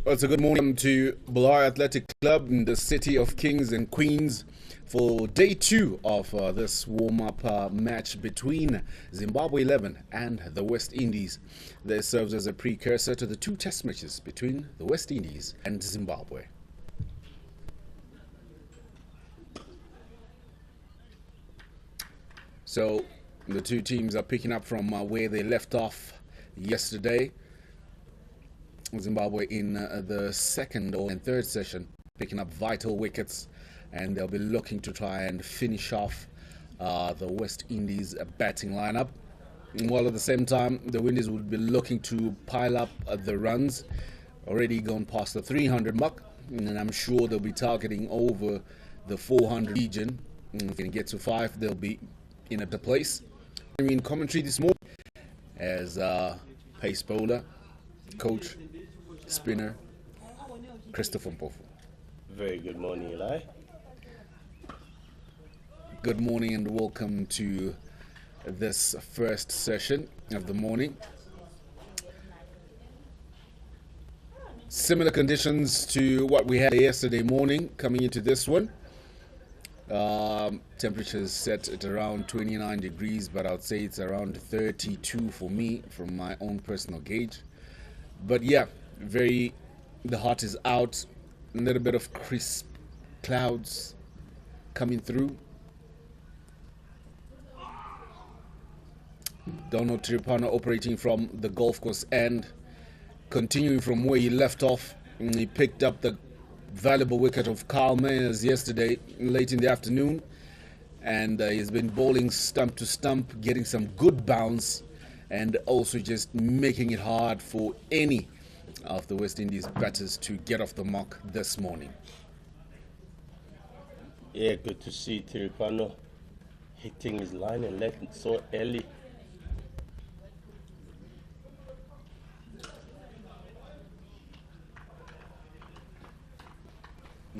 Well, it's a good morning to Bulawayo Athletic Club in the city of kings and queens for day 2 of this warm-up match between Zimbabwe 11 and the West Indies. This serves as a precursor to the 2 test matches between the West Indies and Zimbabwe. So the 2 teams are picking up from where they left off yesterday. Zimbabwe in the second and third session picking up vital wickets, and they'll be looking to try and finish off the West Indies batting lineup, while at the same time the Windies would be looking to pile up the runs. Already gone past the 300 mark, and I'm sure they'll be targeting over the 400 region. If they can get to 5, they'll be in a better place. In commentary this morning as pace bowler, coach, spinner, Christopher Mpofu. Very good morning, Eli. Good morning and welcome to this first session of the morning. Similar conditions to what we had yesterday morning coming into this one. Temperatures set at around 29 degrees, but I'd say it's around 32 for me from my own personal gauge. But yeah, the heart is out, a little bit of crisp clouds coming through. Donald Tripano operating from the golf course end, continuing from where he left off. He picked up the valuable wicket of Carl Mayers yesterday late in the afternoon, and he's been bowling stump to stump, getting some good bounce, and also just making it hard for any of the West Indies batters to get off the mark this morning. Yeah, good to see Tripano hitting his line and letting so early.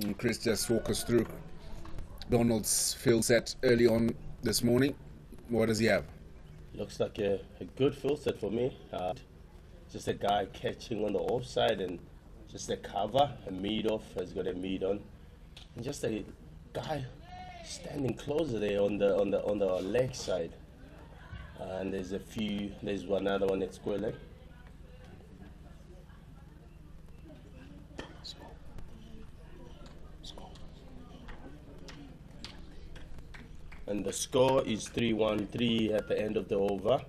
And Chris just walk us through Donald's field set early on this morning. What does he have? Looks like a good field set for me. Just a guy catching on the offside and just a cover, a mid off, has got a mid on, and just a guy standing closer there on the leg side. And there's another one at square leg. And the score is 3-1-3 at the end of the over.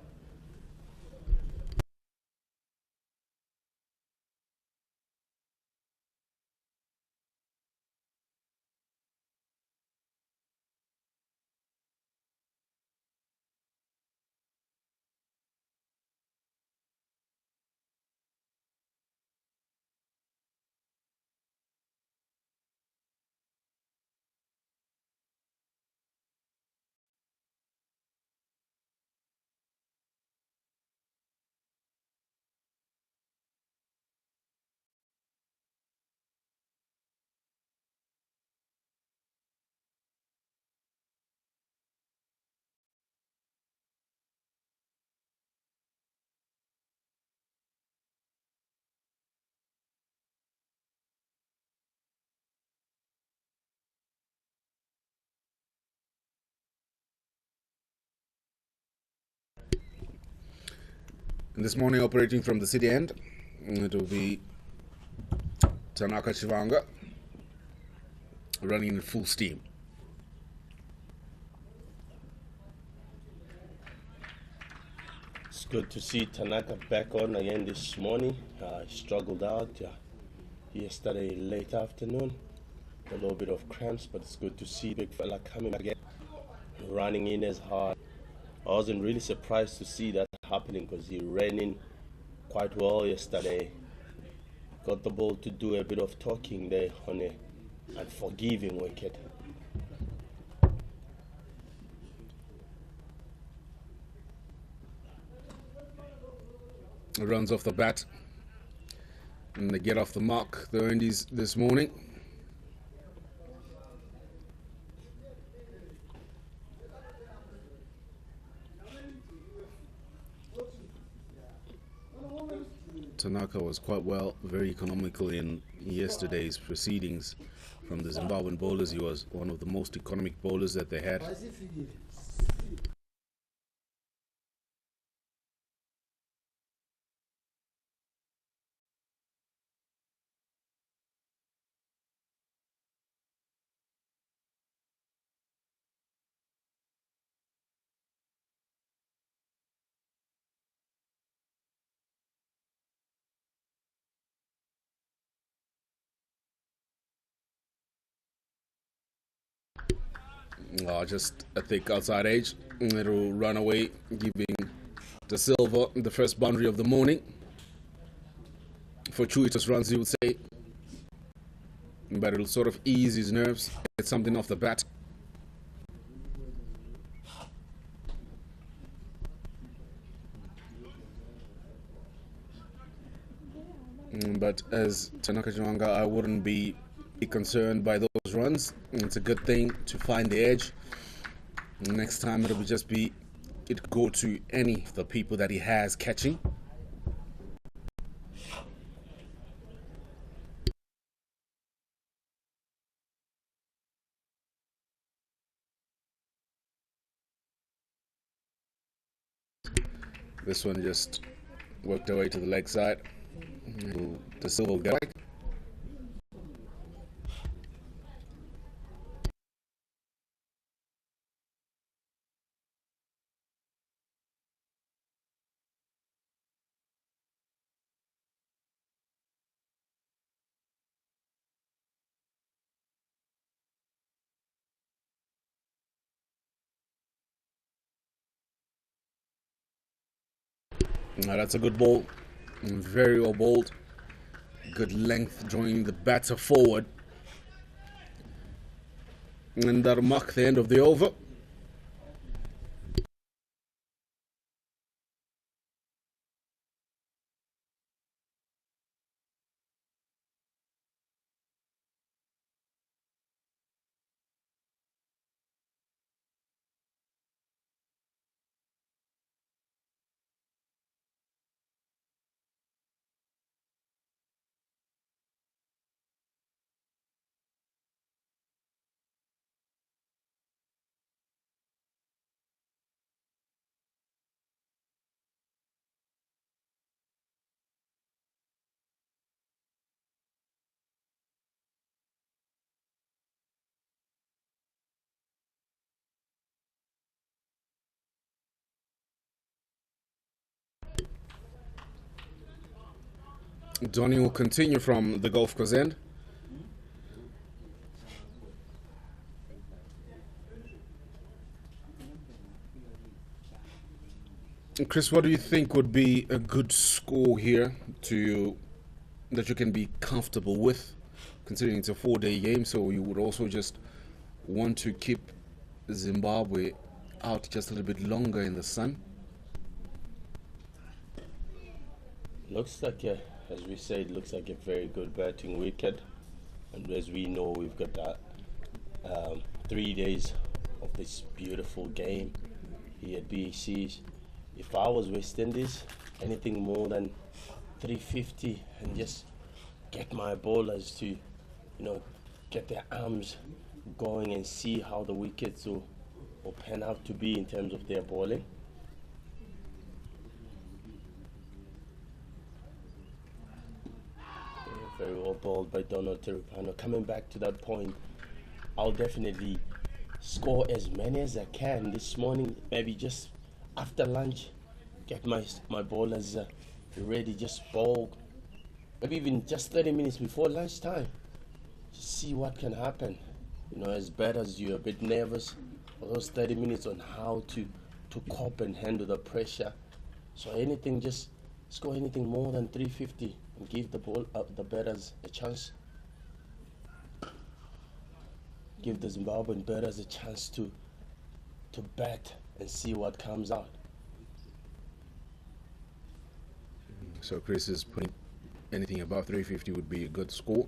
And this morning, operating from the city end, it will be Tanaka Chivanga running in full steam. It's good to see Tanaka back on again this morning. He struggled out yesterday late afternoon, a little bit of cramps, but it's good to see big fella coming back again, running in as hard. I wasn't really surprised to see that happening because he ran in quite well yesterday. Got the ball to do a bit of talking there on a unforgiving wicket. Runs off the bat and they get off the mark, the Indies, this morning. Tanaka was quite well, very economical in yesterday's proceedings from the Zimbabwean bowlers. He was one of the most economic bowlers that they had. Just a thick outside edge. It'll run away, giving De Silva the first boundary of the morning. Fortuitous runs, you would say. But it'll sort of ease his nerves, get something off the bat. But as Tanaka Jwanga, I wouldn't be concerned by those runs. It's a good thing to find the edge. Next time it'll just be it go to any of the people that he has catching. This one just worked away to the leg side. The silver will get back. Now that's a good ball. Very well bowled. Good length, drawing the batter forward. And that'll mark the end of the over. Donny will continue from the golf course end. Chris, what do you think would be a good score here that you can be comfortable with, considering it's a 4-day game, so you would also just want to keep Zimbabwe out just a little bit longer in the sun? Looks like as we say, it looks like a very good batting wicket, and as we know, we've got 3 days of this beautiful game here at BECs. If I was West Indies, anything more than 350 and just get my bowlers to, get their arms going and see how the wickets will pan out to be in terms of their bowling. Very well bowled by Donald Terupano. Coming back to that point, I'll definitely score as many as I can this morning, maybe just after lunch, get my bowlers ready, just bowl, maybe even just 30 minutes before lunchtime, just see what can happen. As bad as you're a bit nervous for those 30 minutes on how to cope and handle the pressure. So anything, just score anything more than 350 and give the batters a chance. Give the Zimbabwean batters a chance to bat and see what comes out. So Chris is putting anything above 350 would be a good score.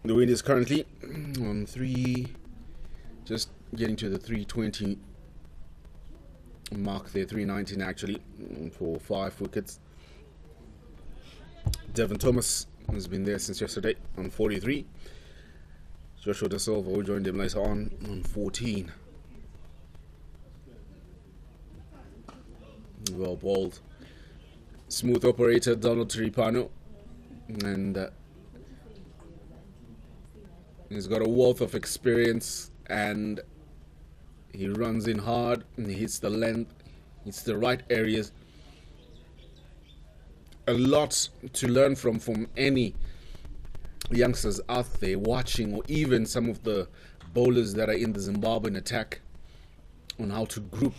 The wind is currently on just getting to the 320 mark their 319 actually for 5 wickets. Devon Thomas has been there since yesterday on 43. Joshua Da Silva will join him later on 14. Well bowled. Smooth operator Donald Tripano, and he's got a wealth of experience, and he runs in hard and he hits the length, hits the right areas. A lot to learn from any youngsters out there watching, or even some of the bowlers that are in the Zimbabwean attack, on how to group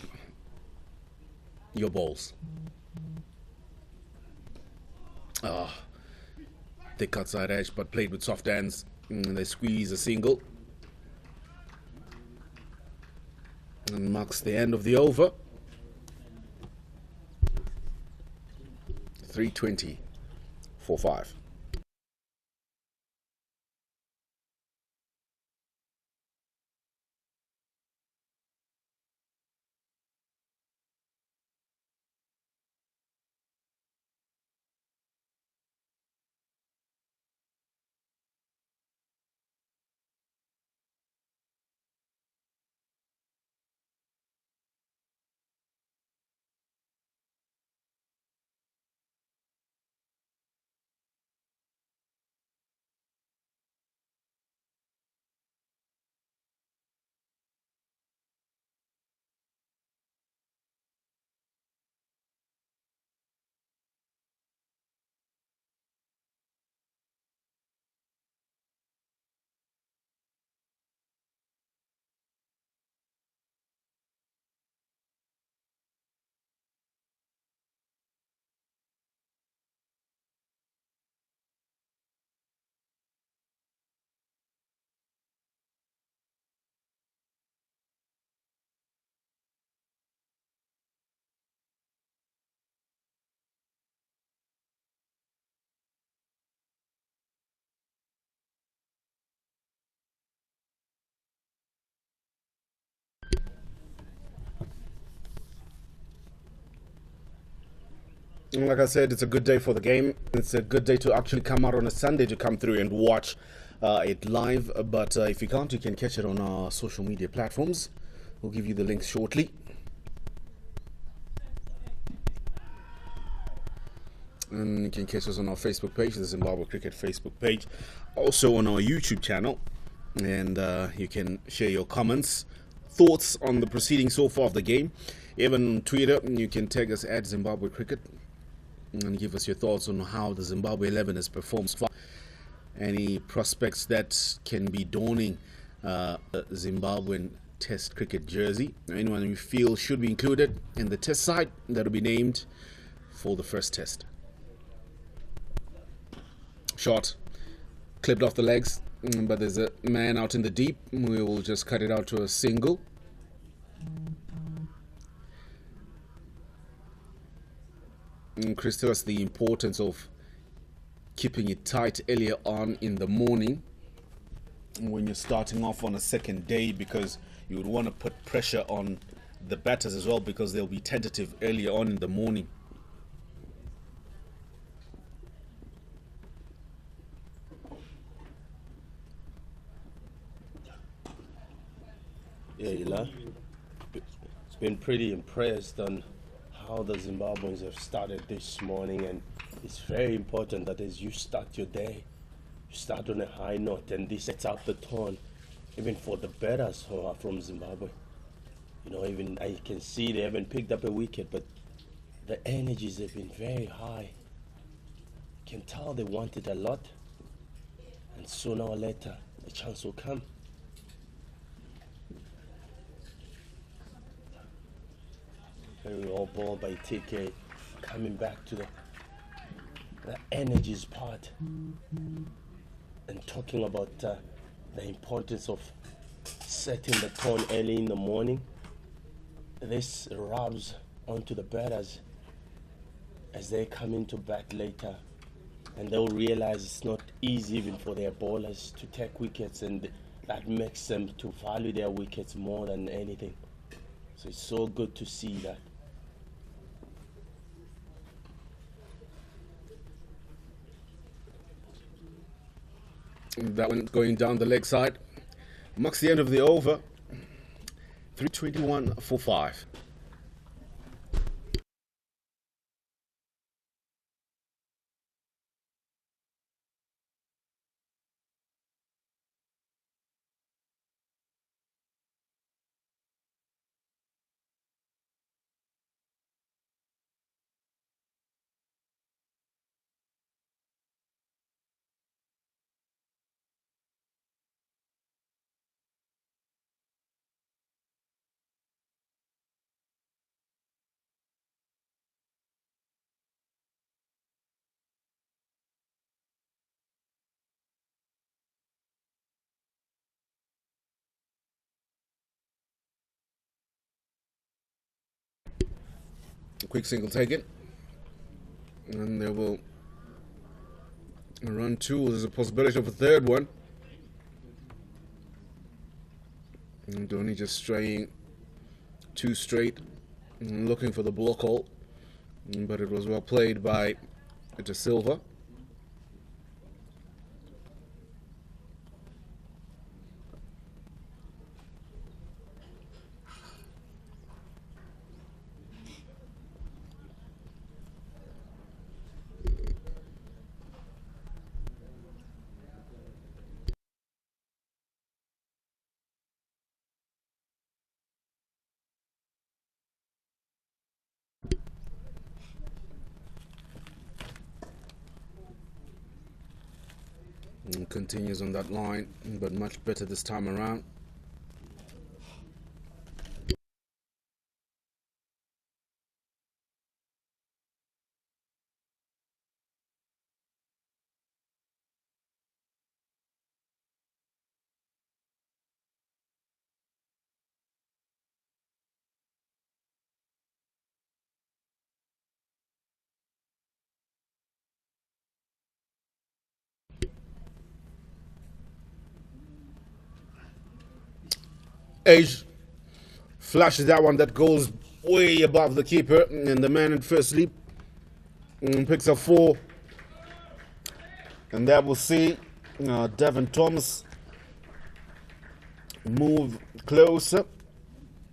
your balls. Thick outside edge, but played with soft hands. They squeeze a single, and marks the end of the over. 320 for 5. Like I said, it's a good day for the game. It's a good day to actually come out on a Sunday to come through and watch it live. But if you can't, you can catch it on our social media platforms. We'll give you the links shortly. And you can catch us on our Facebook page, the Zimbabwe Cricket Facebook page. Also on our YouTube channel. And you can share your comments, thoughts on the proceedings so far of the game. Even on Twitter, you can tag us at Zimbabwe Cricket and give us your thoughts on how the Zimbabwe 11 has performed so far. Any prospects that can be donning a Zimbabwean Test cricket jersey. Anyone you feel should be included in the test side that will be named for the first test. Shot clipped off the legs, but there's a man out in the deep. We will just cut it out to a single. And Chris, tell us the importance of keeping it tight earlier on in the morning when you're starting off on a second day, because you would want to put pressure on the batters as well, because they'll be tentative earlier on in the morning. Yeah, Ila, it's been pretty impressed on how the Zimbabweans have started this morning, and it's very important that as you start your day, you start on a high note, and this sets up the tone even for the batters who are from Zimbabwe. You know, even I can see they haven't picked up a wicket, but the energies have been very high. You can tell they want it a lot, and sooner or later the chance will come. Very well ball by TK, coming back to the energies part, and talking about the importance of setting the tone early in the morning. This rubs onto the batters as they come into bat later, and they'll realize it's not easy even for their bowlers to take wickets, and that makes them to value their wickets more than anything. So it's so good to see that. That one going down the leg side. Marks the end of the over. 321 for 5. A quick single taken. And they will run 2. There's a possibility of a third one. And Dhoni just straying 2 straight and looking for the block hole. But it was well played by De Silva. And continues on that line, but much better this time around. Age flashes that one that goes way above the keeper, and the man in first leap picks up 4. And that will see Devon Thomas move closer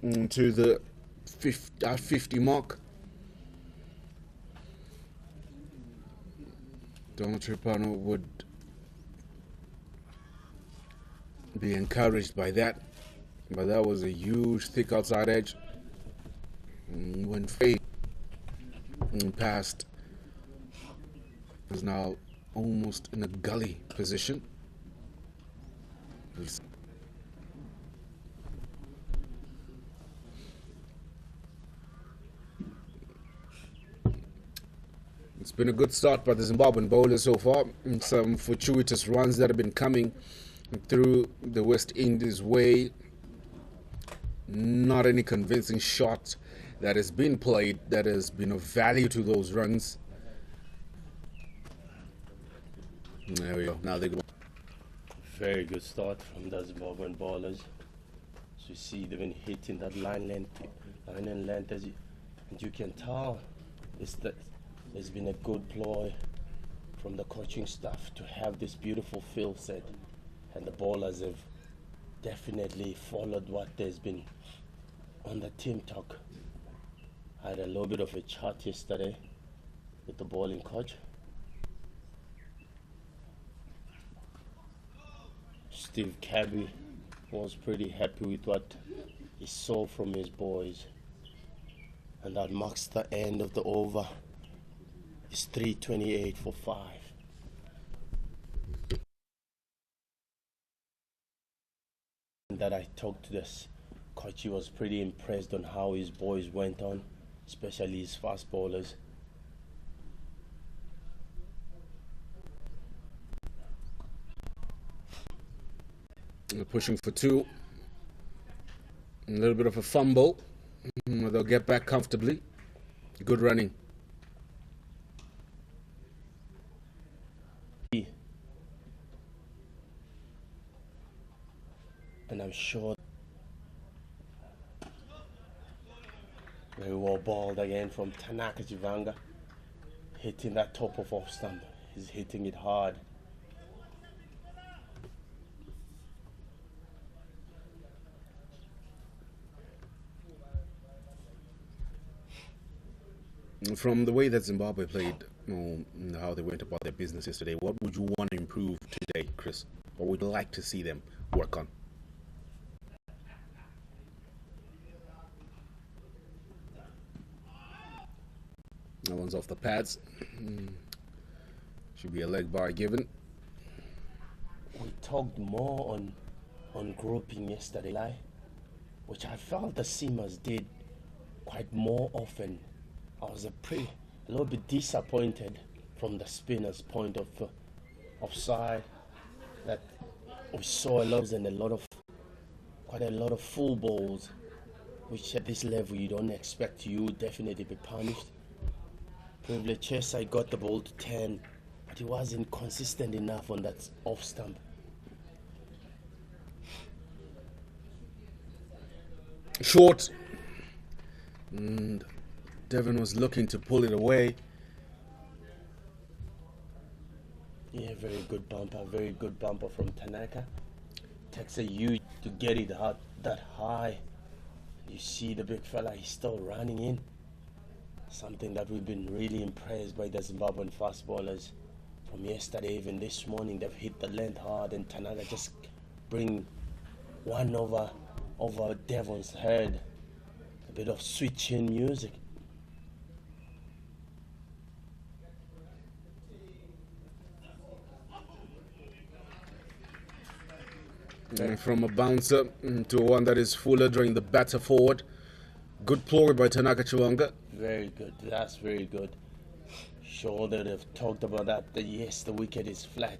to the 50 mark. Donald Tripano would be encouraged by that. But that was a huge, thick outside edge. When fade past, is now almost in a gully position. It's been a good start by the Zimbabwean bowlers so far. Some fortuitous runs that have been coming through the West Indies way. Not any convincing shot that has been played that has been of value to those runs. There we go. Now they go. Very good start from the Zimbabwean bowlers. So you see they've been hitting that line and length, and you can tell there's been a good ploy from the coaching staff to have this beautiful field set, and the bowlers have definitely followed what there's been on the team talk. I had a little bit of a chat yesterday with the bowling coach. Steve Cabby was pretty happy with what he saw from his boys, and that marks the end of the over. It's 328 for 5. That I talked to this coach, he was pretty impressed on how his boys went on, especially his fast bowlers. They're pushing for 2. A little bit of a fumble. They'll get back comfortably. Good running. And I'm sure Very well balled again from Tanaka Jivanga. Hitting that top of off stump. He's hitting it hard. From the way that Zimbabwe played, how they went about their business yesterday, what would you want to improve today, Chris? What would you like to see them work on? That one's off the pads. Should be a leg bar given. We talked more on grouping yesterday, which I felt the seamers did quite more often. I was a little bit disappointed from the spinner's point of side that we saw quite a lot of full balls, which at this level you don't expect. You would definitely be punished. Privilege, yes, I got the ball to 10, but he wasn't consistent enough on that off stump. Short. And Devon was looking to pull it away. Yeah, very good bumper from Tanaka. Takes a huge to get it out that high. You see the big fella, he's still running in. Something that we've been really impressed by the Zimbabwean fast bowlers from yesterday, even this morning. They've hit the length hard, and Tanaka just bring one over Devon's head. A bit of sweet chin music. And from a bouncer to one that is fuller, drawing the batter forward. Good ploy by Tanaka Chivanga. Very good. That's very good. Sure that they've talked about that. Yes, the wicket is flat.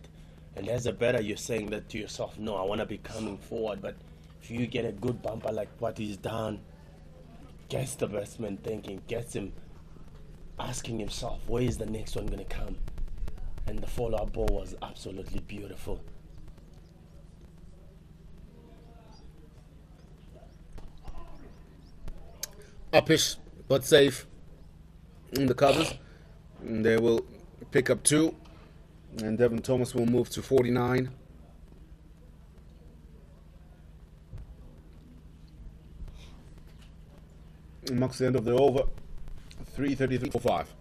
And as a batter, you're saying that to yourself, no, I want to be coming forward. But if you get a good bumper like what he's done, gets the batsman thinking, gets him asking himself, where is the next one going to come? And the follow-up ball was absolutely beautiful. Uppish, but safe in the covers. And they will pick up 2. And Devon Thomas will move to 49. Marks the end of the over. 3:33 for 5.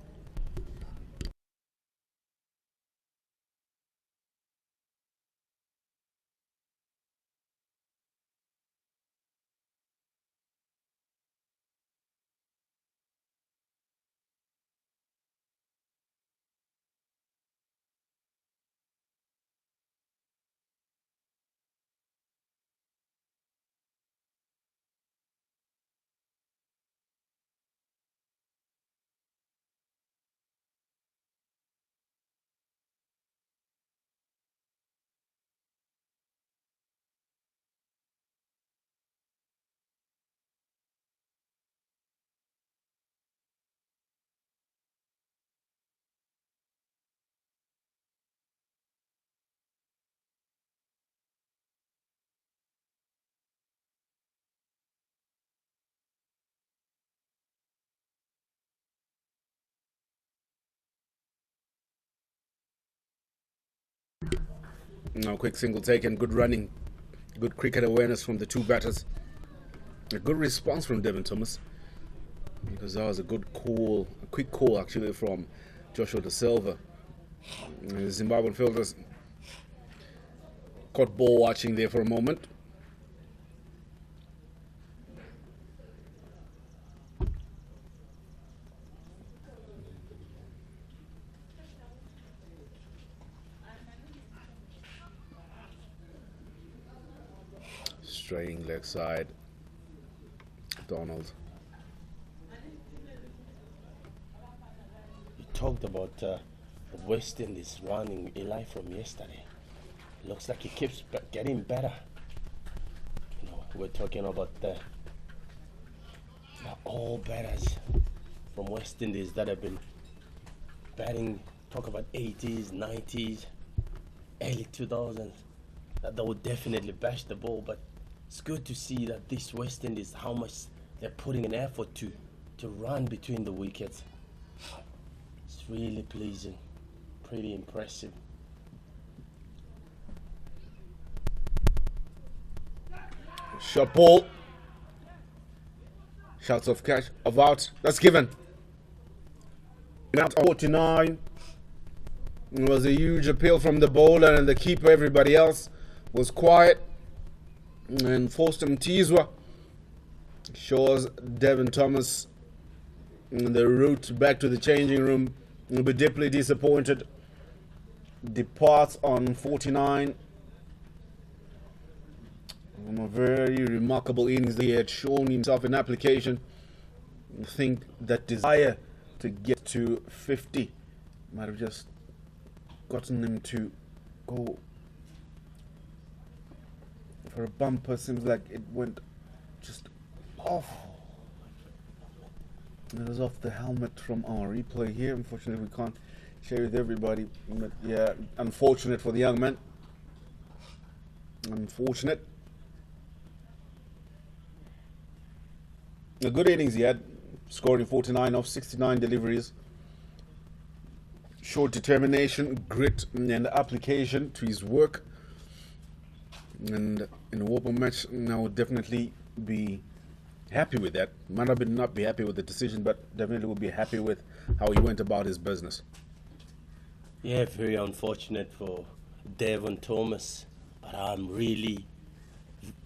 Now, quick single taken, good running, good cricket awareness from the 2 batters. A good response from Devon Thomas, because that was a good call, a quick call actually from Joshua De Silva. The Zimbabwean fielders caught ball watching there for a moment. Straying leg side, Donald. You talked about the West Indies running Eli from yesterday. Looks like he keeps getting better. You know, we're talking about the all batters from West Indies that have been batting. Talk about 80s, 90s, early 2000s. That they would definitely bash the ball, but it's good to see that this West Indies, how much they're putting an effort to to run between the wickets. It's really pleasing, pretty impressive. Shot ball. Shots of catch of out. That's given. Out 49. It was a huge appeal from the bowler and the keeper. Everybody else was quiet. And Forstam Tizwa shows Devin Thomas the route back to the changing room. Will be deeply disappointed. Departs on 49. A very remarkable innings. He had shown himself in application. I think that desire to get to 50 might have just gotten him to go for a bumper. Seems like it went just off. It was off the helmet from our replay here. Unfortunately, we can't share with everybody. But yeah, unfortunate for the young man. Unfortunate. A good innings he had, scoring 49 off 69 deliveries. Short determination, grit, and application to his work. And in a Warp match, I would definitely be happy with that. Might not be happy with the decision, but definitely would be happy with how he went about his business. Yeah, very unfortunate for Devin Thomas, but I'm really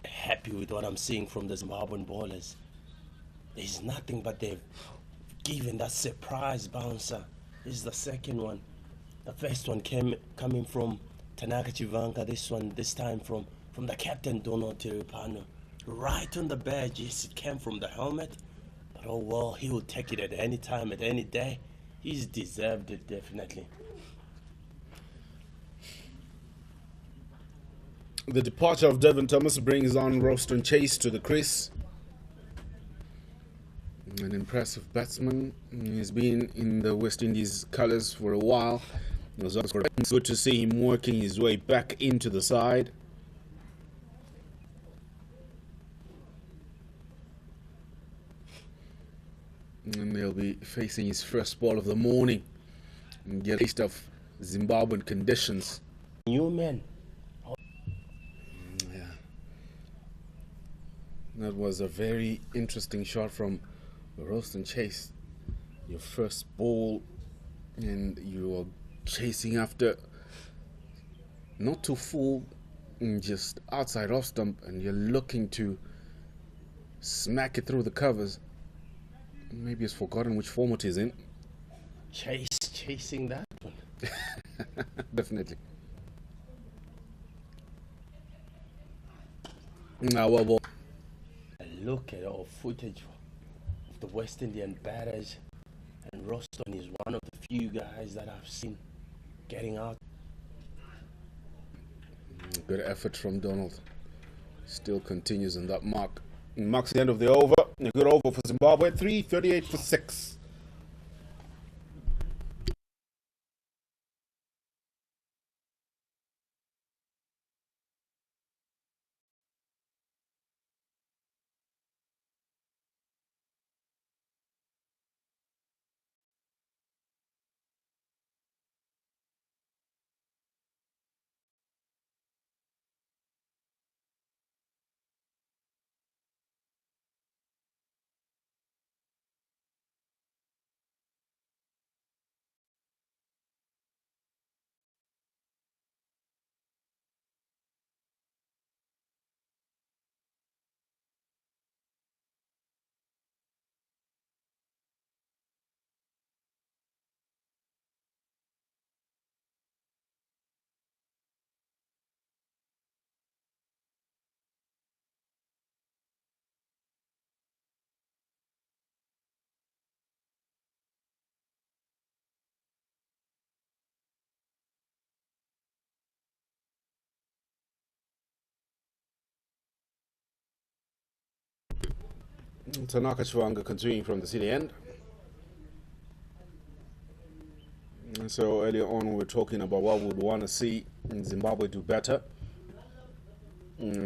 happy with what I'm seeing from the Zimbabwean bowlers. There's nothing but they've given that surprise bouncer. This is the second one. The first one coming from Tanaka Chivanka. This time from the captain Donald Tirupano. Right on the badge. Yes, it came from the helmet. But oh well, he will take it at any time, at any day. He's deserved it, definitely. The departure of Devin Thomas brings on Roston Chase to the crease. An impressive batsman. He's been in the West Indies colours for a while. It was also good to see him working his way back into the side. And they'll be facing his first ball of the morning and get a taste of Zimbabwean conditions. New man. Yeah. That was a very interesting shot from Roston Chase. Your first ball, and you are chasing after not too full, just outside off stump, and you're looking to smack it through the covers. Maybe he's forgotten which format he's in. Chasing that one. Definitely. Now, well, look at our footage of the West Indian batters, and Roston is one of the few guys that I've seen getting out. Good effort from Donald. Still continues in that mark. Marks the end of the over. A good over for Zimbabwe. 3:38 for 6. Tanaka Chwanga continuing from the city end. And so earlier on we were talking about what we would want to see in Zimbabwe do better.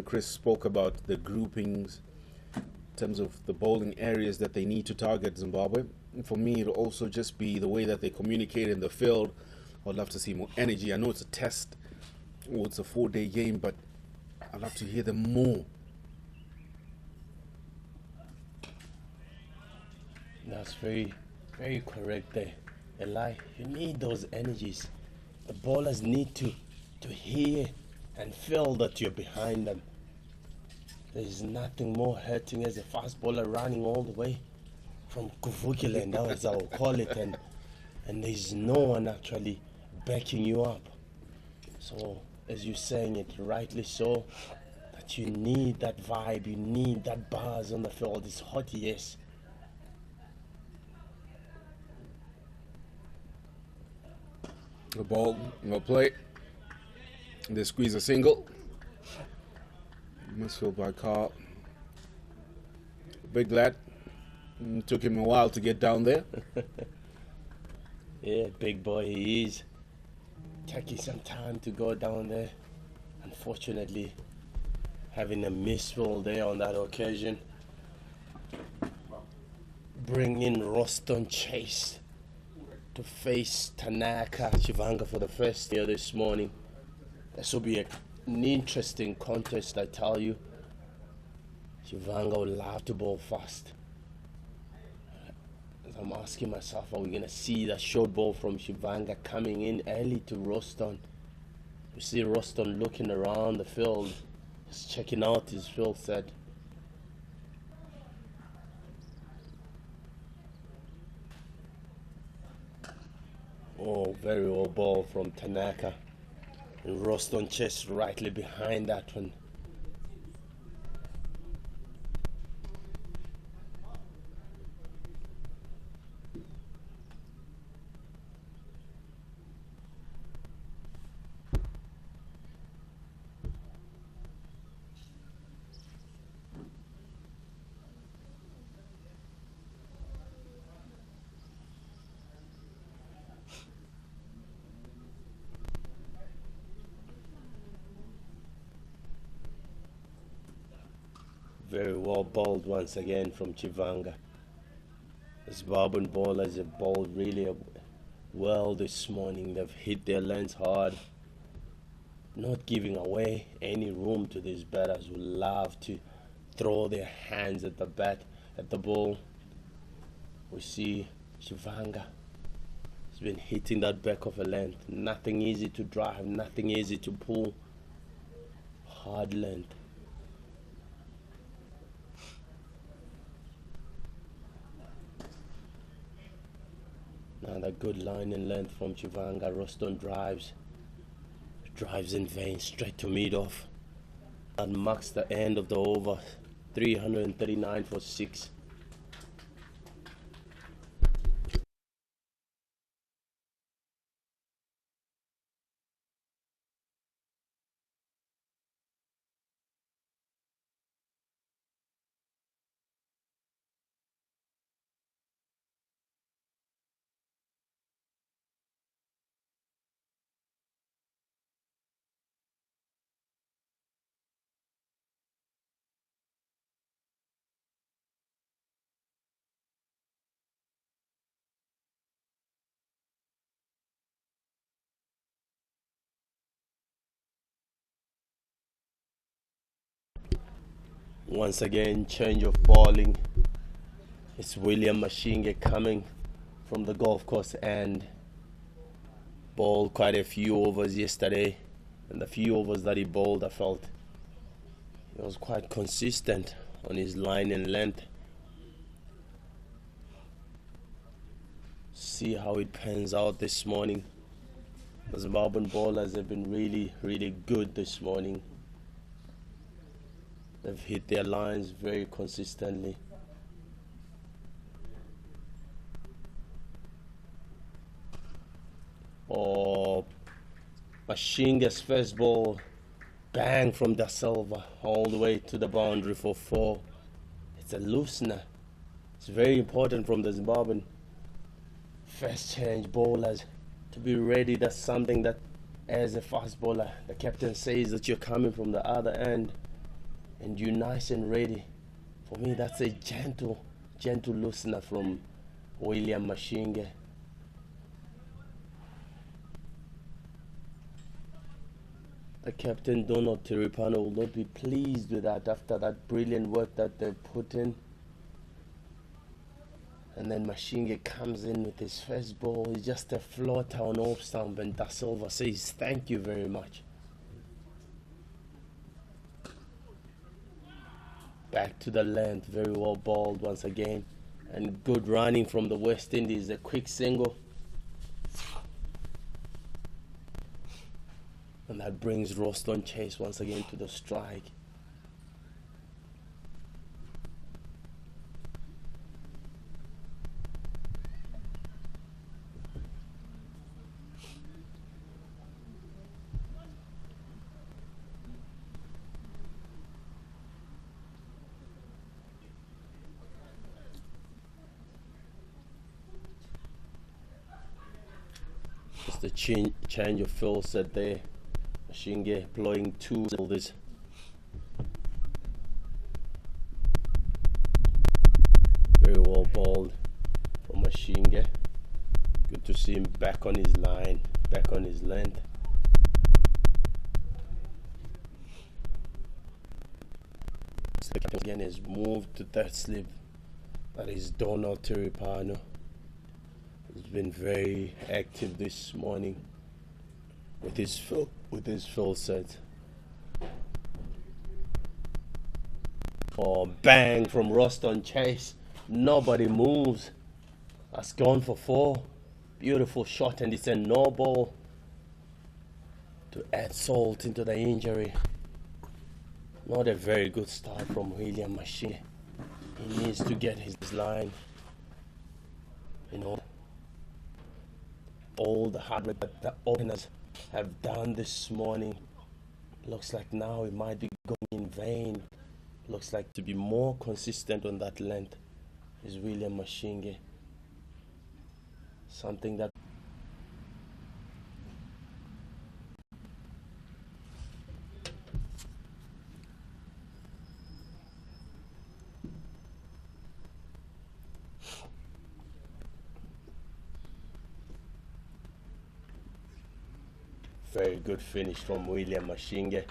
Chris spoke about the groupings in terms of the bowling areas that they need to target Zimbabwe. For me, it'll also just be the way that they communicate in the field. I'd love to see more energy. I know it's a test or it's a 4-day game, but I'd love to hear them more. That's very, very correct there, Eli. You need those energies. The bowlers need to hear and feel that you're behind them. There's nothing more hurting as a fast bowler running all the way from Kuvukiland, as I will call it, and there's no one actually backing you up. So, as you're saying it rightly so, that you need that vibe, you need that buzz on the field. It's hot, yes. The ball, no play. They squeeze a single. Misfield by Carl. Big lad. Took him a while to get down there. Yeah, big boy he is. Taking some time to go down there. Unfortunately, having a misfield there on that occasion. Bring in Roston Chase to face Tanaka Chivanga for the first year this morning. This will be an interesting contest, I tell you. Chivanga would love to bowl fast. I'm asking myself, are we going to see that short ball from Chivanga coming in early to Roston? We see Roston looking around the field, just checking out his field set. Oh, very well ball from Tanaka. And Roston chest rightly behind that one. Very well bowled once again from Chivanga. The Zimbabwean bowlers have bowled really well this morning. They've hit their lengths hard, not giving away any room to these batters who love to throw their hands at the bat, at the ball. We see Chivanga has been hitting that back of a length. Nothing easy to drive, nothing easy to pull. Hard length. Another good line and length from Chivanga. Roston drives in vain, straight to mid-off. That marks the end of the over. 339 for 6. Once again, change of bowling. It's William Mashinge coming from the golf course and bowled quite a few overs yesterday. And the few overs that he bowled, I felt he was quite consistent on his line and length. See how it pans out this morning. The Zimbabwean bowlers have been really, really good this morning. They've hit their lines very consistently. Oh, Mashinga's first ball, bang from Da Silva, all the way to the boundary for 4. It's a loosener. It's very important from the Zimbabwean first change bowlers to be ready. That's something that, as a fast bowler, the captain says that you're coming from the other end and you're nice and ready For me, that's a gentle loosener from William Mashinge. The captain Donald Tiripano will not be pleased with that after that brilliant work that they put in. And then Mashinge comes in with his first ball. It's just a floater on off stump, and Da Silva says thank you very much. Back to the length, very well bowled once again, and good running from the West Indies. A quick single, and that brings Roston Chase once again to the strike. Just the change of field set there. Mashinge blowing two this. Very well bowled from Mashinge. Good to see him back on his line, back on his length. The captain again has moved to third slip. That is Donald Tiripano. He's been very active this morning with his fill set. Oh, bang from Roston Chase. Nobody moves. That's gone for 4. Beautiful shot, and it's a no ball to add salt into the injury. Not a very good start from William Mashinge. He needs to get his line. You know, all the hard work that the openers have done this morning, looks like now it might be going in vain. Looks like to be more consistent on that length is William Mashinge. Something that very good finish from William Mashinge.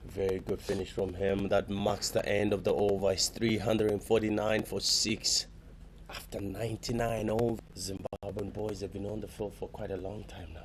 Very good finish from him. That marks the end of the over. It's 349 for 6. After 99 overs, Zimbabwean boys have been on the field for quite a long time now.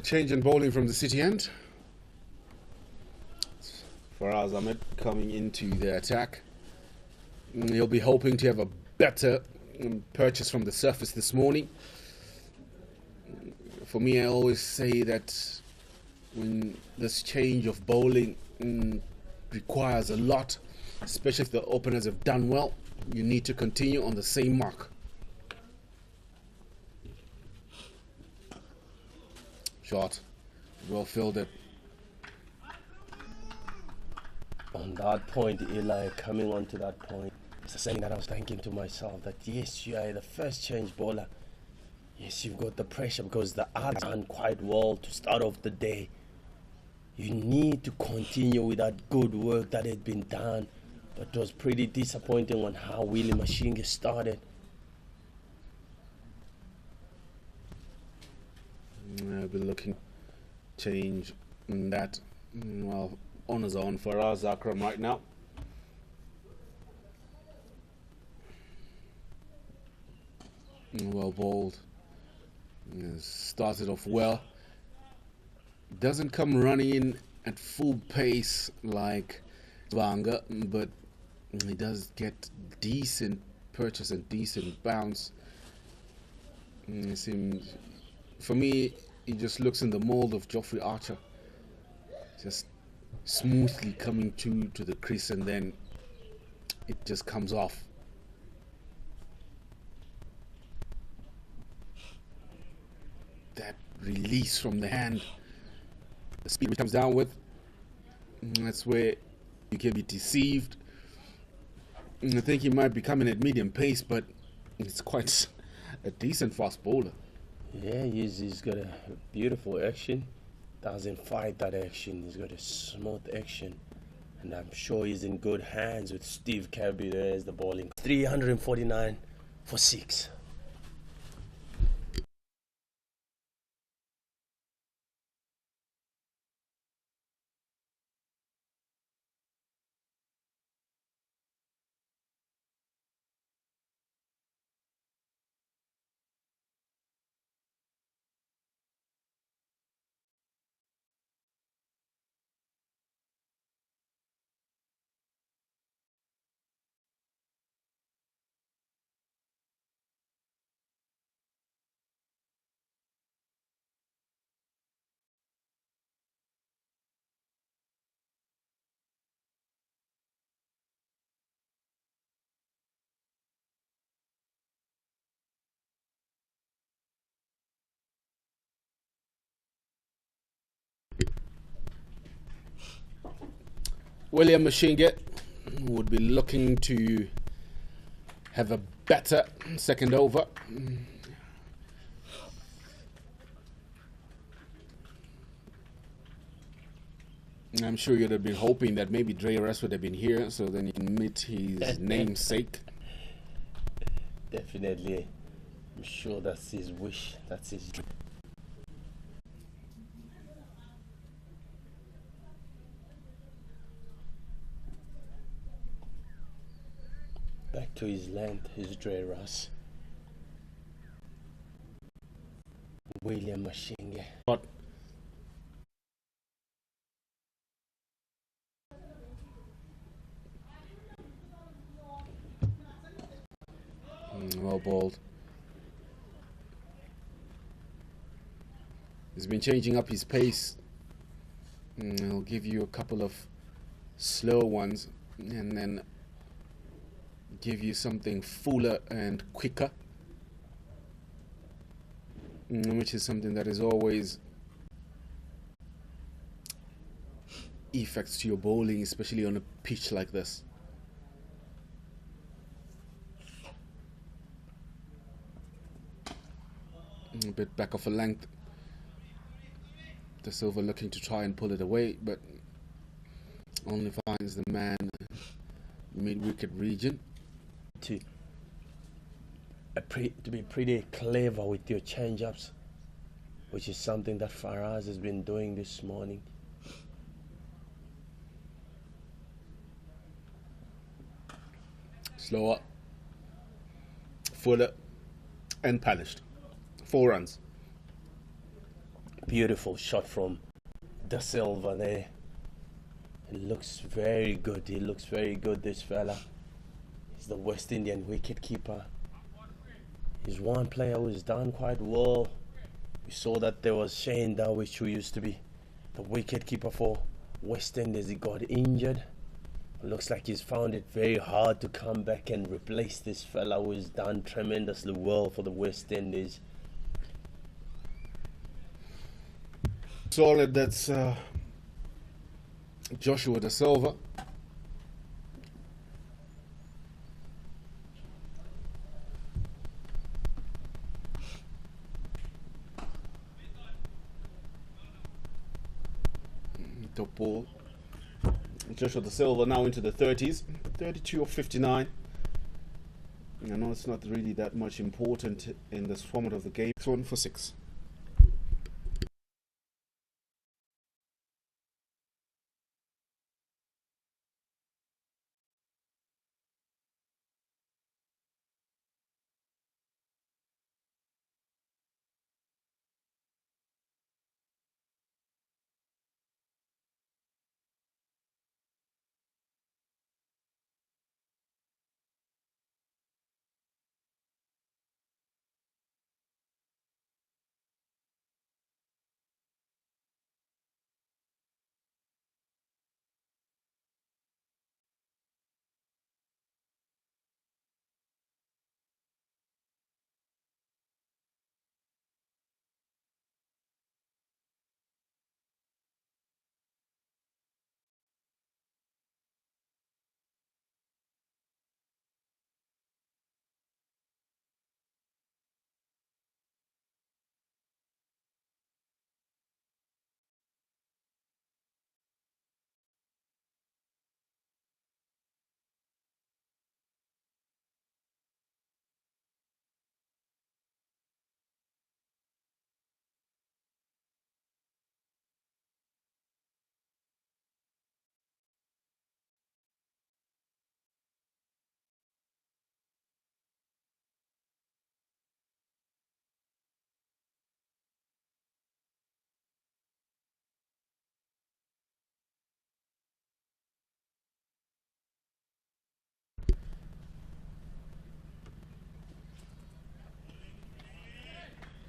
Change in bowling from the City end. Faraz Ahmed coming into the attack. He'll be hoping to have a better purchase from the surface this morning. For me, I always say that when this change of bowling requires a lot, especially if the openers have done well, you need to continue on the same mark. Shot, well fielded. On that point, Eli, coming on to that point, it's the saying that I was thinking to myself that yes, you are the first change bowler. Yes, you've got the pressure because the odds done quite well to start off the day. You need to continue with that good work that had been done, but it was pretty disappointing on how Willie Mashinge started. I'll be looking change in that. Well, on his own for us, Akram right now. Well bowled. Started off well. Doesn't come running in at full pace like Vanga, but he does get decent purchase and decent bounce. It seems, for me, he just looks in the mold of Geoffrey Archer, just smoothly coming to the crease, and then it just comes off. That release from the hand, the speed it comes down with, that's where you can be deceived. I think he might be coming at medium pace, but it's quite a decent fast bowler. Yeah, he's got a beautiful action. Doesn't fight that action. He's got a smooth action. And I'm sure he's in good hands with Steve Kirby there as the bowling. 349 for 6. William Mashinge would be looking to have a better second over. I'm sure you'd have been hoping that maybe Dre Rest would have been here so then he can meet his namesake. Definitely. I'm sure that's his wish. That's his dream. Back to his length, his Dre Russ. William Mashinge. But well bowled. He's been changing up his pace. He'll give you a couple of slow ones and then give you something fuller and quicker, which is something that is always effects to your bowling, especially on a pitch like this. A bit back of a length. De Silva looking to try and pull it away, but only finds the man mid-wicket region. To be pretty clever with your change-ups, which is something that Faraz has been doing this morning. Slower, fuller, and polished. 4 runs. Beautiful shot from De Silva there. It looks very good. He looks very good, this fella. He's the West Indian wicket keeper. He's one player who's done quite well. We saw that there was Shane Darwish, who used to be the wicket keeper for West Indies. He got injured. It looks like he's found it very hard to come back and replace this fella who has done tremendously well for the West Indies. Solid, that's Joshua De Silva. top ball. Joshua the Silva now into the 30s, 32 of 59. I know it's not really that much important in this format of the game. 1 for 6.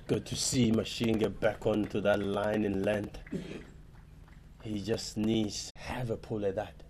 Good to see Machine get back onto that line in length. He just needs to have a pull at that.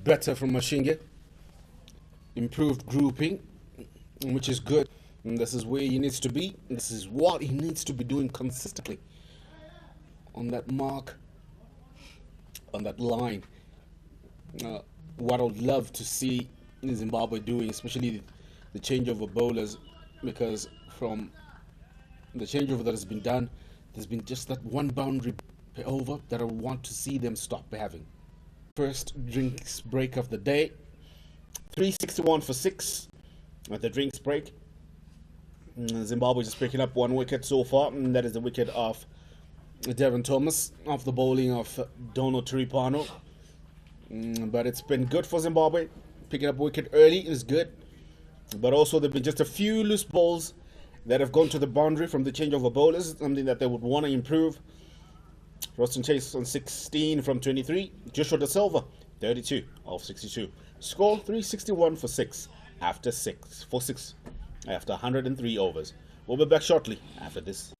Better from Mashinge. Improved grouping, which is good. And this is where he needs to be. This is what he needs to be doing consistently. On that mark, on that line. What I would love to see in Zimbabwe doing, especially the changeover bowlers, because from the changeover that has been done, there's been just that one boundary over that I want to see them stop having. First drinks break of the day, 361 for 6 at the drinks break. Zimbabwe just picking up 1 wicket so far, and that is the wicket of Devon Thomas off the bowling of Dono Turipano. But it's been good for Zimbabwe. Picking up a wicket early is good, but also there have been just a few loose balls that have gone to the boundary from the changeover bowlers, something that they would want to improve. Roston Chase on 16 from 23. Joshua Da Silva, 32 of 62. Score 361 for 6 after 103 overs. We'll be back shortly after this.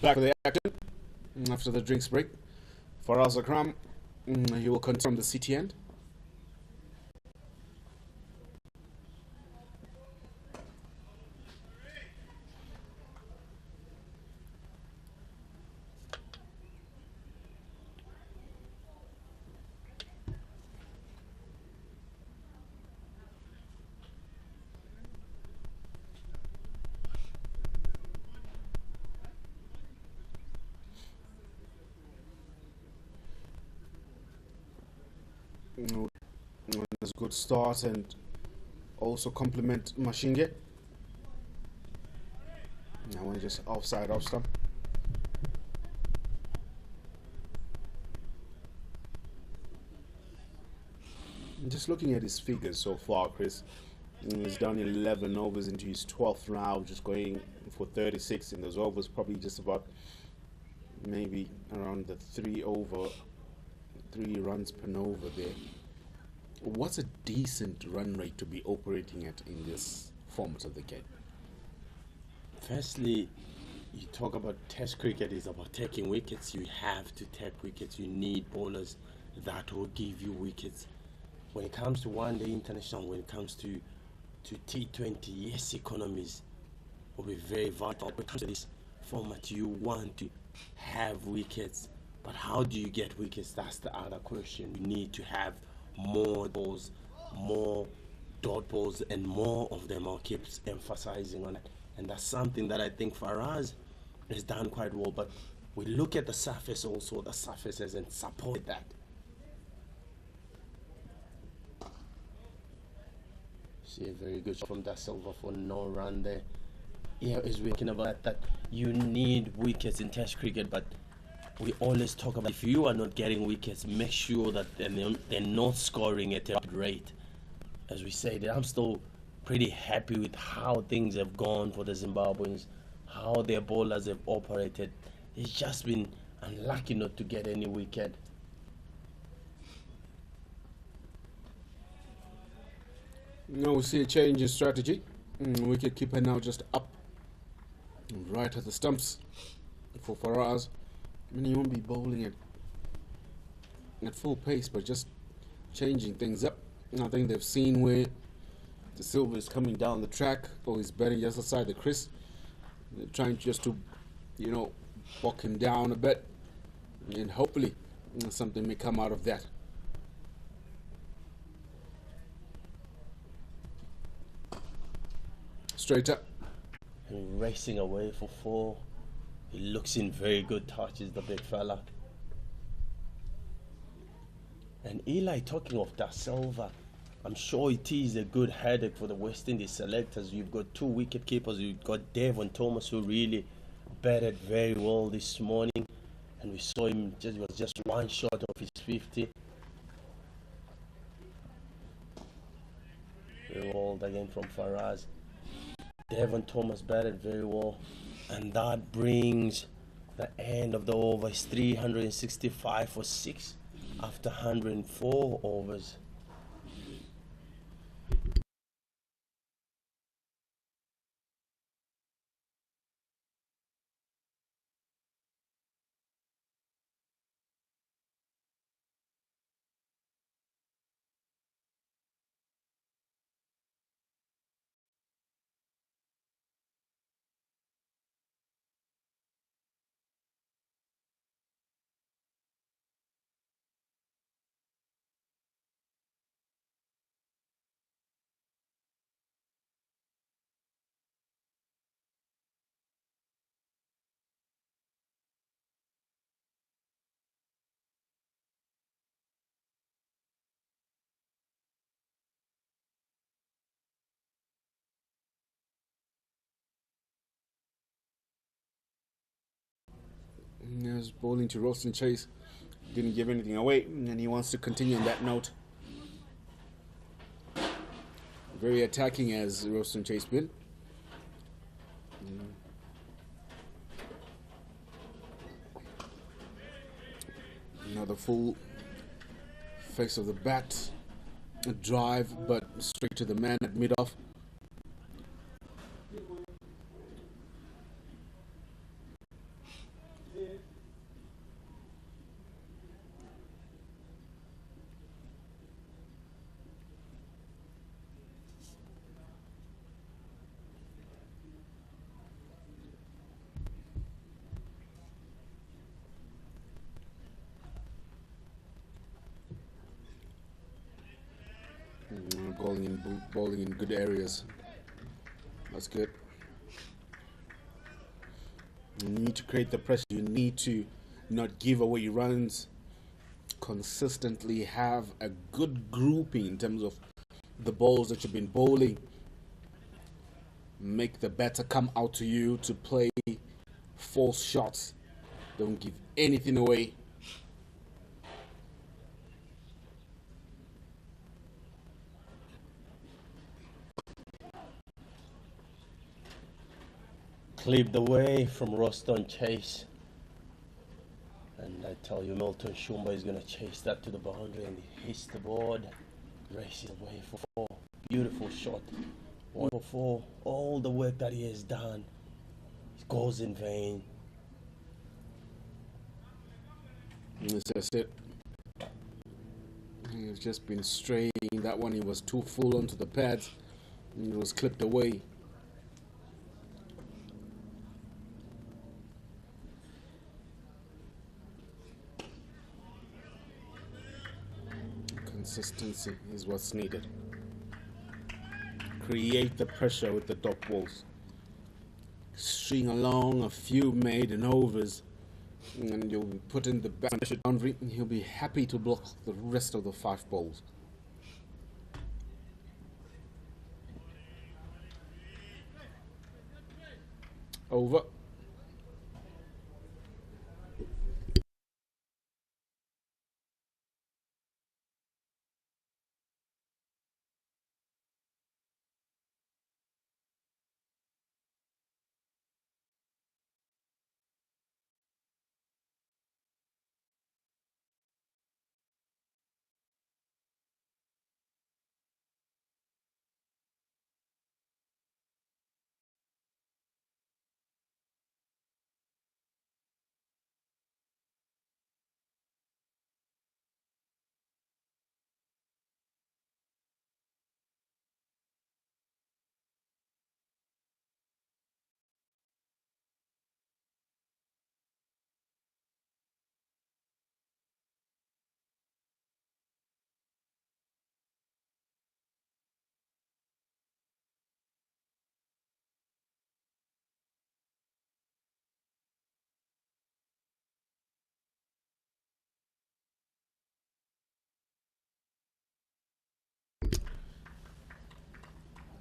Back with the action after the drinks break. Faraz Akram, he will continue from the city end. It's a good start and also compliment Mashinge. Now we're just offside off stump. Just looking at his figures so far, Chris, he's done 11 overs into his 12th round, just going for 36 in those overs, probably just about maybe around the 3 runs per over there. What's a decent run rate to be operating at in this format of the game? Firstly, you talk about test cricket is about taking wickets. You have to take wickets. You need bowlers that will give you wickets. When it comes to one-day international, when it comes to T20, yes, economies will be very vital. When it comes to this format, you want to have wickets. But how do you get wickets? That's the other question. You need to have more balls, more dot balls, and more of them. I'll keep emphasizing on it. And that's something that I think Faraz has done quite well. But we look at the surface also. The surface hasn't supported that. See a very good shot from Da Silva for no run there. Yeah, is thinking about that you need wickets in Test cricket, but we always talk about if you are not getting wickets, make sure that they're not scoring at a rapid rate. As we say, I'm still pretty happy with how things have gone for the Zimbabweans, how their bowlers have operated. It's just been unlucky not to get any wicket. Now we see a change in strategy. Wicket keeper now just up right at the stumps for Faraz. I mean, he won't be bowling at full pace, but just changing things up. And I think they've seen where the Silva is coming down the track, or he's batting just outside the crease. They're trying just to, walk him down a bit, and hopefully something may come out of that. Straight up. Racing away for 4. He looks in very good touches, the big fella. And Eli, talking of Da Silva, I'm sure it is a good headache for the West Indies selectors. You've got 2 wicket keepers. You've got Devon Thomas, who really batted very well this morning. And we saw him, it was just one shot of his 50. Very well again from Faraz. Devon Thomas batted very well, and that brings the end of the over. It's 365 for 6 after 104 overs. He was bowling to Roston Chase. Didn't give anything away, and he wants to continue on that note. Very attacking as Roston Chase been. Another full face of the bat. A drive, but straight to the man at mid-off. Bowling in good areas. That's good. You need to create the pressure. You need to not give away runs. Consistently have a good grouping in terms of the balls that you've been bowling. Make the batter come out to you to play false shots. Don't give anything away. Clipped away from Roston Chase. And I tell you, Milton Shumba is going to chase that to the boundary, and he hits the board, races away for four. Beautiful shot. 1 for 4. All the work that he has done goes in vain. That's it. He's just been straying. That one, he was too full onto the pads. And it was clipped away. Consistency is what's needed. Create the pressure with the dot balls. String along a few maiden overs, and you'll put in the boundary, and he'll be happy to block the rest of the 5 balls. Over.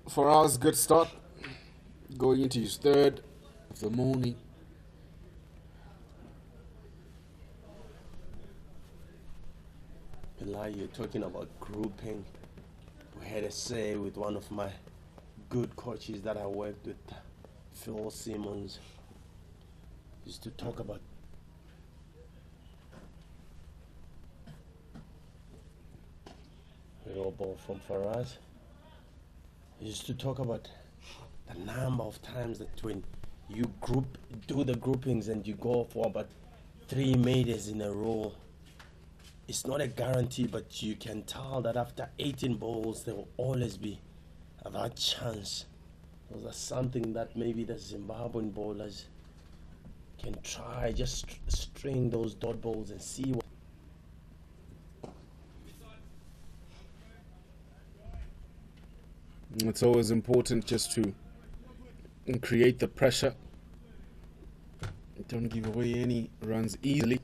For us, good start. Going into his 3rd of the morning. Bilal, you're talking about grouping. We had a say with one of my good coaches that I worked with, Phil Simmons. Used to talk about your ball from Faraz. He used to talk about the number of times that when you do the groupings and you go for about 3 maidens in a row, it's not a guarantee, but you can tell that after 18 balls there will always be that chance. Those are something that maybe the Zimbabwean bowlers can try, just string those dot balls and see what. It's always important just to create the pressure. Don't give away any runs easily.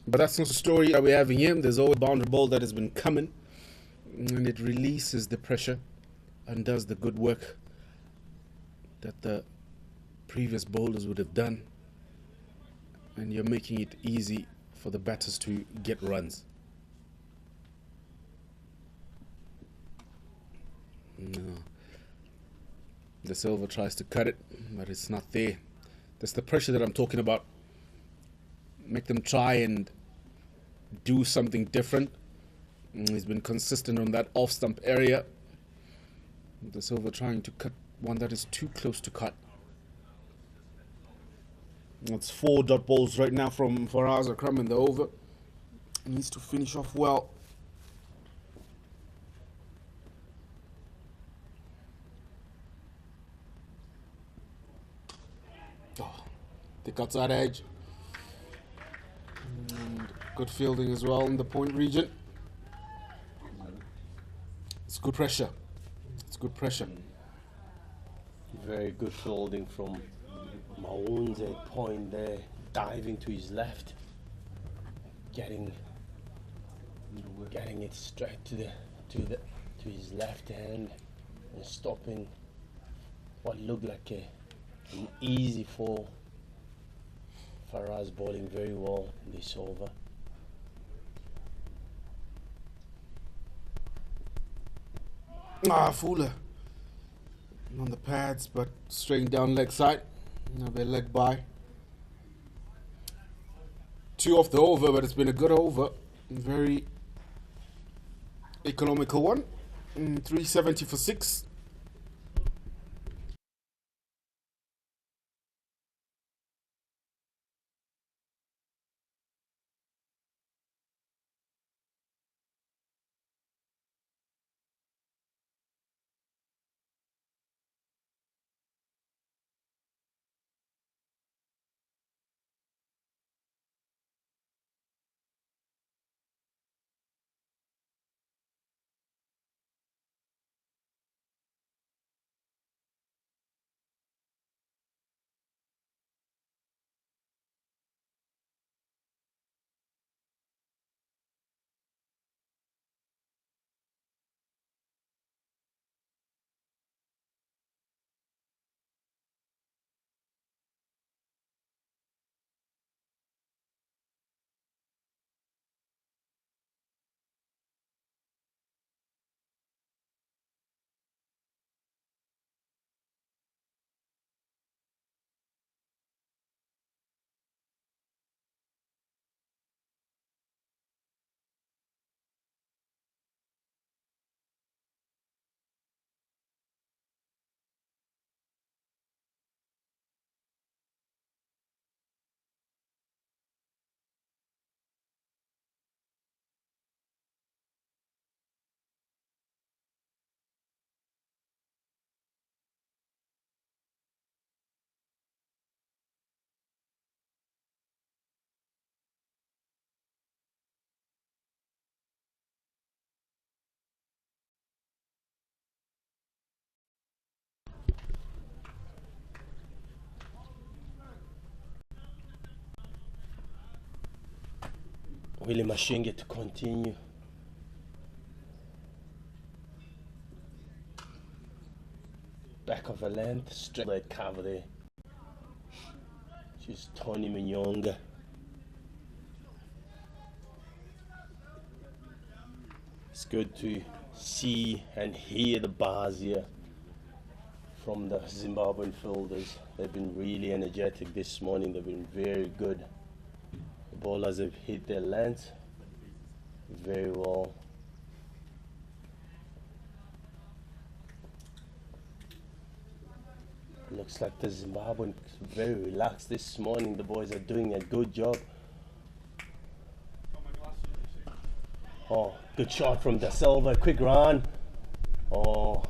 But that's not the story that we're having here. There's always a boundary ball that has been coming, and it releases the pressure and does the good work that the previous bowlers would have done. And you're making it easy for the batters to get runs. No. The silver tries to cut it, but it's not there. That's the pressure that I'm talking about. Make them try and do something different. He's been consistent on that off stump area. The silver trying to cut one that is too close to cut. That's 4 dot balls right now from Faraz Akram in the over. He needs to finish off well. Oh, the outside edge. And good fielding as well in the point region. It's good pressure. It's good pressure. Very good fielding from Maun's at point there, diving to his left, getting it straight to his left hand and stopping what looked like an easy fall. Faraz bowling very well in this over. Fuller on the pads, but straight down leg side. Another leg by. 2 off the over, but it's been a good over. Very economical one. 370 for 6. Willie Mashinge to continue. Back of a length, straight leg cover there. She's Tony Minyonga. It's good to see and hear the bars here from the Zimbabwean fielders. They've been really energetic this morning. They've been very good. The bowlers have hit their length very well. Looks like the Zimbabweans very relaxed this morning. The boys are doing a good job. Oh, good shot from Da Silva, quick run. Oh,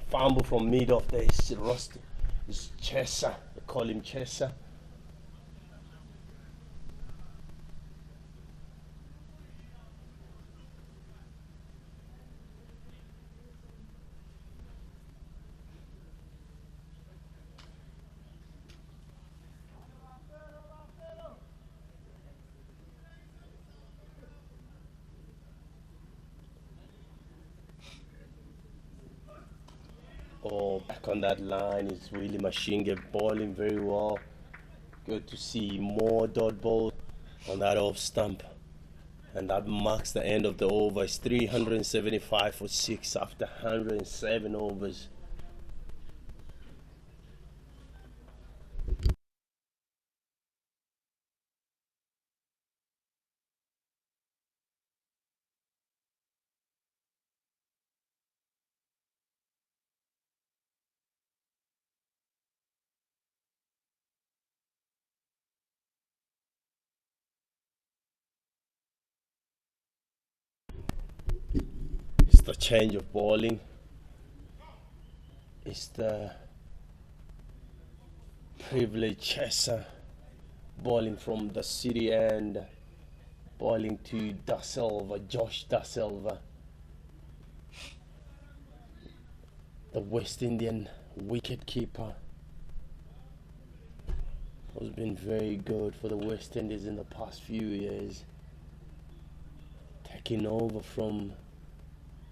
fumble from mid off there. It's Chesa, they call him Chesa. Oh, back on that line is Willie Mashinge bowling very well. Good to see more dot balls on that off stump. And that marks the end of the over. It's 375 for 6 after 107 overs. It's the change of bowling. It's the privileged chaser bowling from the city and bowling to Da Silva, Josh Da Silva. the West Indian wicket keeper, who's been very good for the West Indies in the past few years, taking over from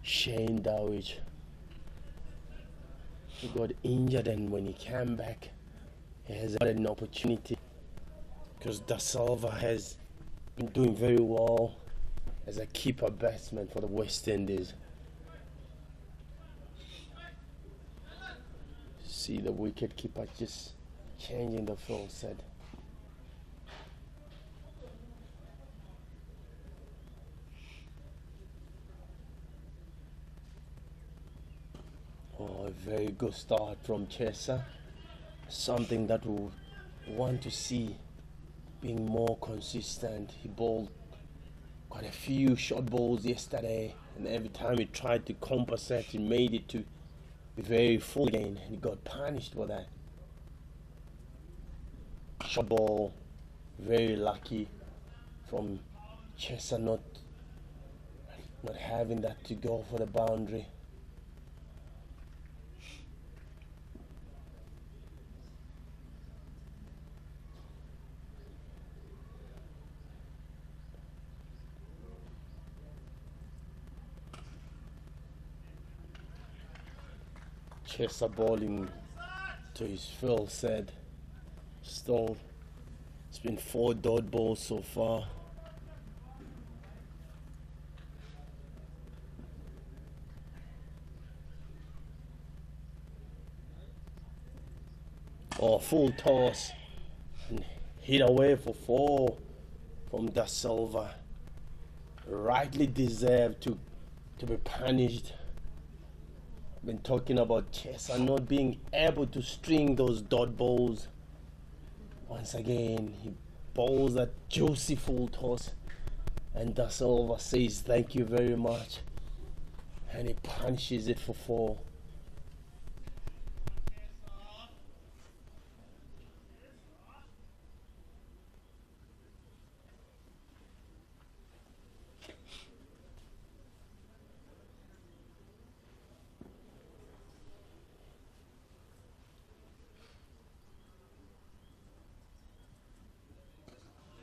Shane Dowich, who got injured, and when he came back he has had an opportunity, because Da Silva has been doing very well as a keeper batsman for the West Indies. See the wicket keeper just changing the field set. Oh, a very good start from Chesa. Something that we want to see being more consistent. He bowled quite a few short balls yesterday, and every time he tried to compensate, he made it to be very full again, and he got punished for that. Short ball, very lucky from Chesa not having that to go for the boundary. Chesa bowling to his field set. Still, it's been 4 dot balls so far. Oh, full toss and hit away for 4 from Da Silva. Rightly deserved to be punished. Been talking about Chesa not being able to string those dot balls. Once again, he bowls that juicy full toss, and Da Silva says thank you very much, and he punches it for 4.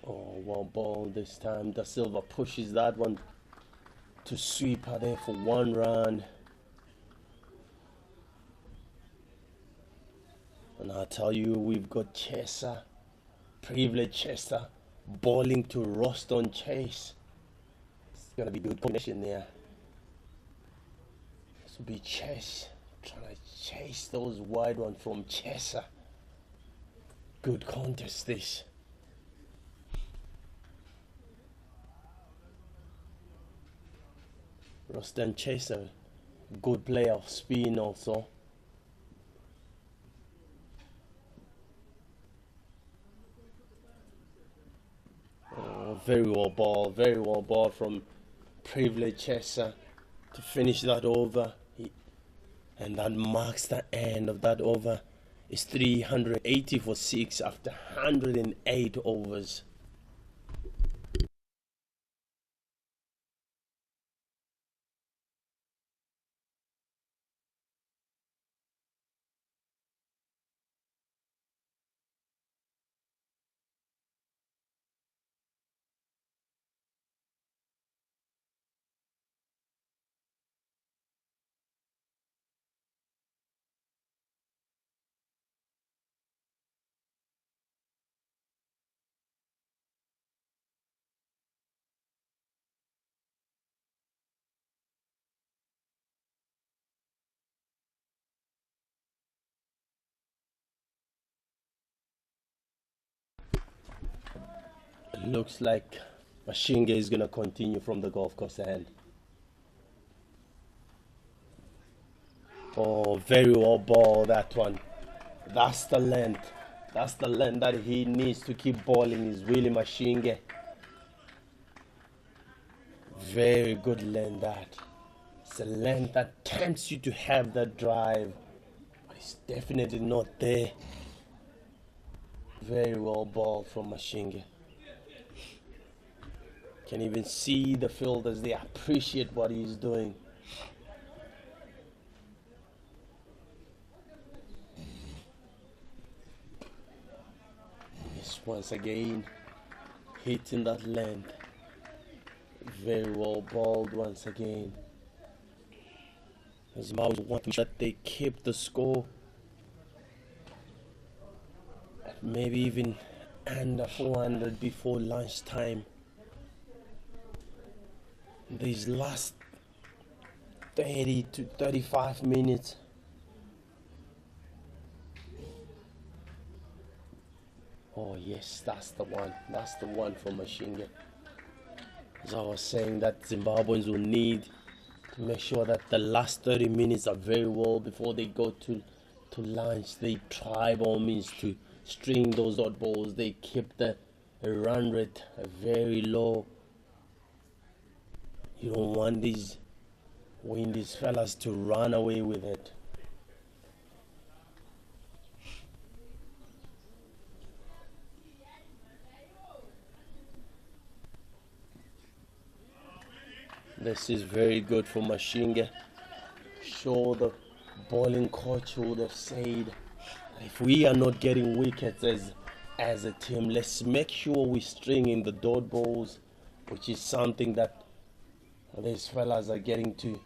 Oh, well ball this time. Da Silva pushes that one to sweep her there for 1 run. And I tell you, we've got Chesa, privileged Chesa, bowling to Roston Chase. It's gonna be good combination there. This will be Chase trying to chase those wide ones from Chesa. Good contest this. Roston Chaser, good player of spin also. Oh, very well ball from privileged Chaser to finish that over. And that marks the end of that over. It's 380 for 6 after 108 overs. Looks like Mashinge is going to continue from the golf course end. Oh, very well ball that one. That's the length. That's the length that he needs to keep bowling is Willie Mashinge. Very good length that. It's a length that tempts you to have that drive, but it's definitely not there. Very well ball from Mashinge. Can even see the fielders, they appreciate what he's doing. once again, hitting that length. Very well balled once again. Zimbabwe want that they keep the score. Maybe even under 400 before lunchtime. These last 30 to 35 minutes. Oh yes, that's the one. That's the one for Mashinga. As I was saying, that Zimbabweans will need to make sure that the last 30 minutes are very well before they go to lunch. They try by all means to string those dot balls. They keep the run rate very low. You don't want these fellas to run away with it. This is very good for Mashinga. Sure, the bowling coach would have said, if we are not getting wickets as a team, let's make sure we string in the dot balls, which is something that these fellas are getting to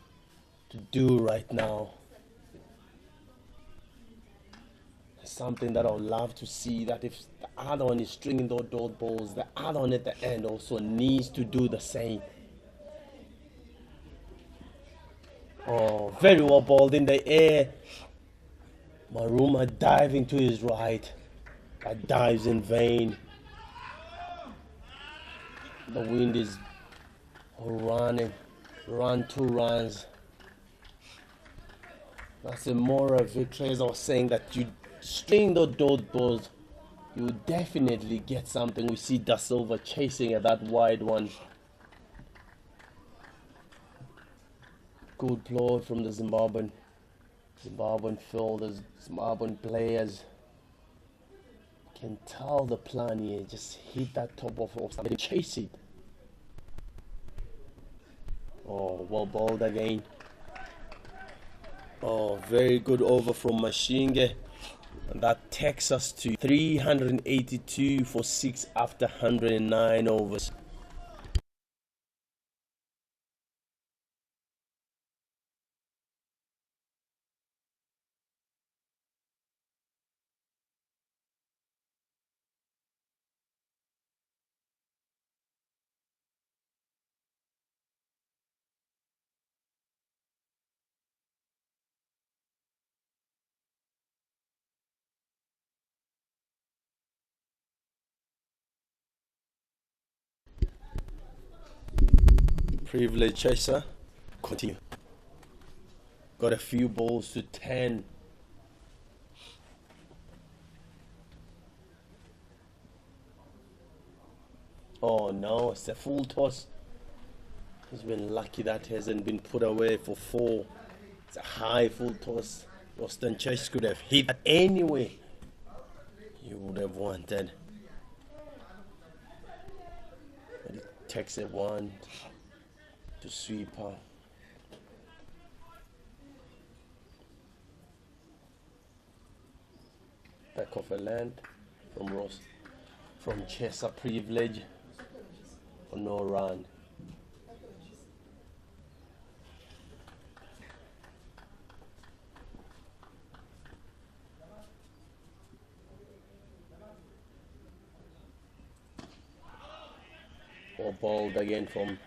do right now. It's something that I would love to see, that if the other one is stringing those dot balls, the other one at the end also needs to do the same. Oh, very well balled in the air. Maruma diving to his right, but dives in vain. The wind is running, run 2 runs. That's a moral victory. As I was saying, that you string the dot balls, you will definitely get something. We see Da Silva chasing at that wide one. Good ploy from the Zimbabwean fielders, Zimbabwean players. Can tell the plan here. Just hit that top of something, chase it. Oh, well bowled again. Oh, very good over from Mashinga. And that takes us to 382 for 6 after 109 overs. Privilege chaser. Continue. Got a few balls to 10. Oh no, it's a full toss. He's been lucky that hasn't been put away for 4. It's a high full toss. Austin Chase could have hit that anyway. You would have wanted. But it takes a 1 to sweep her. Back off a land from Ross, from Chesa Privilege for no run. Or bowled again from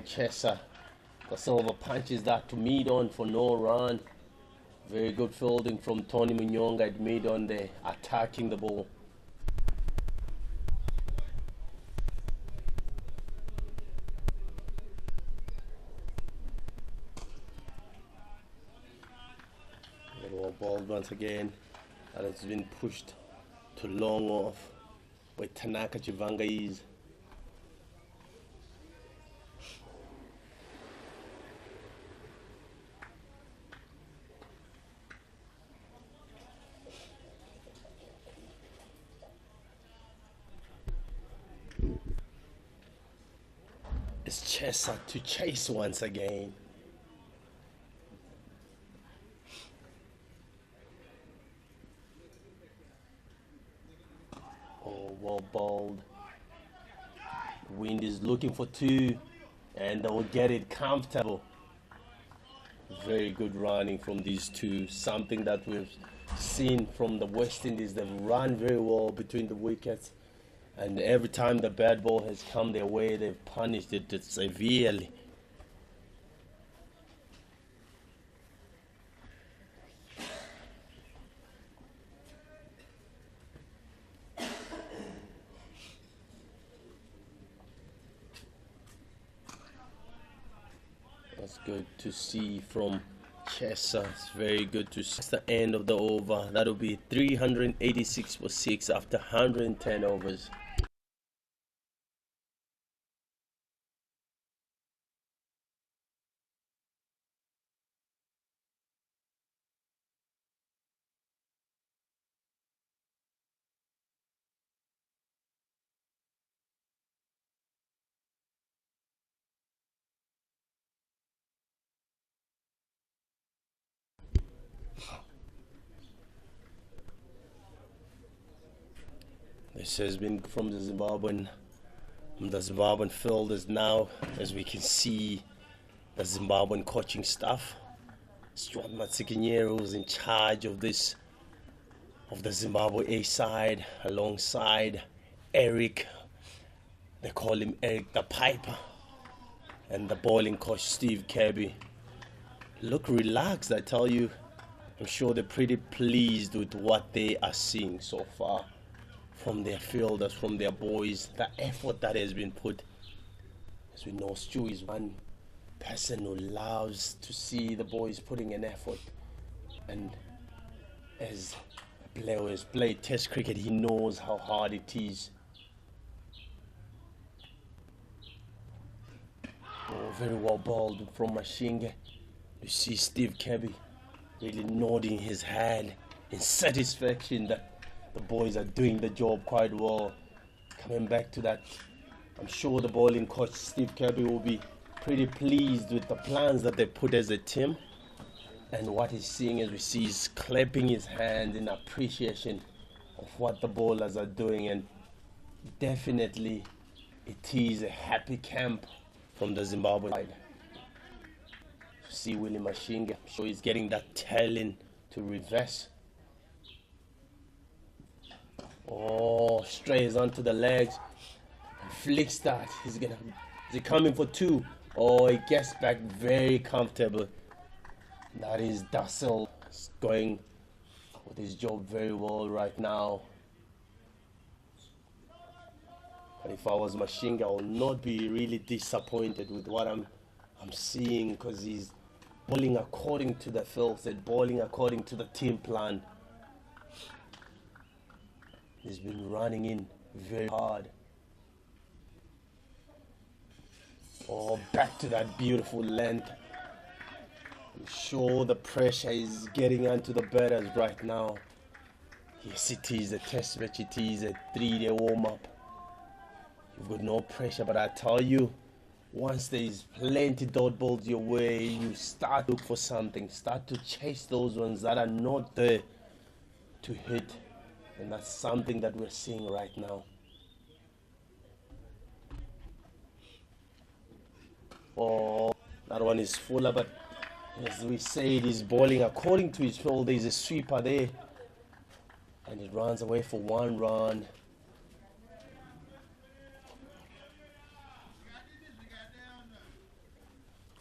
Chesa. The Silver punches that to mid on for no run. Very good fielding from Tony Munyonga at mid on there, attacking the ball. Well balled once again. And it's been pushed to long off where Tanaka Chivanga is. It's Chesa to chase once again. Oh, well bowled. Wind is looking for two, and they will get it comfortable. Very good running from these two. Something that we've seen from the West Indies. They've run very well between the wickets, and every time the bad ball has come their way, they've punished it severely. That's good to see from Chesa. It's very good to see. It's the end of the over. That'll be 386 for 6 after 110 overs. This has been from the Zimbabwean field is now, as we can see, the Zimbabwean coaching staff. Stuart Matsikinyero is in charge of this, of the Zimbabwe A side, alongside Eric. They call him Eric the Piper, and the bowling coach Steve Kirby. Look relaxed, I tell you. I'm sure they're pretty pleased with what they are seeing so far from their fielders, from their boys, the effort that has been put. As we know, Stu is one person who loves to see the boys putting an effort. And as a player who has played Test cricket, he knows how hard it is. Oh, very well bowled from Mashinga. You see Steve Kirby really nodding his head in satisfaction that the boys are doing the job quite well. Coming back to that, I'm sure the bowling coach Steve Kirby will be pretty pleased with the plans that they put as a team, and what he's seeing, as we see, he's clapping his hand in appreciation of what the bowlers are doing. And definitely it is a happy camp from the Zimbabwe side. See Willie Mashinga, I'm sure he's getting that tail in to reverse. Oh, strays onto the legs. Flicks that. Is he coming for two? Oh, he gets back very comfortable. That is Dussel going with his job very well right now. But if I was Mashinga, I would not be really disappointed with what I'm seeing, because he's bowling according to the field set, bowling according to the team plan. He's been running in very hard. Oh, back to that beautiful length. I'm sure the pressure is getting onto the batters right now. Yes, it is a test match. It is a 3-day warm-up. You've got no pressure, but I tell you, once there is plenty dot balls your way, you start to look for something. Start to chase those ones that are not there to hit. And that's something that we're seeing right now. Oh, that one is fuller, but as we say, it is bowling according to his role. There's a sweeper there, and it runs away for 1 run.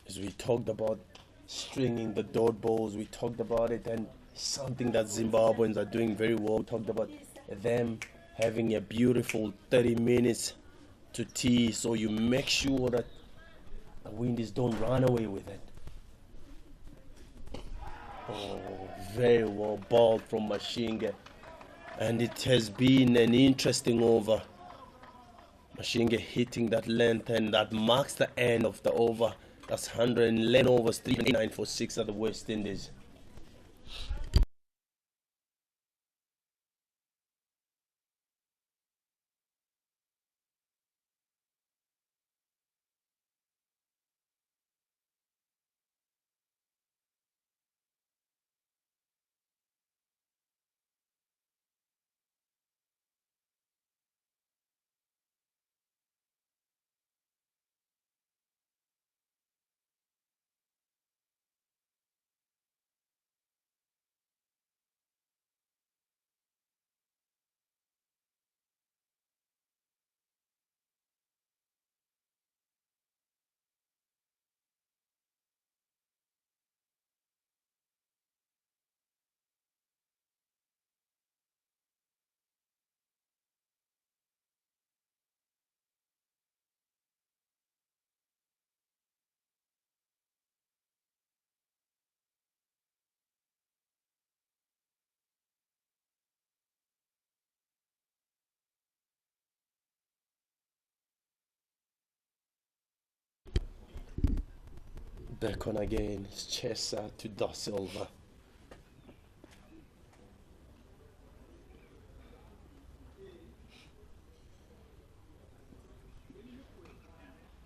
As we talked about stringing the dot balls, we talked about it, and something that Zimbabweans are doing very well. We talked about them having a beautiful 30 minutes to tee, so you make sure that the Windies don't run away with it. Oh, very well bowled from Mashinga, and it has been an interesting over. Mashinga hitting that length, and that marks the end of the over. That's 111 overs, 389 for 6 at the West Indies. Back on again, it's Chesa to Da Silva.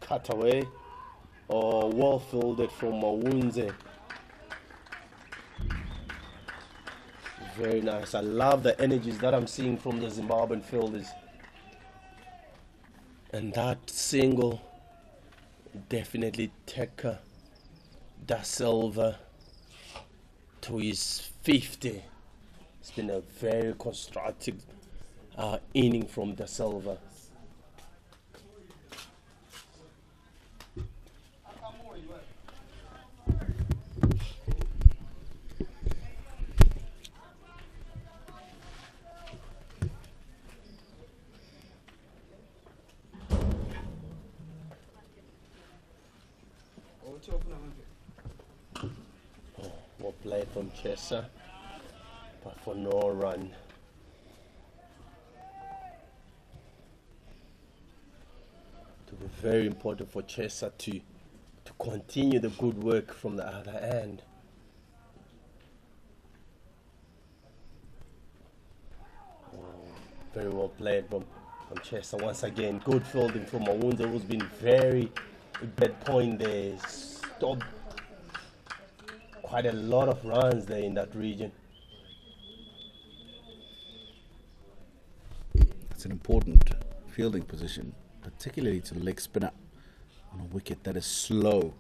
Cut away, or well fielded from Mawunze. Very nice. I love the energies that I'm seeing from the Zimbabwean fielders. And that single definitely take Da Silva to his 50. It's been a very constructive inning from Da Silva. Well played from Chesa, but for no run. It will be very important for Chesa to continue the good work from the other end. Very well played from Chesa once again. Good fielding from Mawunze, who's been very bad point there. Stopped quite a lot of runs there in that region. It's an important fielding position, particularly to leg spinner on a wicket that is slow.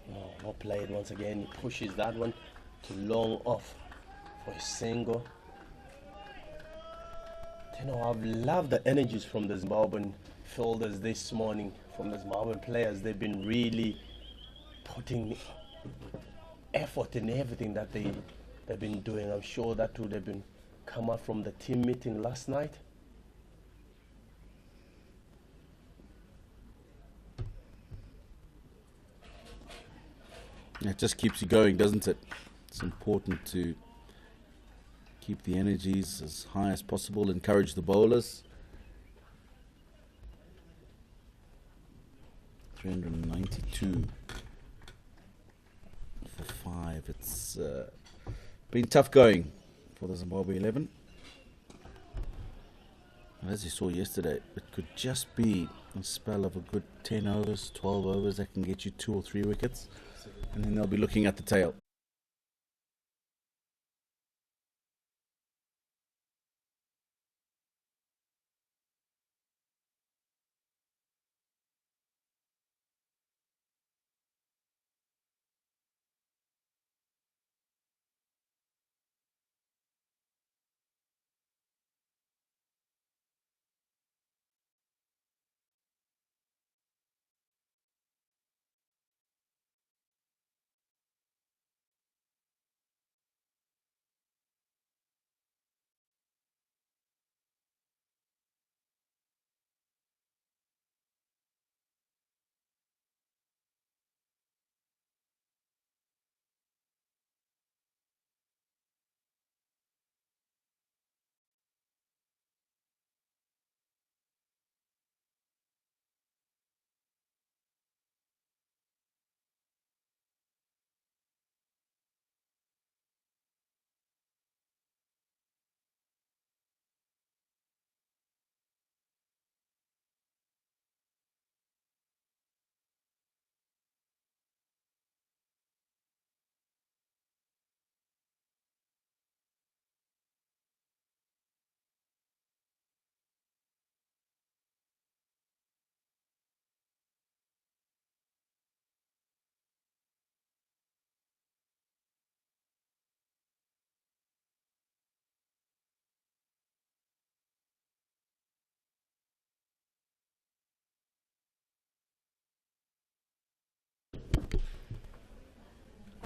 Oh, well played once again. He pushes that one to long off for a single. You know, I've loved the energies from the Zimbabwean fielders this morning, from the Zimbabwean players. They've been really putting effort in everything that they've been doing. I'm sure that would have been come out from the team meeting last night. It just keeps you going, doesn't it? It's important to keep the energies as high as possible, encourage the bowlers. 392 for 5. It's been tough going for the Zimbabwe 11. And as you saw yesterday, it could just be a spell of a good 10 overs, 12 overs that can get you 2 or 3 wickets, and then they'll be looking at the tail.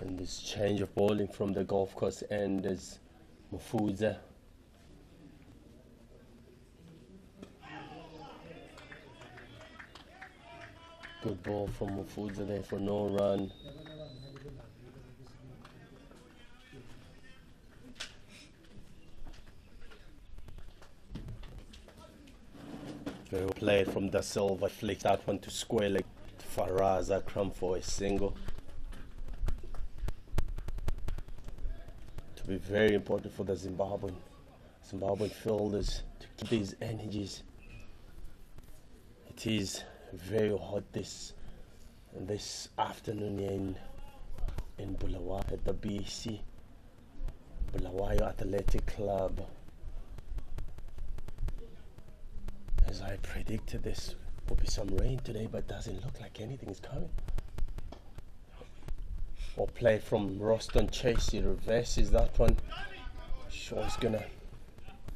And this change of bowling from the golf course end is Mufudza. Good ball from Mufudza there for no run. Very well played from Da Silva. Flicks that one to square leg Faraz Akram for a single. To be very important for the Zimbabwean fielders to keep these energies. It is very hot this afternoon here in Bulawayo at the BAC, Bulawayo Athletic Club. As I predicted, this will be some rain today, but doesn't look like anything is coming. Or play from Roston Chase, he reverses that one. Sure, he's gonna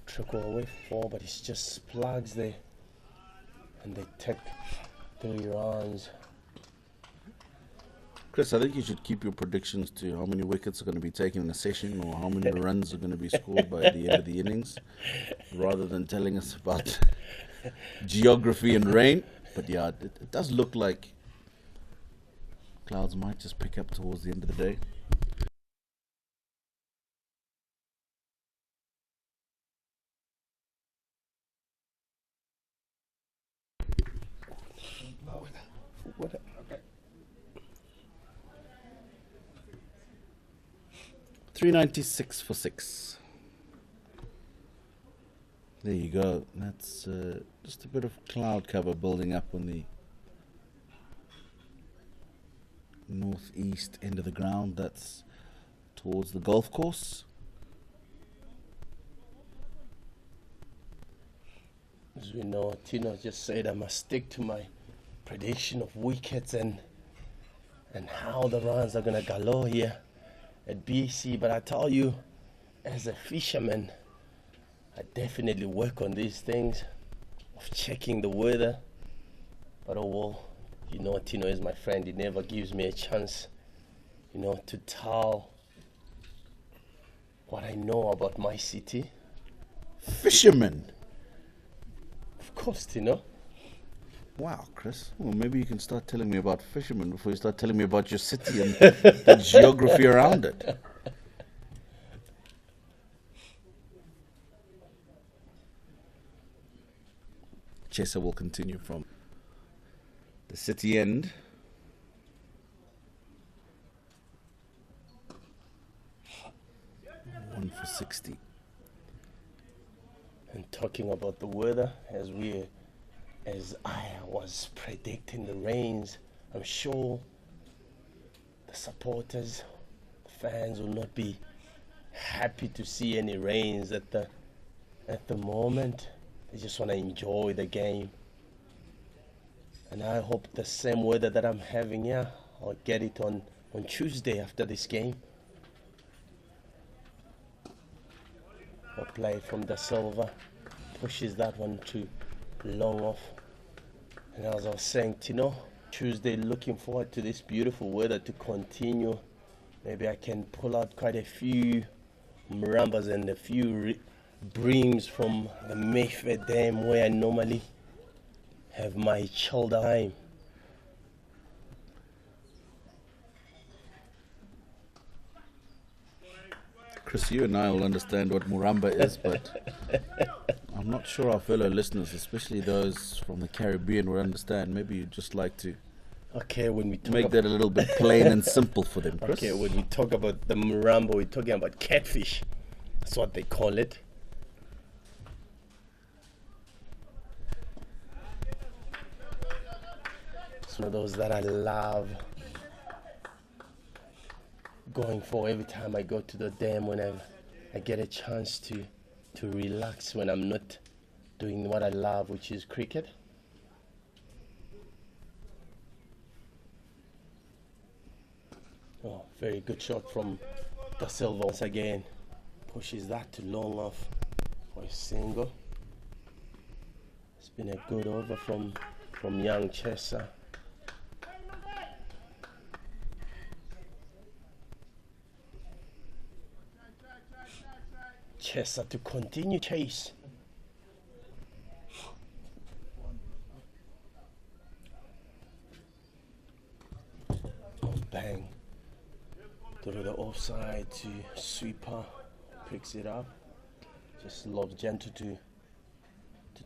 trickle away for, but it's just plugs there, and they take 3 runs. Chris, I think you should keep your predictions to how many wickets are going to be taken in a session or how many runs are going to be scored by the end of the innings, rather than telling us about geography and rain. But yeah, it does look like clouds might just pick up towards the end of the day. What? 396 for 6. There you go. That's just a bit of cloud cover building up on the northeast end of the ground. That's towards the golf course. As we know, Tino just said I must stick to my prediction of wickets and how the runs are gonna galore here at BC. But I tell you, as a fisherman, I definitely work on these things of checking the weather. But oh well, you know, Tino is my friend. He never gives me a chance, you know, to tell what I know about my city. Fisherman. Of course, Tino. Wow, Chris. Well, maybe you can start telling me about fishermen before you start telling me about your city and the geography around it. Chesa will continue from the city end. One for 60. And talking about the weather, as I was predicting the rains, I'm sure the supporters, the fans will not be happy to see any rains at the moment. They just want to enjoy the game. And I hope the same weather that I'm having here, I'll get it on Tuesday after this game. I'll play from the silver, pushes that one to long off. And as I was saying, Tino, Tuesday, looking forward to this beautiful weather to continue. Maybe I can pull out quite a few marambas and a few breams from the Mayfair Dam, where I normally have my chill time. Chris, you and I will understand what Muramba is, but I'm not sure our fellow listeners, especially those from the Caribbean, will understand. Maybe you'd just like to when we make that a little bit plain and simple for them, Chris. Okay, when we talk about the Muramba, we're talking about catfish. That's what they call it. It's one of those that I love going for every time I go to the dam, when I get a chance to relax when I'm not doing what I love, which is cricket. Oh, very good shot from Da Silva once again. Pushes that to long off for a single. It's been a good over from young Chesa. Chesa to continue chase. Oh, bang. Through the offside to sweeper. Picks it up. Just lobs gentle to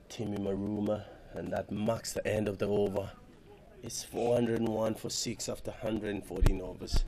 Timmy Maruma. And that marks the end of the over. It's 401 for 6 after 114 overs.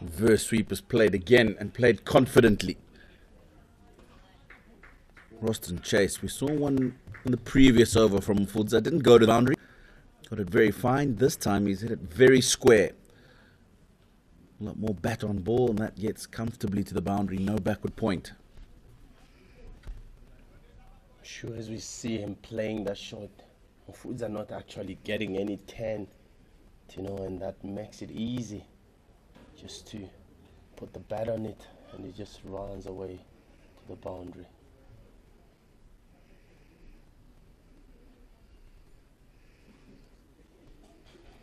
Reverse sweep is played again and played confidently. Roston Chase, we saw one in the previous over from Fudza, didn't go to the boundary, got it very fine. This time he's hit it very square. A lot more bat on ball, and that gets comfortably to the boundary, no backward point. Sure, as we see him playing that shot, Foods are not actually getting any 10, and that makes it easy just to put the bat on it, and it just runs away to the boundary.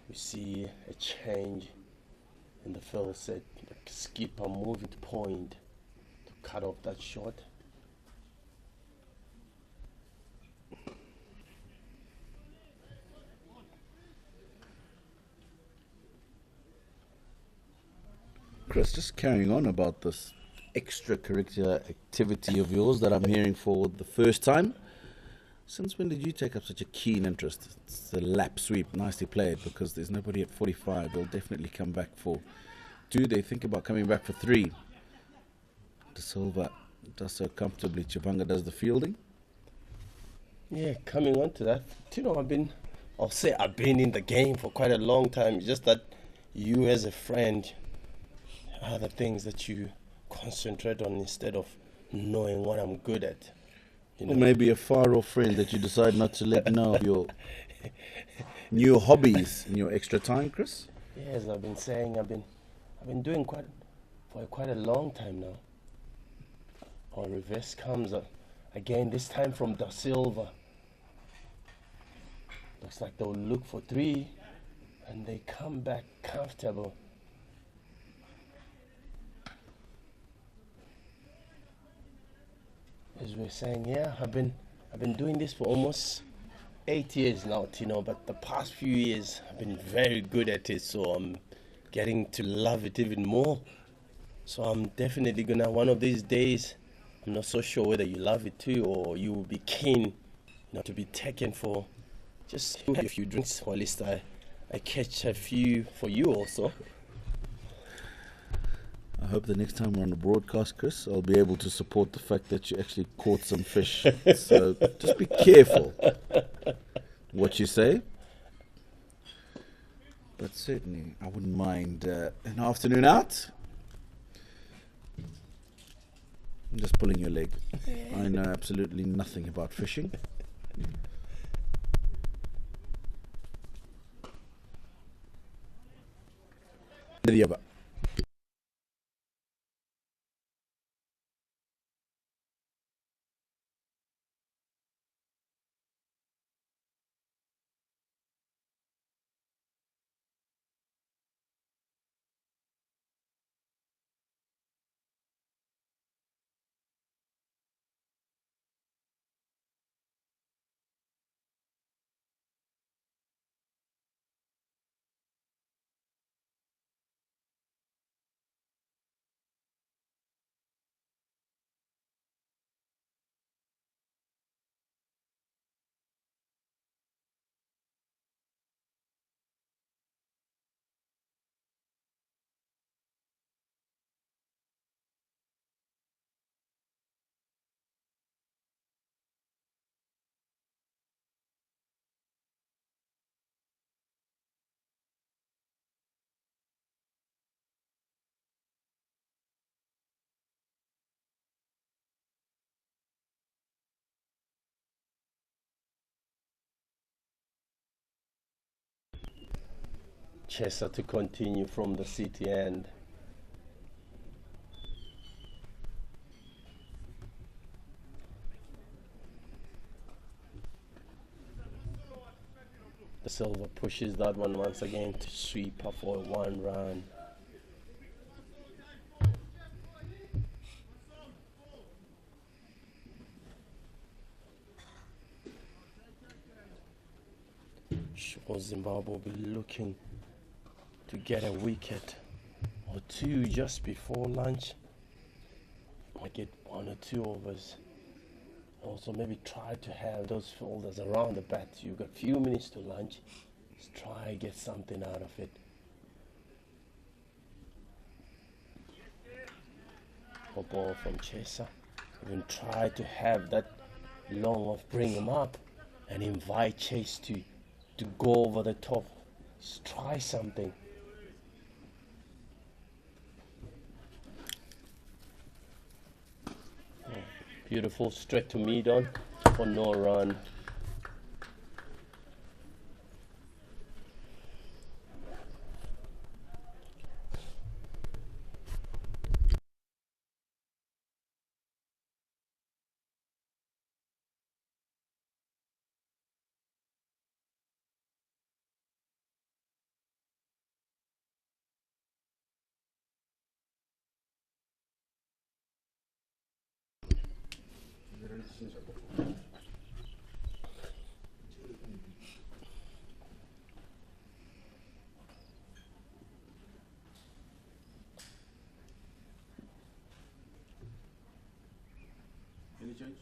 We see a change in the field set. The skipper moving to point to cut off that shot. Chris, just carrying on about this extracurricular activity of yours that I'm hearing for the first time. Since when did you take up such a keen interest? It's the lap sweep, nicely played, because there's nobody at 45. They'll definitely come back for 2. They think about coming back for 3. De Silva does so comfortably. Chivanga does the fielding. Yeah, coming on to that, I've been in the game for quite a long time. It's just that you as a friend are the things that you concentrate on instead of knowing what I'm good at. Or maybe a far-off friend that you decide not to let know of your new hobbies in your extra time, Chris. Yes, I've been saying I've been doing quite a long time now. Our reverse comes up again, this time from Da Silva. Looks like they'll look for 3 and they come back comfortable. As we're saying, yeah, I've been doing this for almost 8 years now, but the past few years I've been very good at it, so I'm getting to love it even more. So I'm definitely gonna, one of these days, I'm not so sure whether you love it too or you will be keen to be taken for just a few drinks, or at least I catch a few for you also. I hope the next time we're on the broadcast, Chris, I'll be able to support the fact that you actually caught some fish. So just be careful what you say. But certainly, I wouldn't mind an afternoon out. I'm just pulling your leg. I know absolutely nothing about fishing. The other. Chaser to continue from the city end. The Silver pushes that one once again to sweep up for 1 run. Sure, Zimbabwe will be looking to get a wicket or 2 just before lunch. Might get 1 or 2 overs. Also maybe try to have those fielders around the bat. You've got few minutes to lunch. Just try get something out of it. A ball from Chaser. Even try to have that long off, bring him up and invite Chase to go over the top. Just try something. Beautiful, straight to mid on for no run. Any change?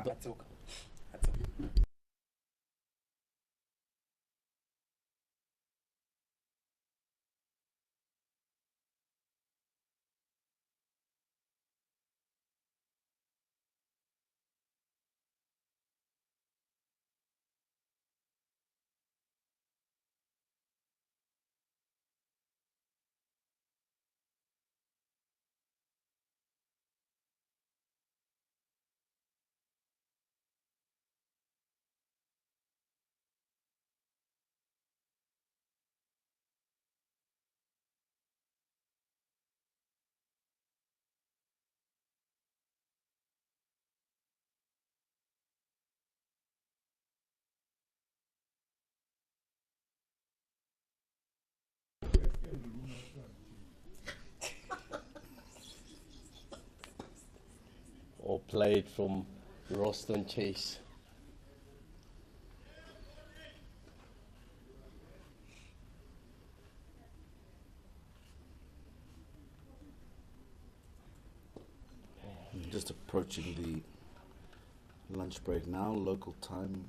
That's okay. That's okay. Or played from Roston Chase. Just approaching the lunch break now, local time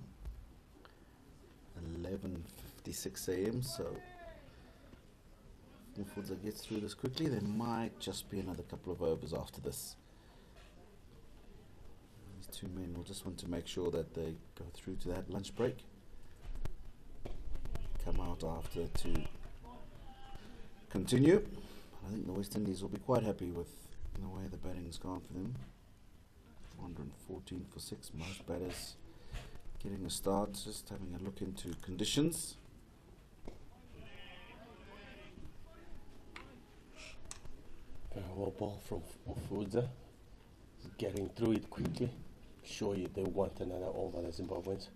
11:56 a.m. So if Mufudza gets through this quickly, there might just be another couple of overs after this. These two men will just want to make sure that they go through to that lunch break, come out after to continue. I think the West Indies will be quite happy with the way the batting's gone for them. 114 for 6, most batters getting a start. Just having a look into conditions. Well, ball from Mufudza. Getting through it quickly. Sure, they want another over, the Zimbabweans.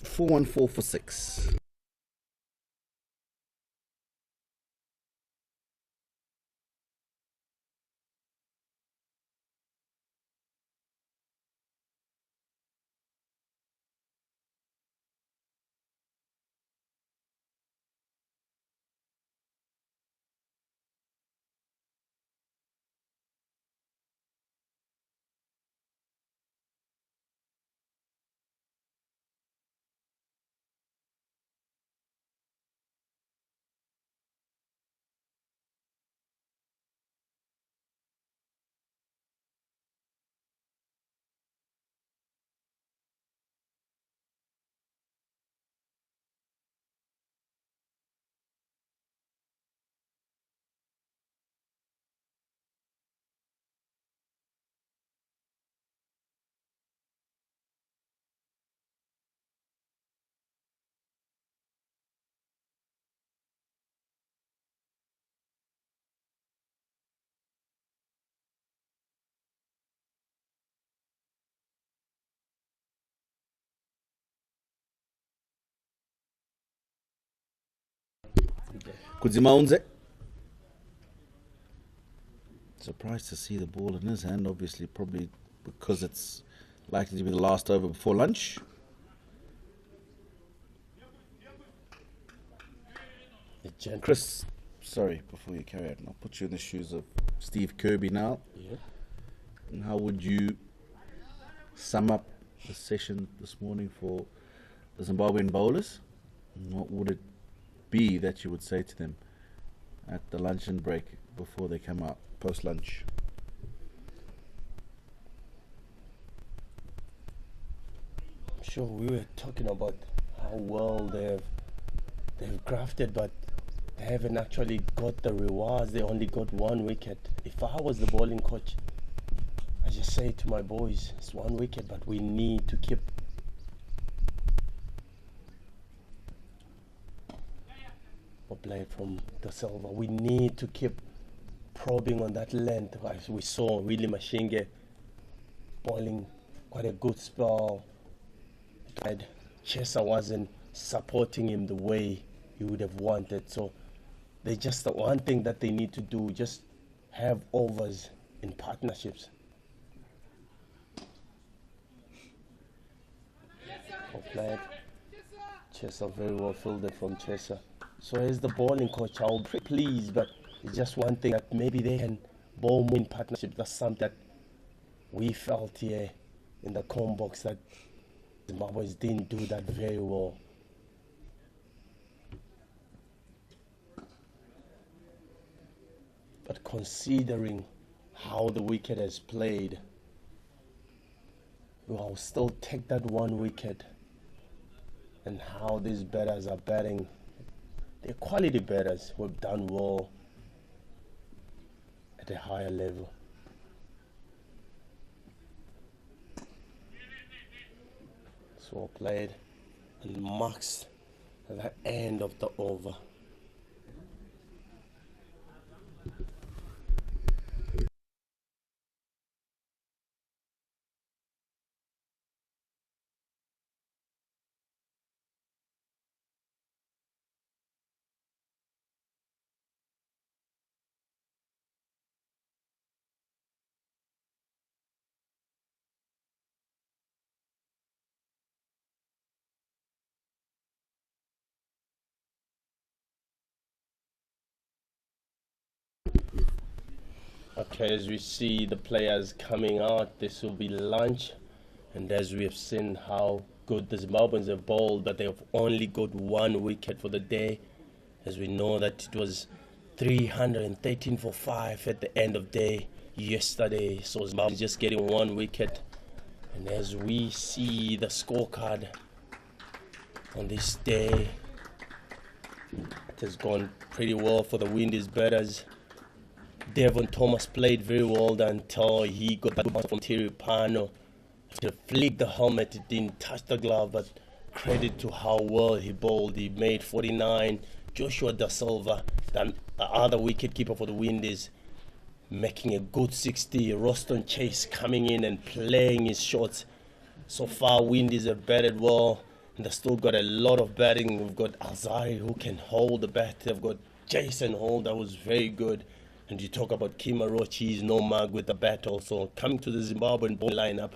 Four 1-4 for 6. Kudzimaunze. Surprised to see the ball in his hand, obviously, probably because it's likely to be the last over before lunch. Chris, sorry, before you carry on, I'll put you in the shoes of Steve Kirby now. Yeah. And how would you sum up the session this morning for the Zimbabwean bowlers? And what would it be that you would say to them at the luncheon break before they come out, post-lunch? Sure, we were talking about how well they've grafted, but they haven't actually got the rewards. They only got 1 wicket. If I was the bowling coach, I just say to my boys, it's 1 wicket, but we need to keep a play from the silver. We need to keep probing on that length. As we saw really Mashinge bowling quite a good spell. Chesa wasn't supporting him the way he would have wanted. So they just the one thing that they need to do, just have overs in partnerships. Well played. Chesa very well fielded from Chesa. So as the bowling coach, I'll be pleased, but it's just one thing that maybe they can bowl more in partnership. That's something that we felt here in the comb box, that Zimbabweans didn't do that very well. But considering how the wicket has played, I'll still take that 1 wicket. And how these batters are batting, they're quality batters who have done well at a higher level. So well played, and marks the end of the over. Okay, as we see the players coming out, this will be lunch. And as we have seen how good the Zimbabweans have bowled, but they have only got 1 wicket for the day. As we know that it was 313 for 5 at the end of day yesterday. So Zimbabwe is just getting 1 wicket. And as we see the scorecard on this day, it has gone pretty well for the Windies batters. Devon Thomas played very well until he got that bounce from Terry Pano. To flick the helmet, it didn't touch the glove, but credit to how well he bowled. He made 49. Joshua Da Silva, the other wicketkeeper for the Windies, making a good 60. Roston Chase coming in and playing his shots. So far, Windies have batted well, and they've still got a lot of batting. We've got Alzari who can hold the bat. They've got Jason Hall, that was very good. And you talk about Kimarochi, he's no mug with the bat also. Coming to the Zimbabwean bowling lineup,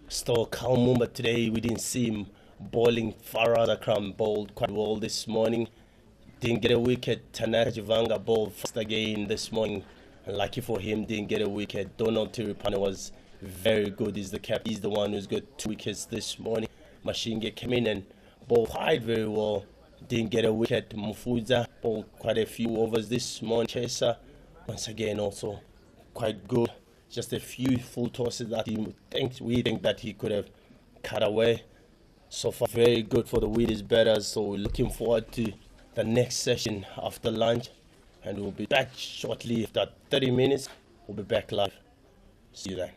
still Kal Mumba today, we didn't see him bowling. Faraz Akram bowled quite well this morning. Didn't get a wicket. Tanaka Jivanga bowled first again this morning. And lucky for him, didn't get a wicket. Donald Tiripane was very good. He's the captain. He's the one who's got 2 wickets this morning. Mashinge came in and bowled quite very well. Didn't get a wicket. Mufuza bowled quite a few overs this morning. Chesa, once again, also quite good. Just a few full tosses that we think that he could have cut away. So far, very good for the Windies batters. So we're looking forward to the next session after lunch. And we'll be back shortly. After 30 minutes, we'll be back live. See you then.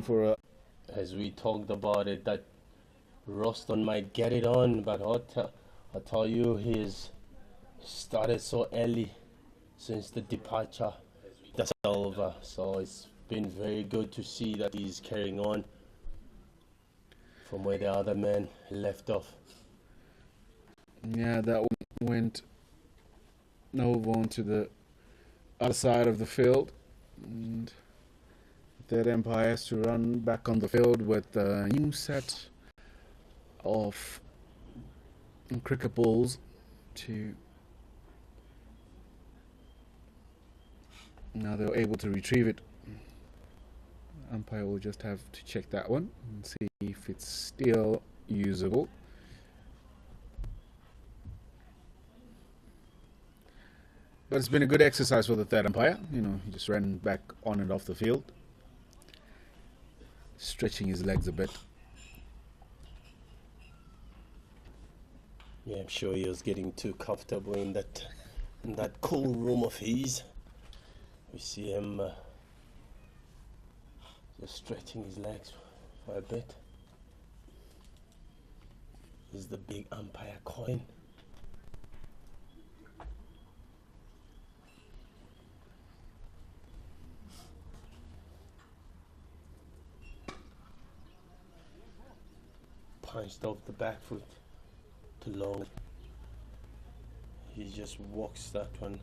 for a As we talked about it, that Roston might get it on, but I tell you, he's started so early since the departure. That's over, so it's been very good to see that he's carrying on from where the other man left off. yeah, that one went over onto the other side of the field, and that umpire has to run back on the field with a new set of cricket balls to. Now they're able to retrieve it. Umpire will just have to check that one and see if it's still usable. But it's been a good exercise for the third umpire. You know, he just ran back on and off the field, stretching his legs a bit. Yeah, I'm sure he was getting too comfortable in that cool room of his. We see him just stretching his legs for a bit. This is the big umpire coin. Punched off the back foot too long. He just walks that one.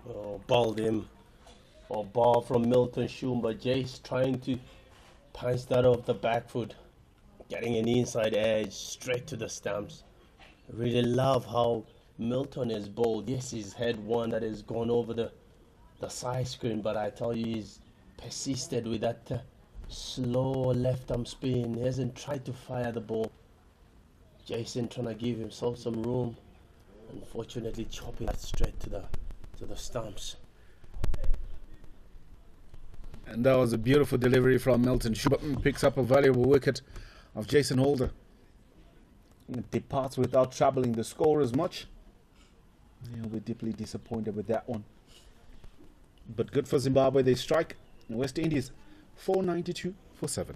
Oh, balled him. Or ball from Milton Shumba. Jace trying to punch that off the back foot, getting an inside edge straight to the stumps. I really love how Milton is bowled. Yes, he's had one that has gone over the side screen, but I tell you, he's persisted with that slow left arm spin. He hasn't tried to fire the ball. Jason trying to give himself some room. Unfortunately, chopping that straight to the stumps. And that was a beautiful delivery from Milton Shumba. Picks up a valuable wicket of Jason Holder. It departs without troubling the score as much. He'll be deeply disappointed with that one. But good for Zimbabwe. They strike. West Indies 492 for 7.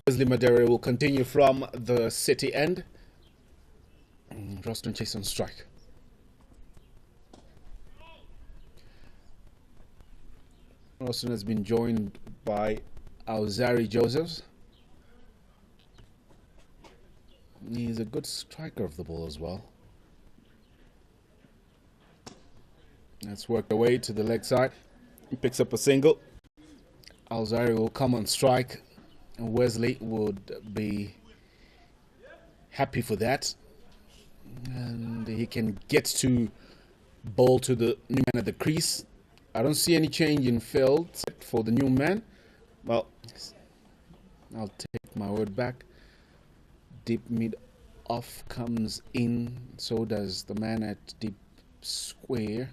Wesley Madera will continue from the city end. Roston Chase on strike. Roston has been joined by Alzari Josephs. He's a good striker of the ball as well. Let's work away to the leg side. He picks up a single. Alzari will come on strike. Wesley would be happy for that. And he can get to ball to the new man at the crease. I don't see any change in field for the new man. Well, I'll take my word back. Deep mid off comes in. So does the man at deep square.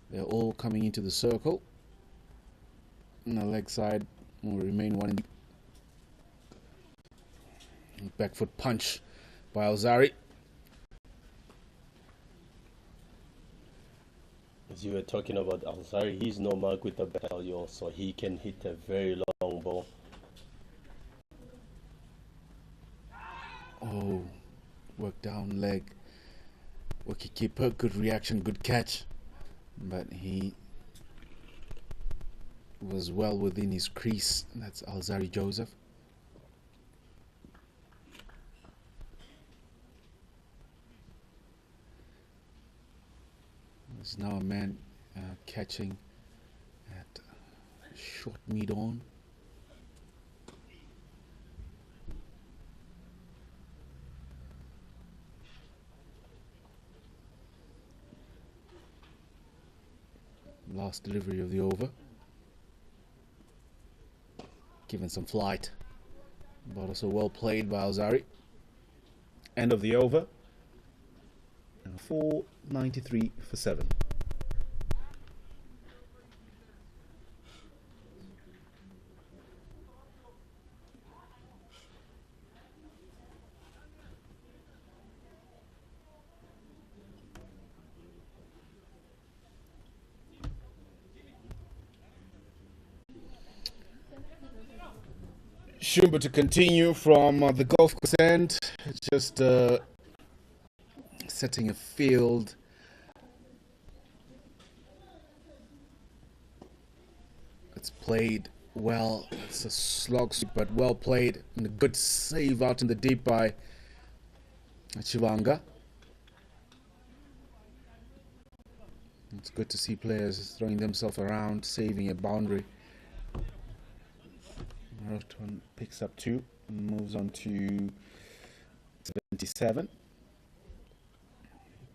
They're all coming into the circle. And the leg side will remain one. Back foot punch by Alzari. As you were talking about Alzari, he's no mark with the ball, so he can hit a very long ball. Oh, work down leg. Wicket keeper, good reaction, good catch. But he was well within his crease. That's Alzari Joseph. There's now a man catching at short mid on. Last delivery of the over. Given some flight, but also well played by Alzari. End of the over. 493 for 7. Shumba to continue from the golf course end, just setting a field. It's played well. It's a slog sweep, but well played, and a good save out in the deep by Chivanga. It's good to see players throwing themselves around, saving a boundary. Roton picks up 2 and moves on to 77.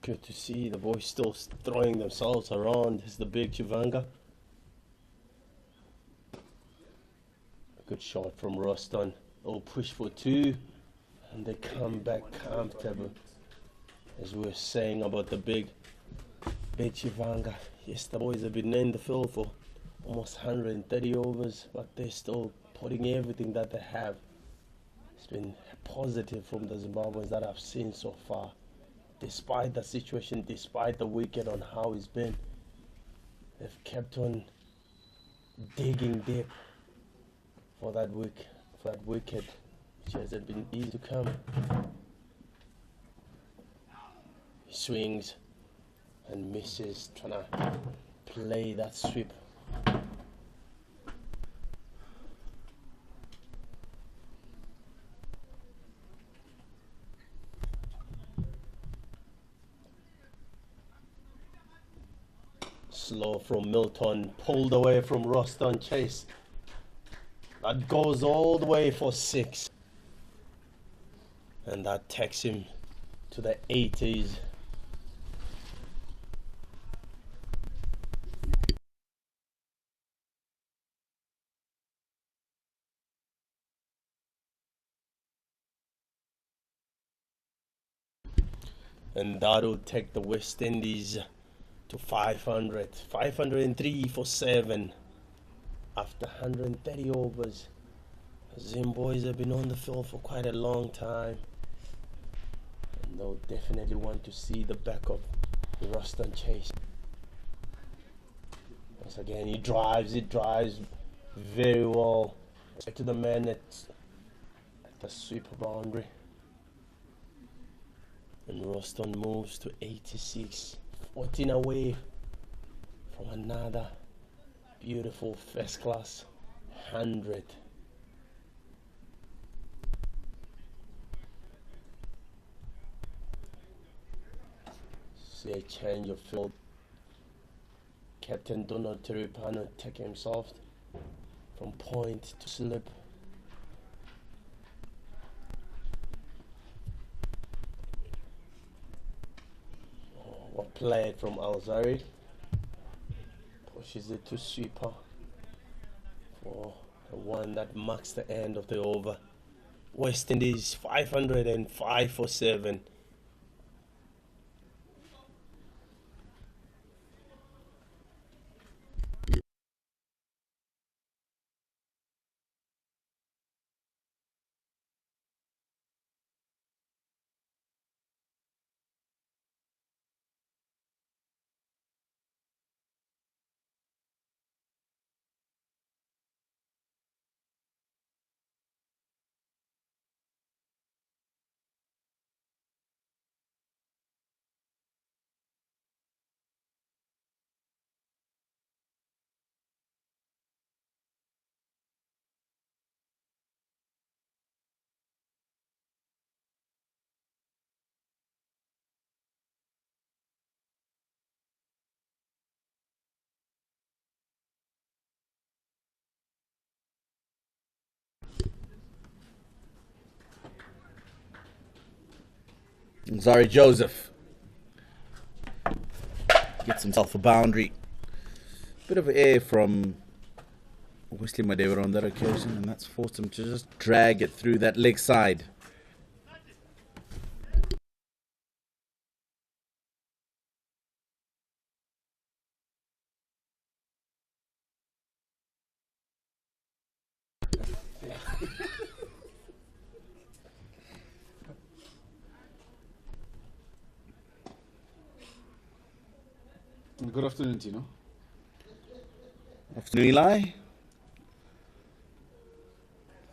Good to see the boys still throwing themselves around. Is the big Chivanga. A good shot from Roston. Oh, push for 2, and they come back comfortable. As we were saying about the big Chivanga. Yes, the boys have been in the field for almost 130 overs, but they're still putting everything that they have. It's been positive from the Zimbabweans that I've seen so far. Despite the situation, despite the wicket on how it's been, they've kept on digging deep for that wicket, which hasn't been easy to come. He swings and misses, trying to play that sweep. Slow from Milton, pulled away from Roston Chase. That goes all the way for 6. And that takes him to the 80s. And that'll take the West Indies to 500. 503 for 7 after 130 overs. Zim boys have been on the field for quite a long time, and they'll definitely want to see the back of Roston Chase. Once again, he drives very well to the man at the sweeper boundary. And Roston moves to 86, 14 away from another beautiful first class 100. See a change of field. Captain Donald Teripano take himself from point to slip. What play from Alzari. Pushes it to sweeper for the one that marks the end of the over. West Indies 505 for 7. Zari Joseph gets himself a boundary. Bit of air from Wesley Madeva on that occasion, and that's forced him to just drag it through that leg side. Good afternoon, Tino. Afternoon, Eli.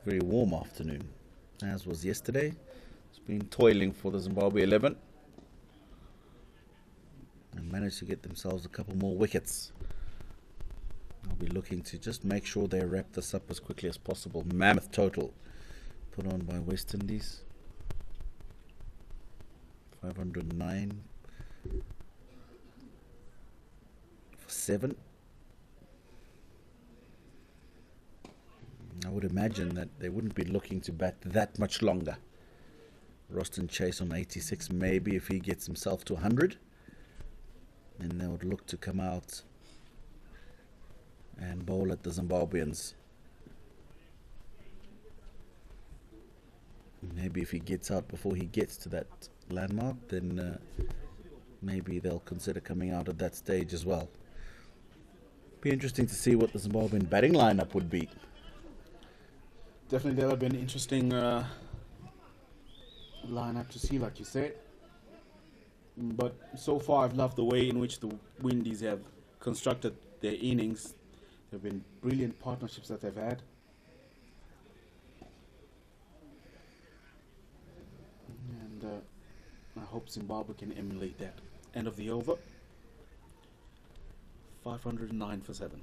Very warm afternoon, as was yesterday. It's been toiling for the Zimbabwe 11 and managed to get themselves a couple more wickets. I'll be looking to just make sure they wrap this up as quickly as possible. Mammoth total put on by West Indies. 509 for 7. I would imagine that they wouldn't be looking to bat that much longer. Roston Chase on 86, maybe if he gets himself to 100. Then they would look to come out and bowl at the Zimbabweans. Maybe if he gets out before he gets to that landmark, then maybe they'll consider coming out at that stage as well. Be interesting to see what the Zimbabwean batting lineup would be. Definitely that'll be an interesting lineup to see, like you said. But so far I've loved the way in which the Windies have constructed their innings. There have been brilliant partnerships that they've had. And I hope Zimbabwe can emulate that. End of the over. 509 for 7.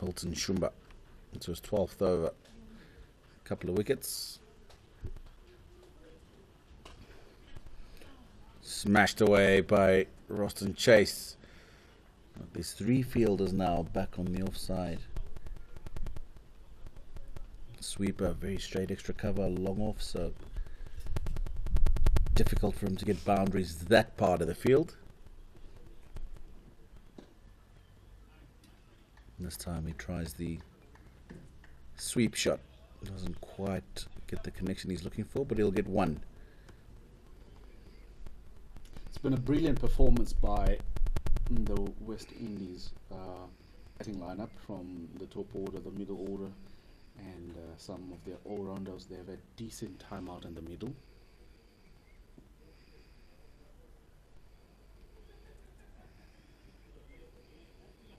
Hilton Shumba. It was 12th over. A couple of wickets. Smashed away by Roston Chase. There's 3 fielders now back on the offside. Sweeper, very straight extra cover, long off, so difficult for him to get boundaries that part of the field. This time he tries the sweep shot. Doesn't quite get the connection he's looking for, but he'll get 1. It's been a brilliant performance by the West Indies batting lineup, from the top order, the middle order, and some of their all-rounders. They have a decent time out in the middle.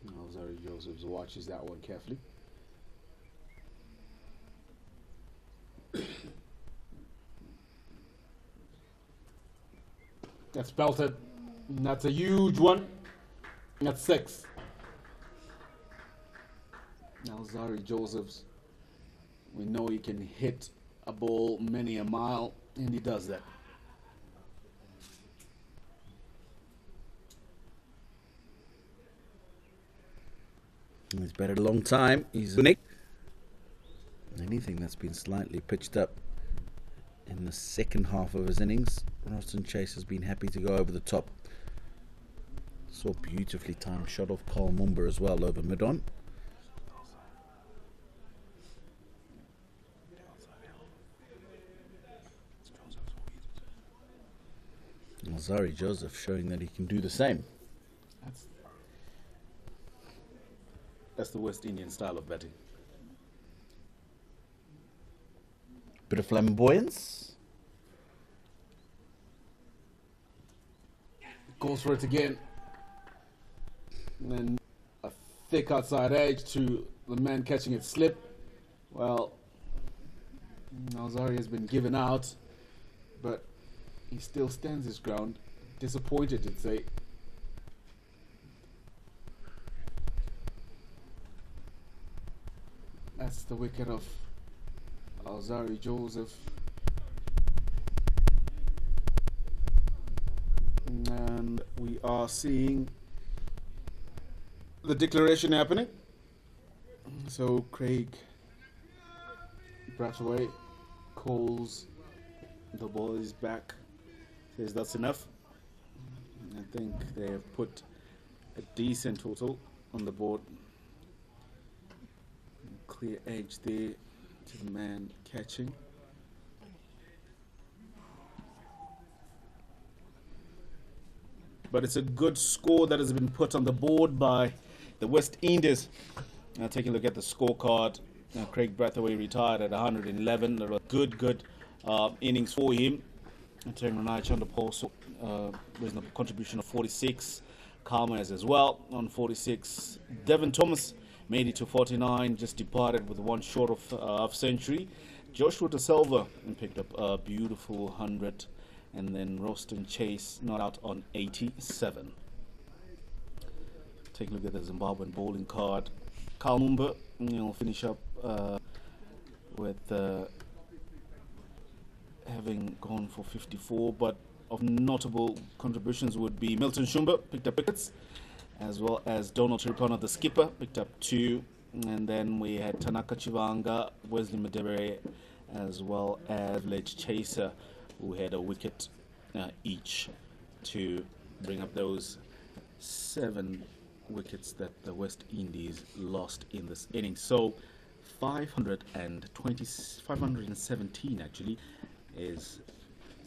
Now Zari Josephs watches that one carefully. That's belted. And that's a huge one. And that's 6. Now Zari Josephs, we know he can hit a ball many a mile, and he does that. He's batted a long time. He's unique. Anything that's been slightly pitched up in the second half of his innings, Roston Chase has been happy to go over the top. Saw beautifully timed shot off Carl Mumba as well over mid-on. Zari Joseph showing that he can do the same. That's the West Indian style of batting. Bit of flamboyance. Goes for it again. And then a thick outside edge to the man catching it slip. Well, Zari has been given out, but he still stands his ground. Disappointed, you'd say. That's the wicket of Zari Joseph. And we are seeing the declaration happening. So Craig Brathwaite calls the ball is back, says that's enough. I think they have put a decent total on the board. Clear edge there to the man catching. But it's a good score that has been put on the board by the West Indies. Now take a look at the scorecard. Craig Brathwaite retired at 111. There were good innings for him. Ranai Chandapal, reasonable contribution of 46. Kalmas as well on 46. Devon Thomas made it to 49, just departed with 1 short of half century. Joshua De Silva picked up a beautiful 100, and then Roston Chase not out on 87. Take a look at the Zimbabwean bowling card. Carl Mumba will finish up with having gone for 54, but of notable contributions would be Milton Shumba, picked up wickets, as well as Donald Tiripana, the skipper, picked up 2. And then we had Tanaka Chivanga, Wesley Madebere, as well as Village Chaser, who had a wicket each to bring up those 7 wickets that the West Indies lost in this inning. So 517 actually is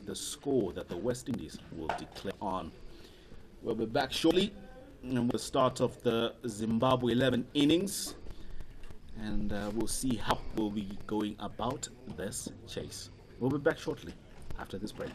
the score that the West Indies will declare on. We'll be back shortly with the start of the Zimbabwe 11 innings, and we'll see how we'll be going about this chase. We'll be back shortly after this break.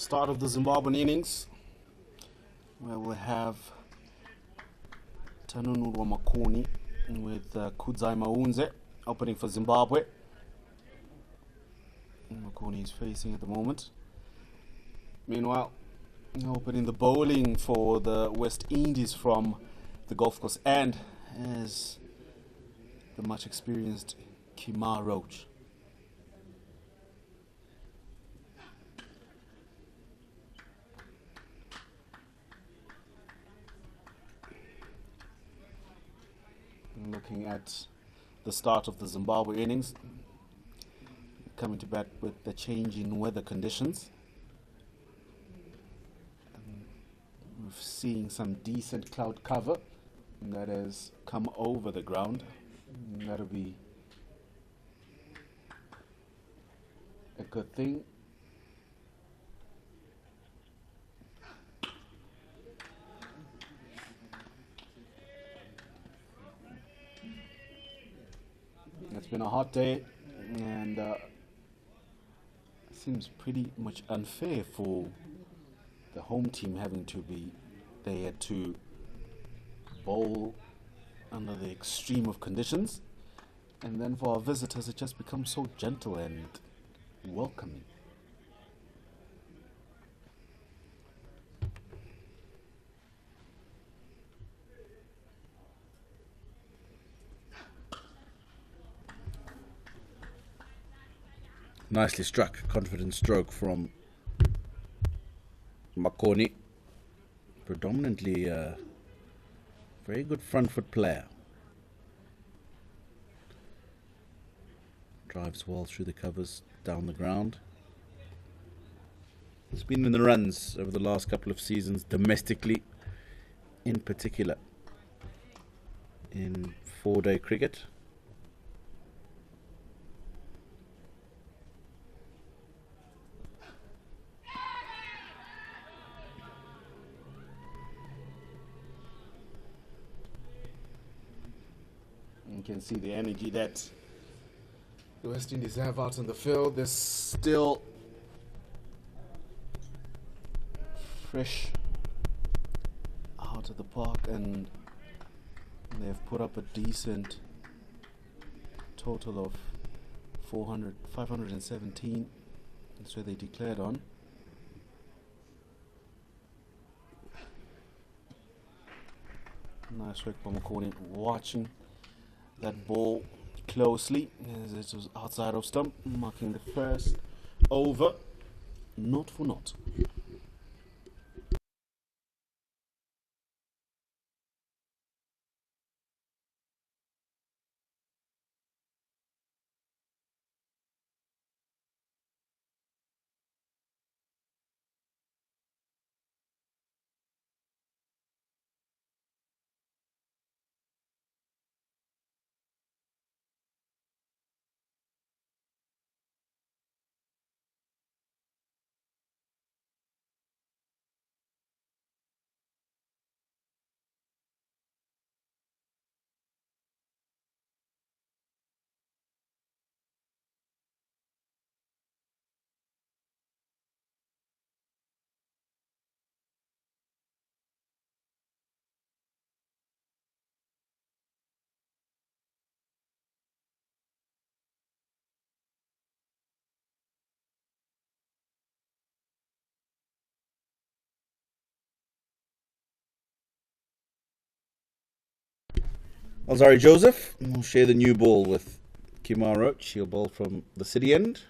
Start of the Zimbabwean innings, where we'll have Tanunu Makoni with Kudzai Maunze opening for Zimbabwe. Makoni is facing at the moment. Meanwhile, opening the bowling for the West Indies from the golf course and as the much experienced Kimar Roach. Looking at the start of the Zimbabwe innings, coming to bat with the change in weather conditions. We're seeing some decent cloud cover that has come over the ground. That'll be a good thing. It's been a hot day, and seems pretty much unfair for the home team having to be there to bowl under the extreme of conditions, and then for our visitors it just becomes so gentle and welcoming. Nicely struck, confident stroke from Makoni. Predominantly a very good front foot player. Drives well through the covers, down the ground. He's been in the runs over the last couple of seasons, domestically in particular, in 4-day cricket. You can see the energy that the West Indies have out in the field. They're still fresh out of the park, and they've put up a decent total of 517. That's where they declared on. Nice work by Makoni, watching that ball closely as it was outside of stump, marking the first over, not for naught. Alzari Joseph will share the new ball with Kimar Roach. He'll bowl from the city end.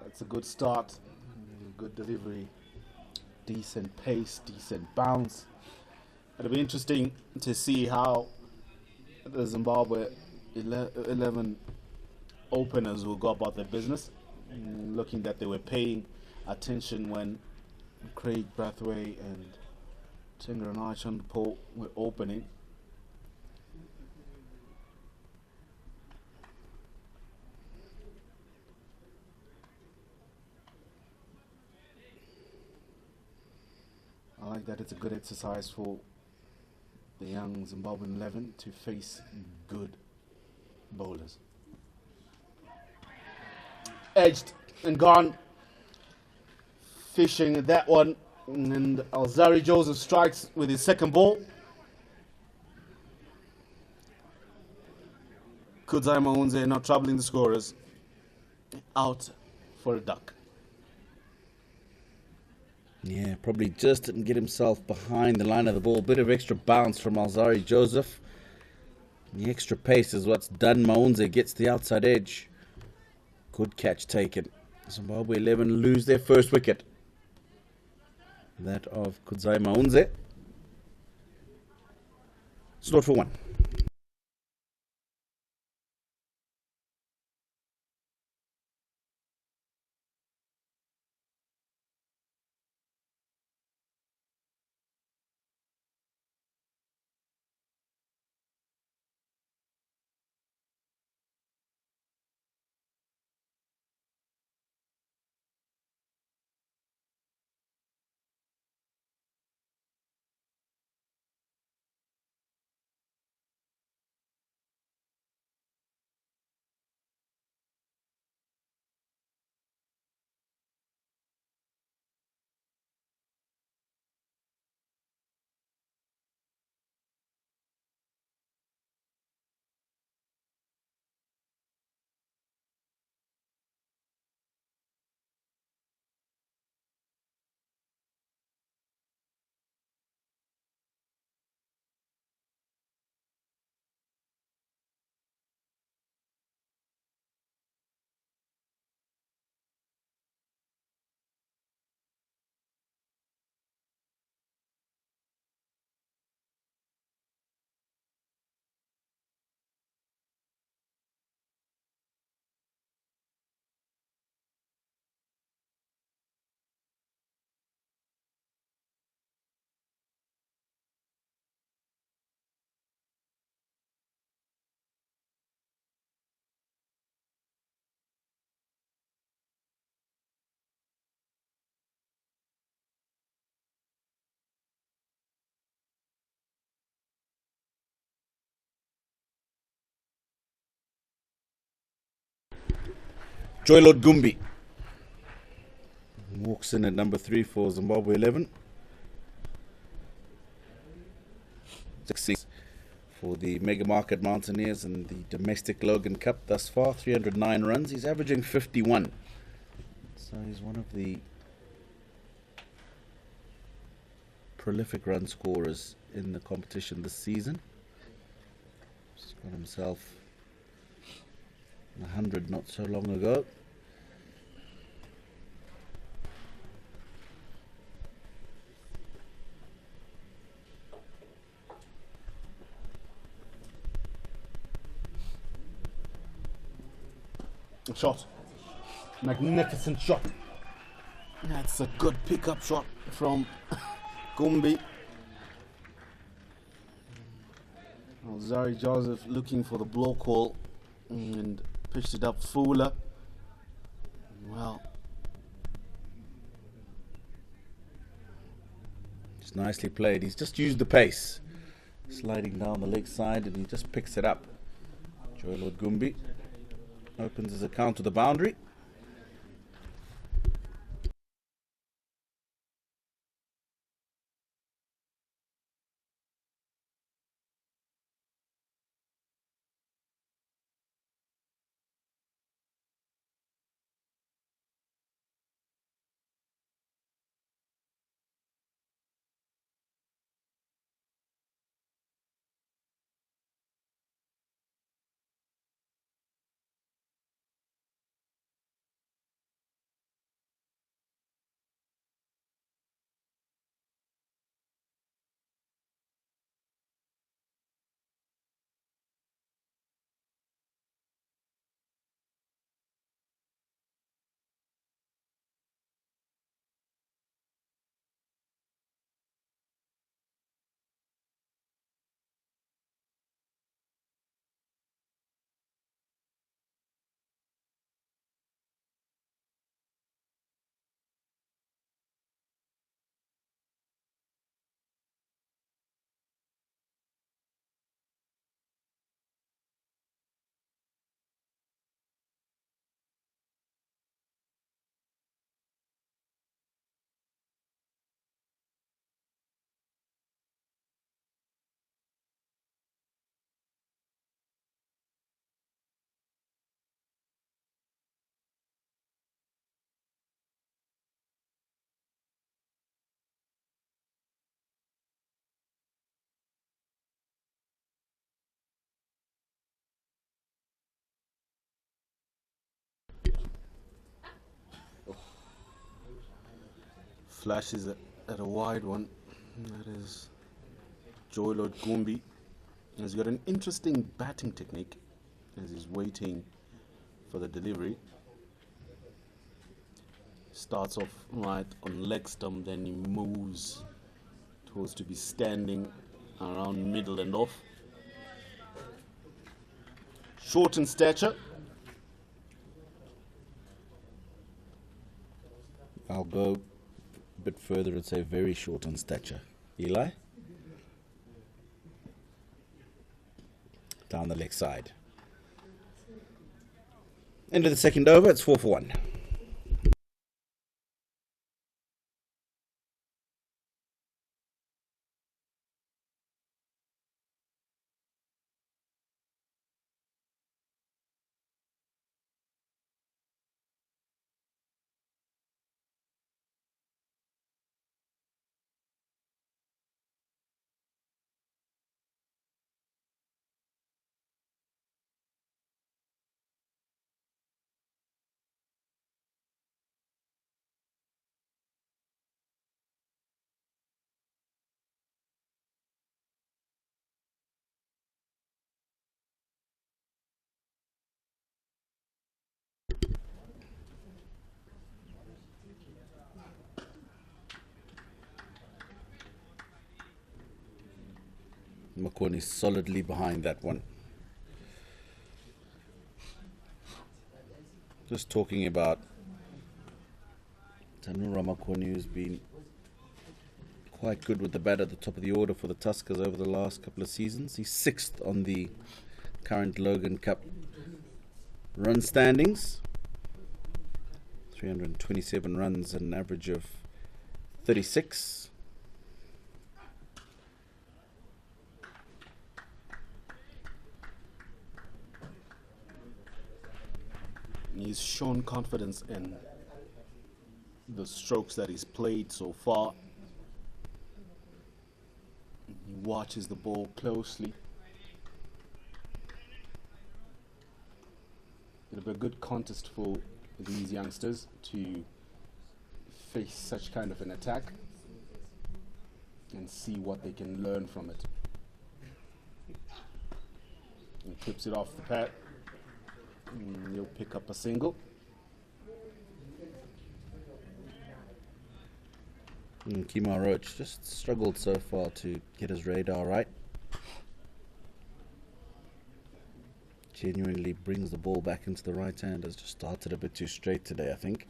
That's a good start, good delivery, decent pace, decent bounce. It'll be interesting to see how the Zimbabwe 11 openers will go about their business, looking that they were paying attention when Craig Brathwaite and Chandra Paul were opening. I like that. It's a good exercise for the young Zimbabwean 11 to face good bowlers. edged and gone. Fishing that one. And Alzari Joseph strikes with his second ball. Kudzai Maunze not troubling the scorers. Out for a duck. Yeah, probably just didn't get himself behind the line of the ball. Bit of extra bounce from Alzari Joseph. The extra pace is what's done. Maunze gets the outside edge. Good catch taken. Zimbabwe 11 lose their first wicket. That of Kudzai Maunze. It's not for one. Joylord Gumbi walks in at number 3 for Zimbabwe 11. 6 for the Mega Market Mountaineers and the domestic Logan Cup thus far. 309 runs. He's averaging 51. So he's one of the prolific run scorers in the competition this season. He's got himself 100 not so long ago. Shot. Magnificent shot. That's a good pickup shot from Gumbi. Alzari Joseph looking for the blow call and pitched it up Fuller. Well, it's nicely played. He's just used the pace, sliding down the leg side, and he just picks it up. Joylord Gumbi opens his account to the boundary. flashes at a wide one. That is Joylord Gumbi. He's got an interesting batting technique as he's waiting for the delivery. Starts off right on leg stump, then he moves towards to be standing around middle and off. Short in stature. I'll go a bit further and say very short on stature. Eli? Down the leg side. End of the second over, it's 4 for 1. Makoni is solidly behind that one. Just talking about Tanura Makoni, who's been quite good with the bat at the top of the order for the Tuskers over the last couple of seasons. He's 6th on the current Logan Cup run standings. 327 runs at an average of 36. He's shown confidence in the strokes that he's played so far. He watches the ball closely. It'll be a good contest for these youngsters to face such kind of an attack and see what they can learn from it. He clips it off the pad. He'll pick up a single. Kima Roach just struggled so far to get his radar right. Genuinely brings the ball back into the right hand. Has just started a bit too straight today, I think.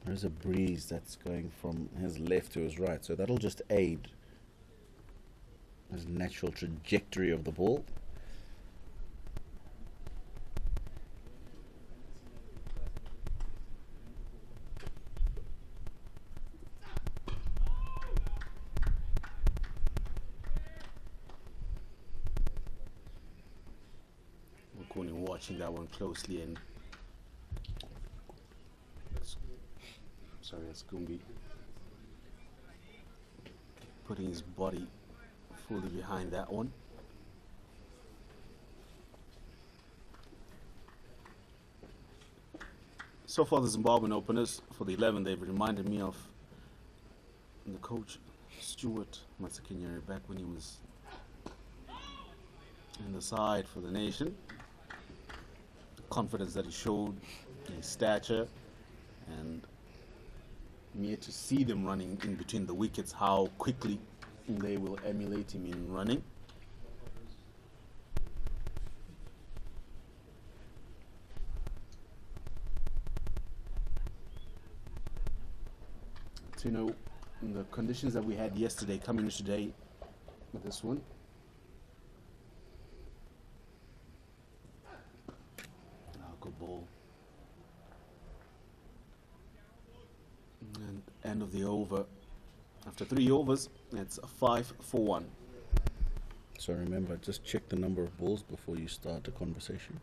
There's a breeze that's going from his left to his right, so that'll just aid his natural trajectory of the ball. Watching that one closely, and it's Gumbi putting his body fully behind that one. So far, the Zimbabwean openers for the 11, they've reminded me of the coach Stuart Matsakinyere back when he was in the side for the nation. Confidence that he showed, his stature, and me to see them running in between the wickets, how quickly they will emulate him in running. So, you know, in the conditions that we had yesterday, coming today with this one, good ball. And end of the over. After 3 overs, it's 5 for 1. So remember, just check the number of balls before you start a conversation.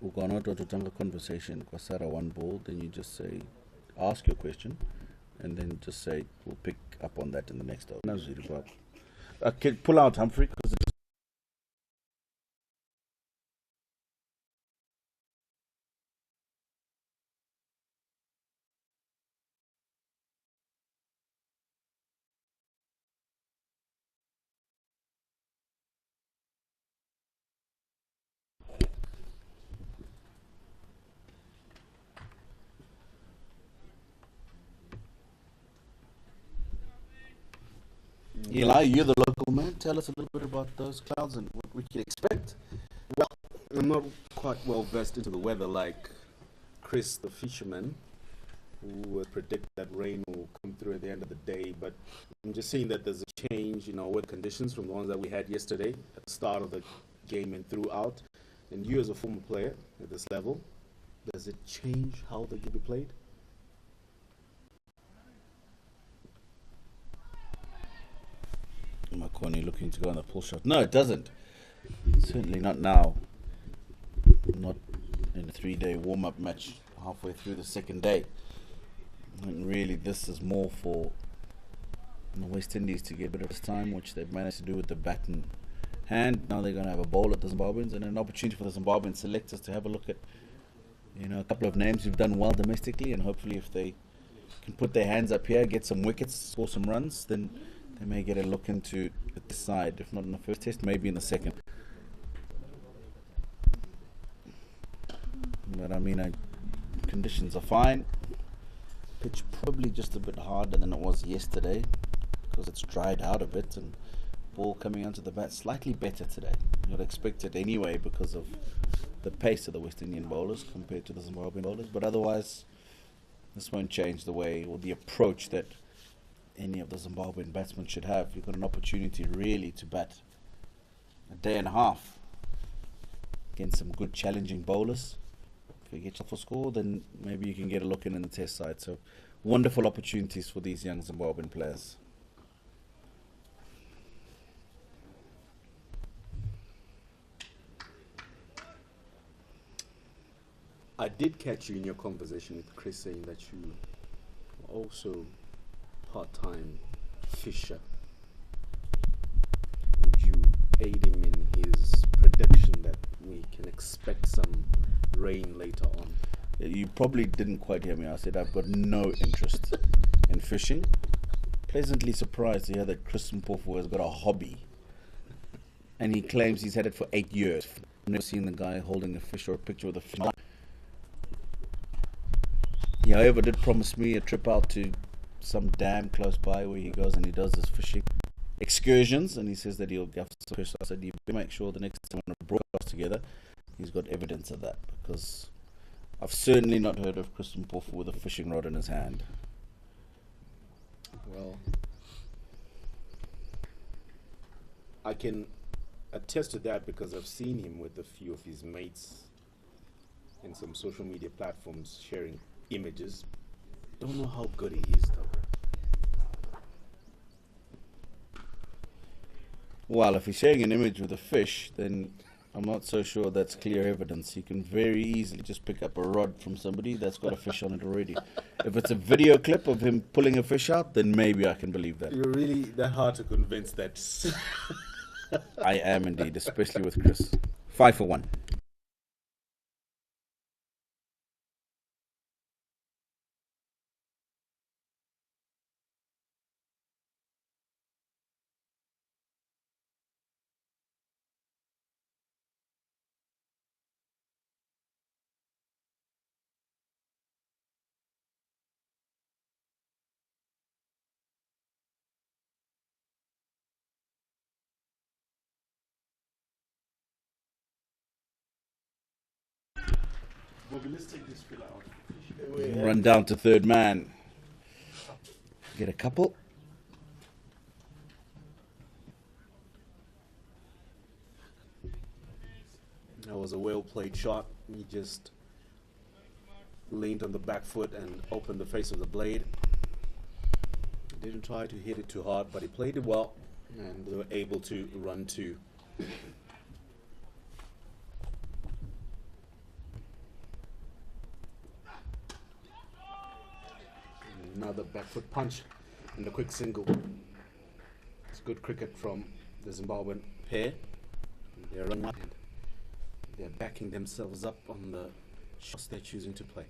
Ukanota tutanga conversation kwasara 1 ball, then you just say, ask your question, and then just say, we'll pick up on that in the next over. Pull out, Humphrey, because Eli, you're the local man. Tell us a little bit about those clouds and what we can expect. Well, I'm not quite well versed into the weather like Chris, the fisherman, who would predict that rain will come through at the end of the day. But I'm just seeing that there's a change in our weather conditions from the ones that we had yesterday at the start of the game and throughout. And you, as a former player at this level, does it change how the game is played? Makoni looking to go on the pull shot. No, it doesn't. Certainly not now. Not in a 3-day warm-up match halfway through the second day. And really, this is more for the West Indies to get a bit of time, which they've managed to do with the bat in hand. Now they're going to have a bowl at the Zimbabweans and an opportunity for the Zimbabwean selectors to have a look at, a couple of names who've done well domestically, and hopefully if they can put their hands up here, get some wickets, score some runs, then they may get a look into the side. If not in the first test, maybe in the second. But conditions are fine. Pitch probably just a bit harder than it was yesterday because it's dried out a bit, and ball coming onto the bat slightly better today. You'd expect it anyway because of the pace of the West Indian bowlers compared to the Zimbabwean bowlers. But otherwise, this won't change the way or the approach that any of the Zimbabwean batsmen should have. You've got an opportunity really to bat a day and a half against some good challenging bowlers. If you get yourself a score, then maybe you can get a look in the test side. So wonderful opportunities for these young Zimbabwean players. I did catch you in your conversation with Chris saying that you are also part-time fisher. Would you aid him in his prediction that we can expect some rain later on? You probably didn't quite hear me. I said I've got no interest in fishing. Pleasantly surprised to hear that Chris Mpofu has got a hobby, and he claims he's had it for 8 years. I've never seen the guy holding a fish or a picture with a fish. He, however, did promise me a trip out to some dam close by where he goes and he does his fishing excursions, and he says that he'll get some fish. I said, you better make sure the next time we're on a broadcast together, he's got evidence of that, because I've certainly not heard of Chris Mpofu with a fishing rod in his hand. Well, I can attest to that because I've seen him with a few of his mates in some social media platforms sharing images. Don't know how good he is though. Well, if he's sharing an image with a fish, then I'm not so sure that's clear evidence. He can very easily just pick up a rod from somebody that's got a fish on it already. If it's a video clip of him pulling a fish out, then maybe I can believe that. You're really that hard to convince that. I am indeed, especially with Chris. 5 for 1. Let's take this filler out. Run down to third man. Get a couple. That was a well-played shot. He just leaned on the back foot and opened the face of the blade. Didn't try to hit it too hard, but he played it well, and they were able to run two. Another back foot punch and a quick single. It's good cricket from the Zimbabwean pair. They're running and they're backing themselves up on the shots they're choosing to play.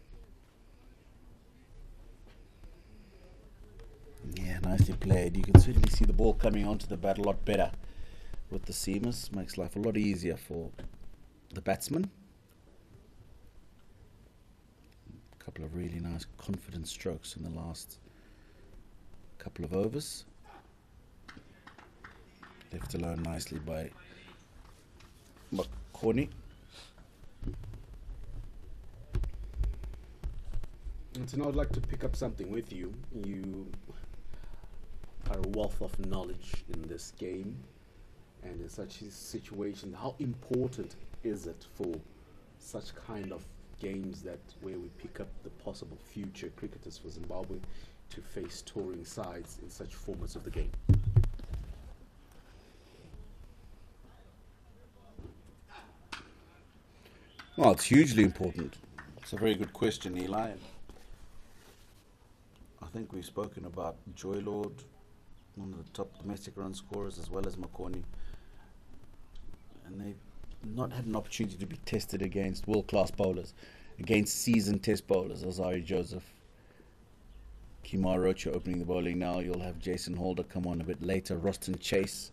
Yeah, nicely played. You can certainly see the ball coming onto the bat a lot better with the seamers. Makes life a lot easier for the batsman. A couple of really nice confident strokes in the last couple of overs. Left alone nicely by Makoni. And so now I'd like to pick up something with you. You are a wealth of knowledge in this game, and in such a situation, how important is it for such kind of games that where we pick up the possible future cricketers for Zimbabwe to face touring sides in such formats of the game? Well, it's hugely important. It's a very good question, Eli. I think we've spoken about Joy Lord, one of the top domestic run scorers, as well as Makoni. And they've not had an opportunity to be tested against world-class bowlers, against seasoned test bowlers. Azari Joseph, Kimar Rocha opening the bowling now. You'll have Jason Holder come on a bit later. Roston Chase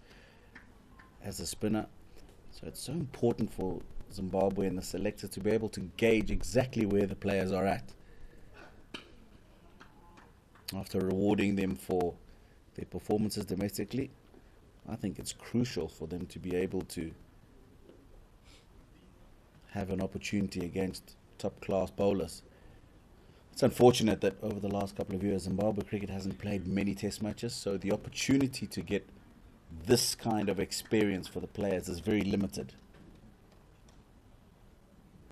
as a spinner. So it's so important for Zimbabwe and the selectors to be able to gauge exactly where the players are at, after rewarding them for their performances domestically. I think it's crucial for them to be able to have an opportunity against top-class bowlers. It's unfortunate that over the last couple of years, Zimbabwe cricket hasn't played many test matches, so the opportunity to get this kind of experience for the players is very limited.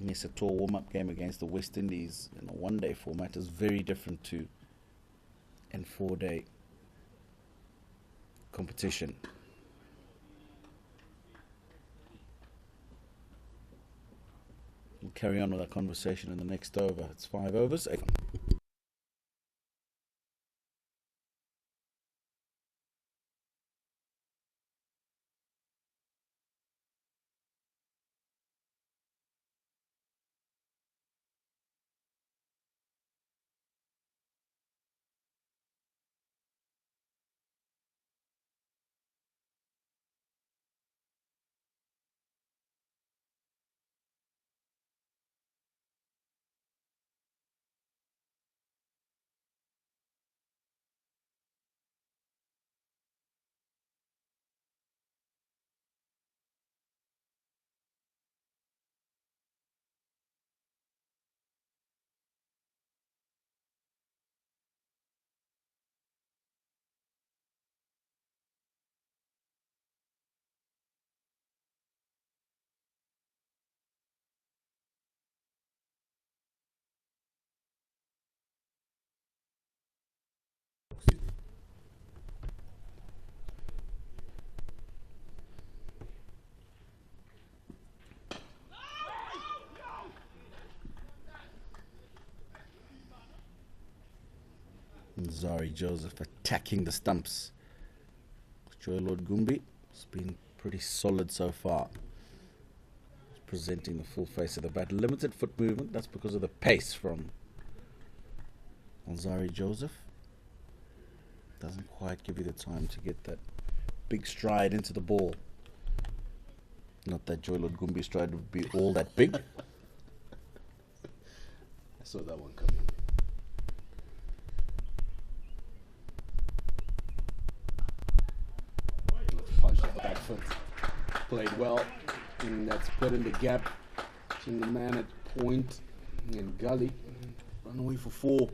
Yes, a tour warm-up game against the West Indies in a one-day format is very different to an 4-day competition. We'll carry on with our conversation in the next over. It's 5 overs. Zari Joseph attacking the stumps. Joy Lord Gumbi has been pretty solid so far. He's presenting the full face of the bat. Limited foot movement, that's because of the pace from Zari Joseph. Doesn't quite give you the time to get that big stride into the ball. Not that Joy Lord Gumbi's stride would be all that big. I saw that one coming. Punch the back foot. Played well. And that's put in the gap. Between the man at point and gully. Run away for 4.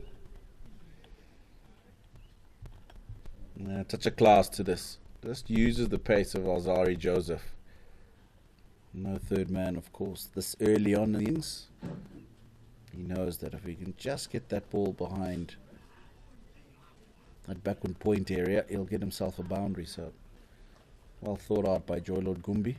Touch of class to this. Just uses the pace of Azari Joseph. No third man, of course. This early on in the innings, he knows that if he can just get that ball behind that backward point area, he'll get himself a boundary. So, well thought out by Joy Lord Gumbi.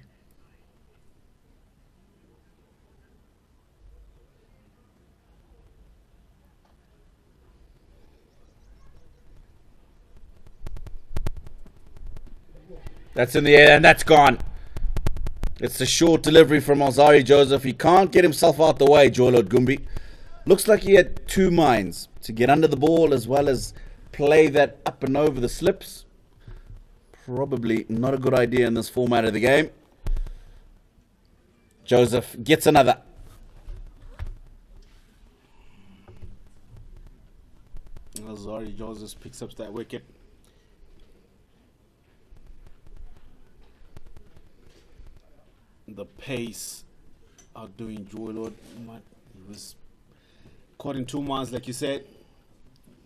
That's in the air and that's gone. It's a short delivery from Azari Joseph. He can't get himself out the way, Joy Lord Gumbi. Looks like he had two minds, to get under the ball as well as play that up and over the slips. Probably not a good idea in this format of the game. Joseph gets another. Azari Joseph picks up that wicket. the pace outdoing Joy Lord. He was caught in 2 months, like you said.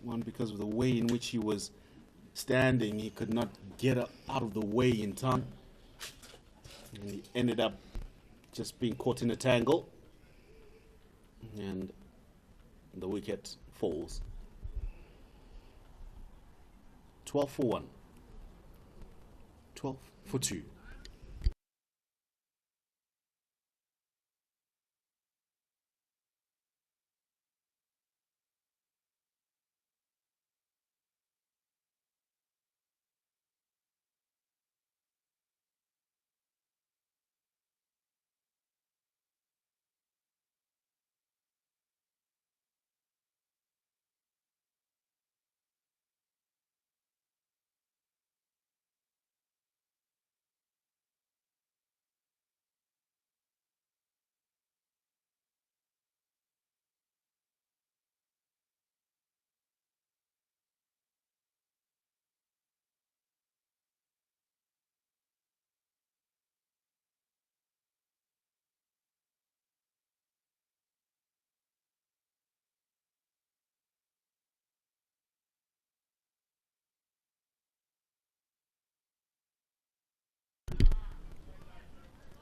One, because of the way in which he was standing, he could not get out of the way in time. And he ended up just being caught in a tangle. And the wicket falls. 12 for 1. 12 for 2.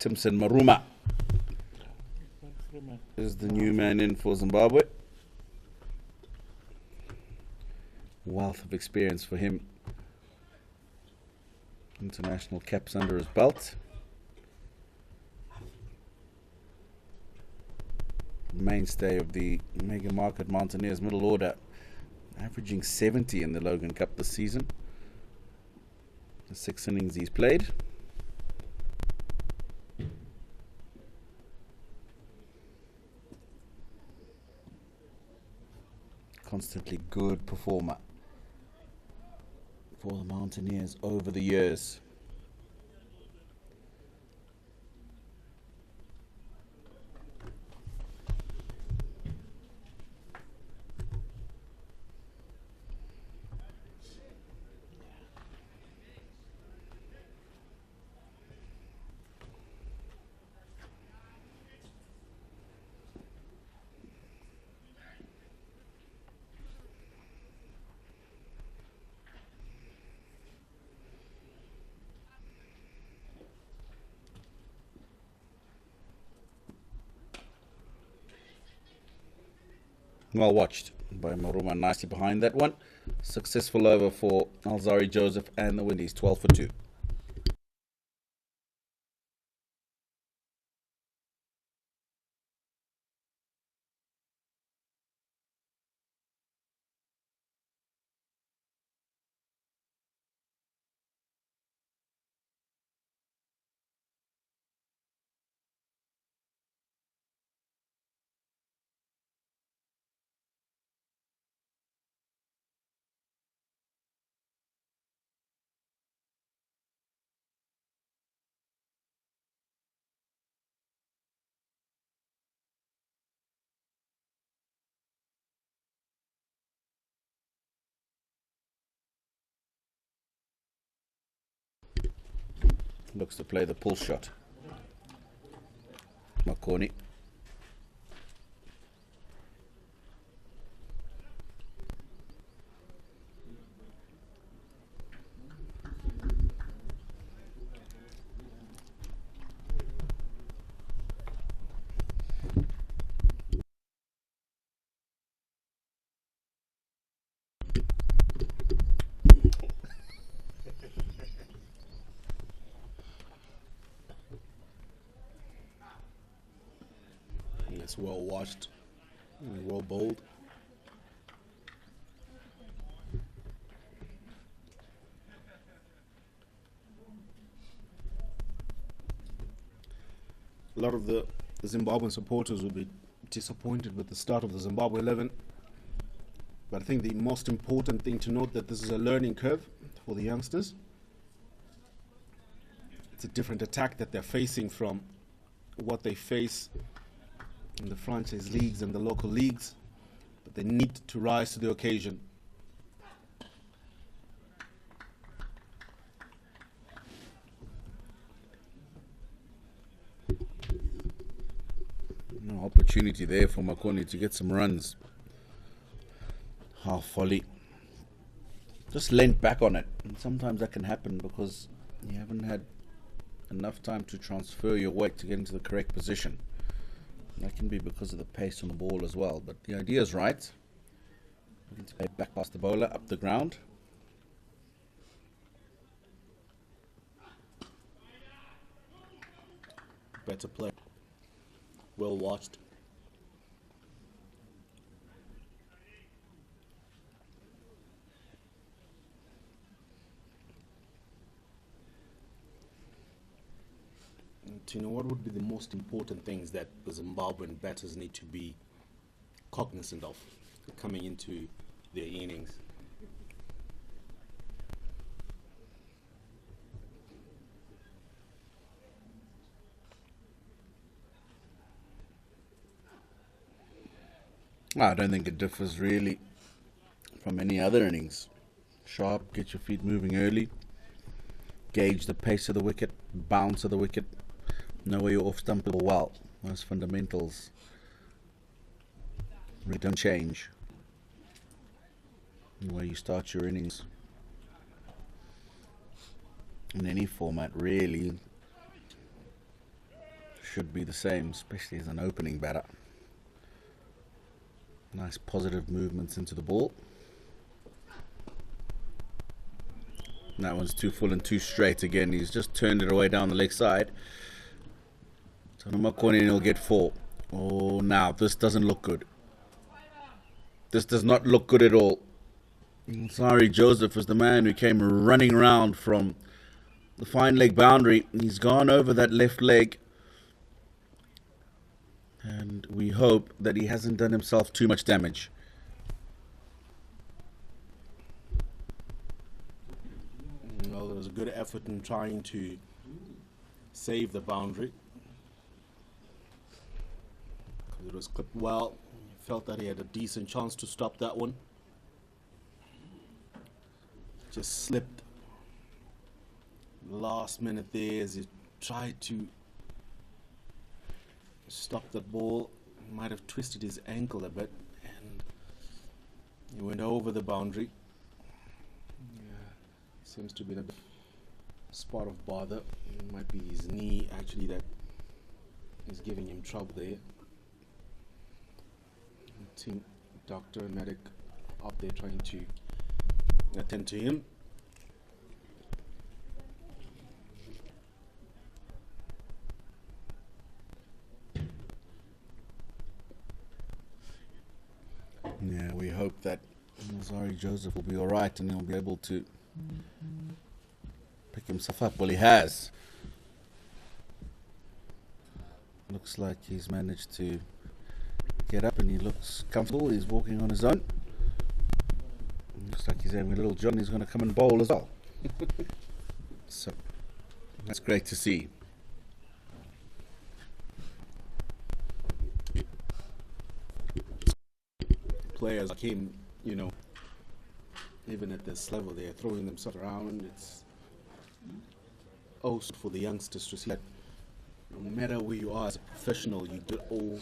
Timson Maruma is the new man in for Zimbabwe. Wealth of experience for him. International caps under his belt. Mainstay of the mega market Mountaineers middle order, averaging 70 in the Logan Cup this season. The 6 innings he's played. Constantly good performer for the Mountaineers over the years. Well watched by Maruma, nicely behind that one. Successful over for Alzari Joseph and the Windies, 12 for 2. Looks to play the pull shot. Makoni. It's well watched, well bowled. A lot of the Zimbabwean supporters will be disappointed with the start of the Zimbabwe 11. But I think the most important thing to note that this is a learning curve for the youngsters. It's a different attack that they're facing from what they face in the franchise leagues and the local leagues, but they need to rise to the occasion. Opportunity there for Makoni to get some runs. Half volley. Just leant back on it. And sometimes that can happen because you haven't had enough time to transfer your weight to get into the correct position. That can be because of the pace on the ball as well. But the idea is right. Looking to play back past the bowler, up the ground. Better play. Well watched. And, what would be the most important things that the Zimbabwean batters need to be cognizant of coming into their innings? I don't think it differs really from any other innings. Sharp, get your feet moving early, gauge the pace of the wicket, bounce of the wicket, know where you're off stump well. Those fundamentals really don't change the way you start your innings in any format. Really should be the same, especially as an opening batter. Nice positive movements into the ball. That one's too full and too straight again. He's just turned it away down the leg side. So Makoni will get 4. Oh, now this doesn't look good. This does not look good at all. Sorry, Joseph was the man who came running around from the fine leg boundary. He's gone over that left leg. And we hope that he hasn't done himself too much damage. Well, there was a good effort in trying to save the boundary. It was clipped well. He felt that he had a decent chance to stop that one. Just slipped last minute there as he tried to stop that ball. He might have twisted his ankle a bit and he went over the boundary. Seems to be a spot of bother. It might be his knee actually that is giving him trouble there. Team doctor and medic up there trying to attend to him. Yeah, we hope that Zari Joseph will be alright and he'll be able to pick himself up. Well, he has. Looks like he's managed to get up and he looks comfortable. He's walking on his own. Looks like he's having a little John. He's going to come and bowl as well. So that's great to see. Players like him, you know, even at this level, they're throwing themselves around. It's also for the youngsters to see that no matter where you are as a professional, you do all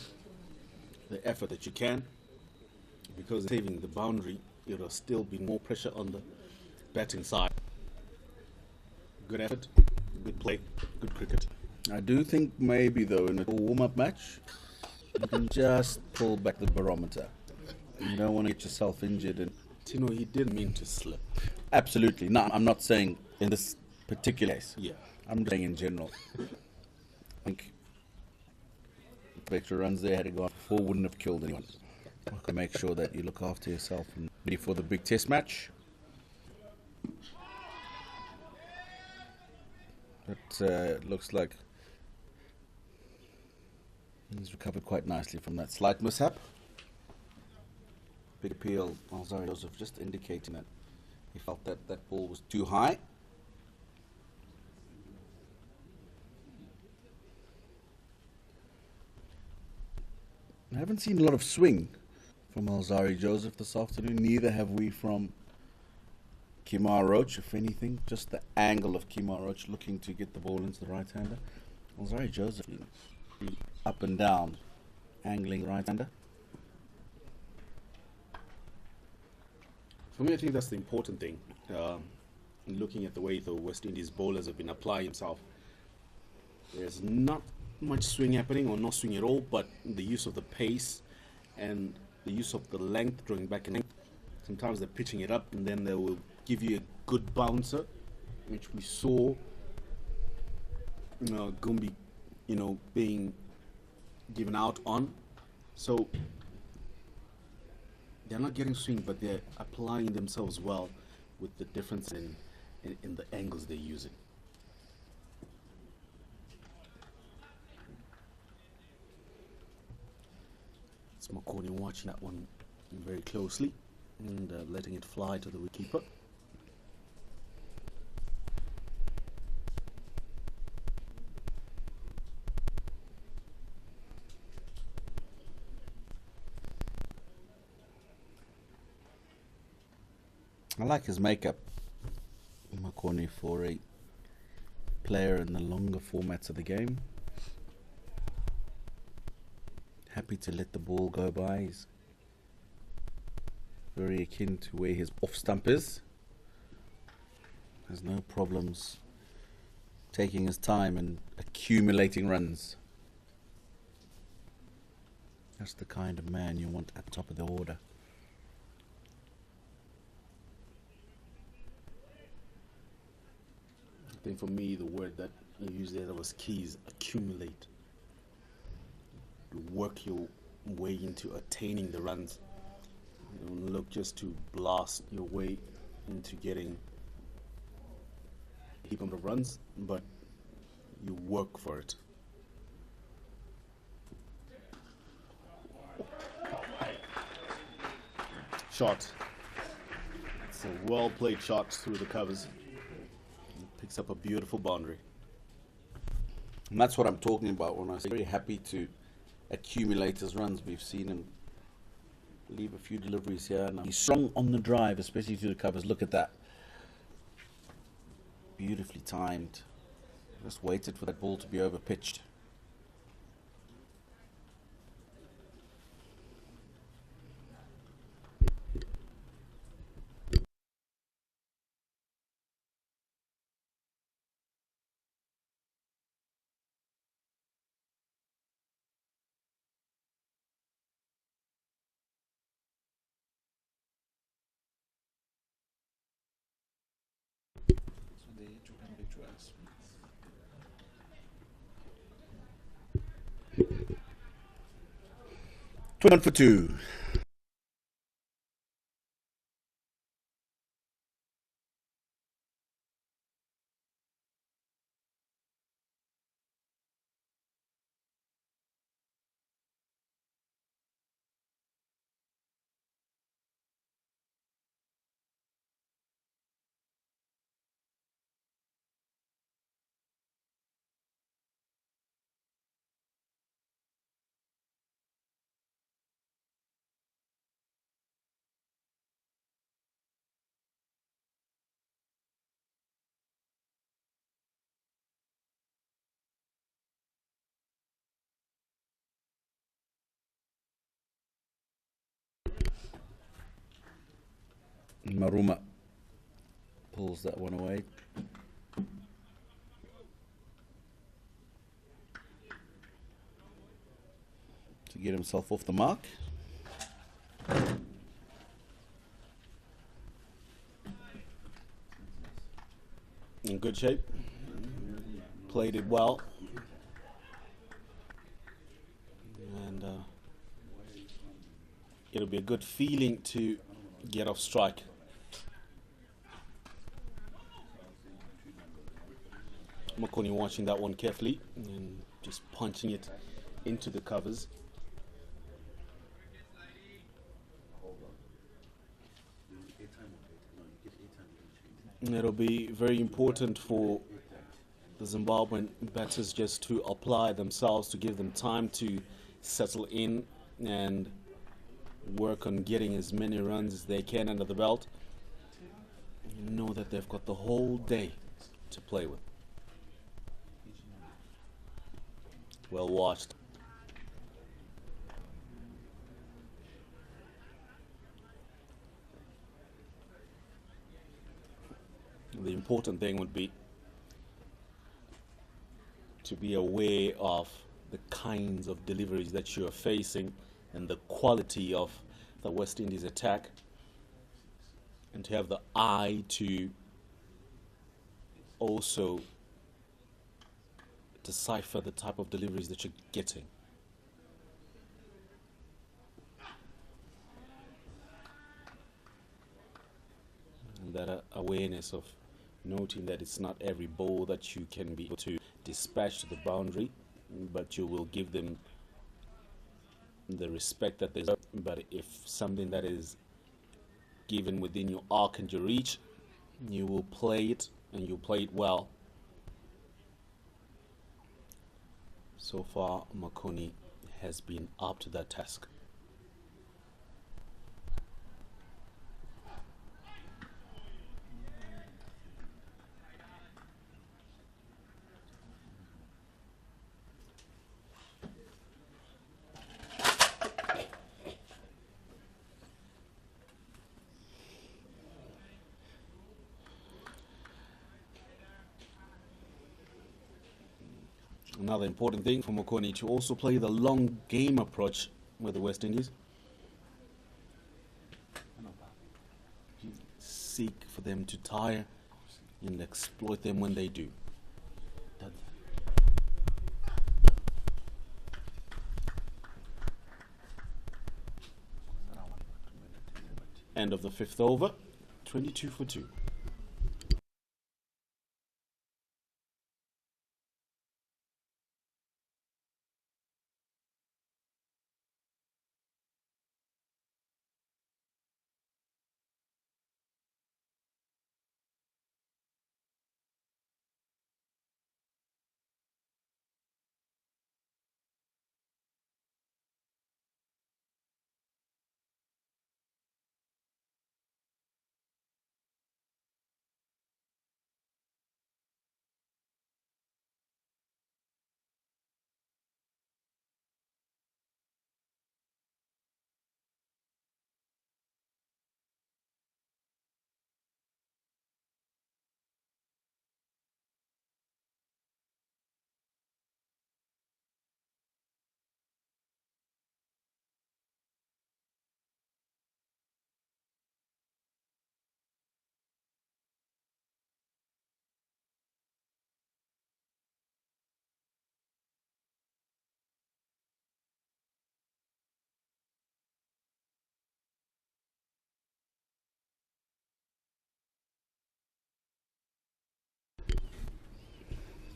the effort that you can, because saving the boundary, it'll still be more pressure on the batting side. Good effort, good play, good cricket. I do think maybe though in a warm-up match you can just pull back the barometer. You don't want to get yourself injured. And Tino, he didn't mean to slip. absolutely, no, I'm not saying in this particular case. Yeah. I'm just saying in general. I think the extra runs there had it gone before wouldn't have killed anyone. You can make sure that you look after yourself and ready for the big test match. But it looks like he's recovered quite nicely from that slight mishap. Big appeal, Alzari Joseph just indicating that he felt that that ball was too high. I haven't seen a lot of swing from Alzari Joseph this afternoon. Neither have we from Kimar Roach. If anything, just the angle of Kimar Roach looking to get the ball into the right-hander. Alzari Joseph up and down angling right-hander. For me, I think that's the important thing. Looking at the way the West Indies bowlers have been applying himself, there's not much swing happening or no swing at all, but the use of the pace and the use of the length, drawing back in length. Sometimes they're pitching it up and then they will give you a good bouncer, which we saw Gumbi, being given out on. So they're not getting swing, but they're applying themselves well with the difference in the angles they're using. It's Makoni watching that one very closely and letting it fly to the wicketkeeper. I like his makeup, Makoni, for a player in the longer formats of the game. Happy to let the ball go by. He's very akin to where his off stump is. Has no problems taking his time and accumulating runs. That's the kind of man you want at the top of the order. I think for me, the word that you used there that was key is accumulate. You work your way into attaining the runs. You don't look just to blast your way into getting a heap of runs, but you work for it. Shot. It's a well played shot through the covers. Picks up a beautiful boundary. And that's what I'm talking about when I say very happy to accumulate his runs. We've seen him leave a few deliveries here. Now he's strong on the drive, especially through the covers. Look at that. Beautifully timed. Just waited for that ball to be over pitched. One for two. Maruma pulls that one away. To get himself off the mark. In good shape. Played it well. And it'll be a good feeling to get off strike. Makoni watching that one carefully and just punching it into the covers. And it'll be very important for the Zimbabwean batters just to apply themselves, to give them time to settle in and work on getting as many runs as they can under the belt. You know that they've got the whole day to play with. Well watched. important thing would be to be aware of the kinds of deliveries that you are facing and the quality of the West Indies attack, and to have the eye to also decipher the type of deliveries that you're getting. And that awareness of noting that it's not every ball that you can be able to dispatch to the boundary, but you will give them the respect that they deserve. But if something that is given within your arc and your reach, you will play it, and you play it well. So far, Makoni has been up to that task. Another important thing for Makoni to also play the long game approach with the West Indies. Seek for them to tire and exploit them when they do. End of the 5th over, 22 for 2.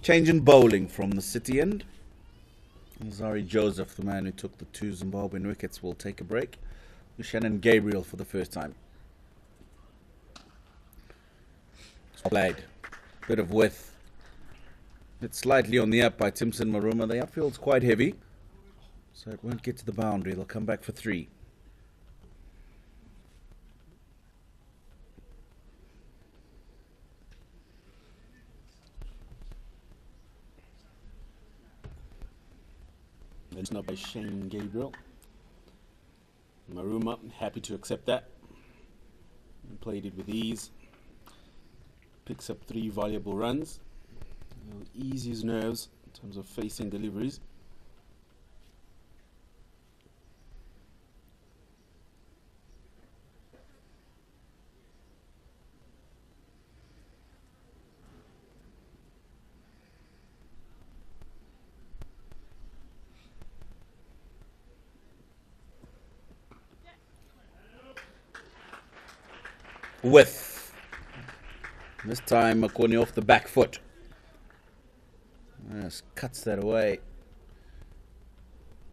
Change in bowling from the City end. Zari Joseph, the man who took the 2 Zimbabwean wickets, will take a break. Shannon Gabriel for the first time. Played. Bit of width. It's slightly on the up by Timson Maruma. The outfield's quite heavy, so it won't get to the boundary. They'll come back for 3. It's not by Shane Gabriel. Maruma happy to accept that. And played it with ease. Picks up 3 valuable runs. It'll ease his nerves in terms of facing deliveries. With this time Makoni off the back foot. Just cuts that away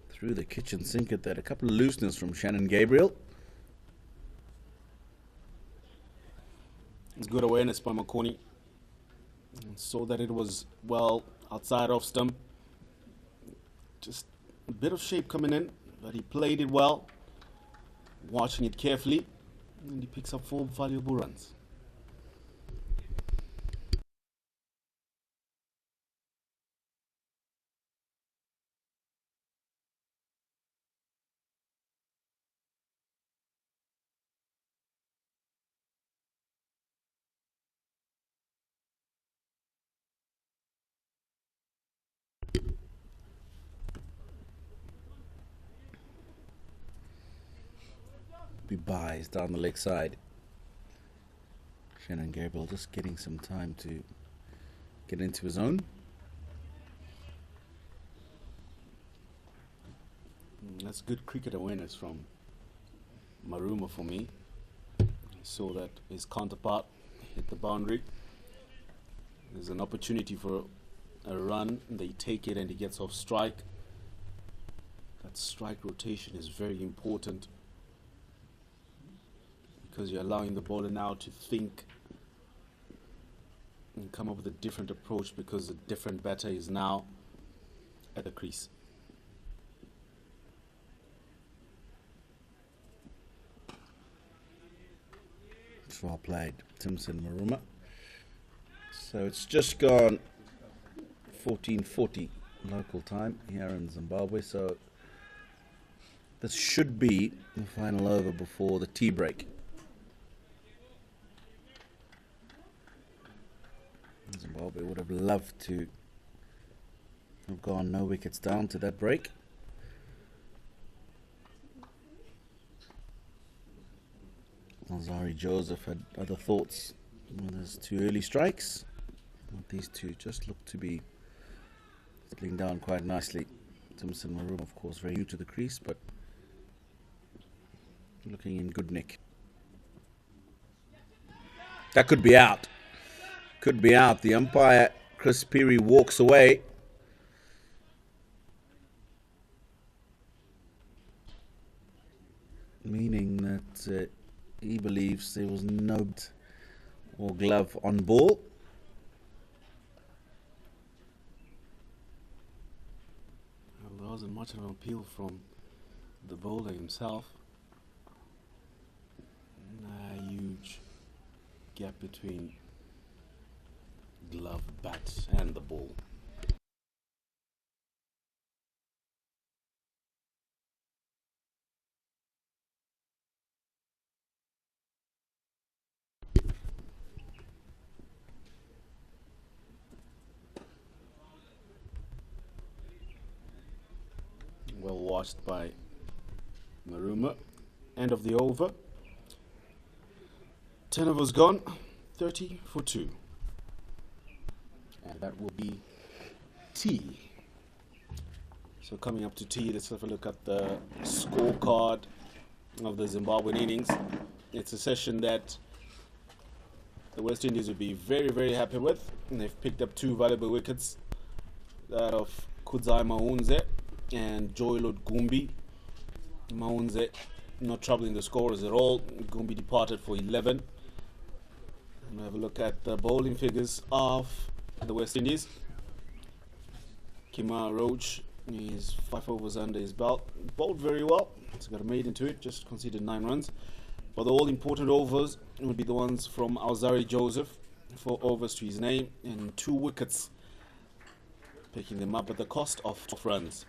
through the kitchen sink at that. A couple of looseness from Shannon Gabriel. It's good awareness by Makoni. Saw that it was well outside off stump. Just a bit of shape coming in, but he played it well. Watching it carefully, and he picks up 4 valuable runs. Be buys down the leg side. Shannon Gabriel just getting some time to get into his own. That's good cricket awareness from Maruma for me. Saw that his counterpart hit the boundary. There's an opportunity for a run. They take it and he gets off strike. That strike rotation is very important because you're allowing the bowler now to think and come up with a different approach because a different batter is now at the crease. It's well played, Timson Maruma. So it's just gone 14:40 local time here in Zimbabwe. So this should be the final over before the tea break. Zimbabwe would have loved to have gone no wickets down to that break. Alzari Joseph had other thoughts. Well, there's two early strikes. But these two just look to be settling down quite nicely. Timson Maruma, of course, very new to the crease, but looking in good nick. That could be out. Could be out. The umpire, Chris Peary, walks away. Meaning that he believes there was no bat or glove on ball. Well, there wasn't much of an appeal from the bowler himself. A huge gap between glove, bat and the ball. Well watched by Maruma. End of the over. 10 overs gone. 30 for 2. And that will be tea. So coming up to tea, let's have a look at the scorecard of the Zimbabwean innings. It's a session that the West Indies will be very, very happy with. And they've picked up 2 valuable wickets. That of Kudzai Maunze and Joylord Gumbi. Maunze not troubling the scorers at all. Gumbi departed for 11. And have a look at the bowling figures of the West Indies. Kima Roach is 5 overs under his belt. Bowled very well. He's got a maiden into it, just conceded 9 runs. But the all important overs would be the ones from Alzari Joseph. 4 overs to his name and 2 wickets. Picking them up at the cost of 12 runs.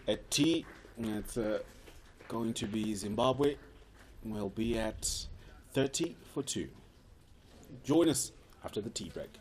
At tea, it's going to be Zimbabwe. We'll be at 30 for 2. Join us after the tea break.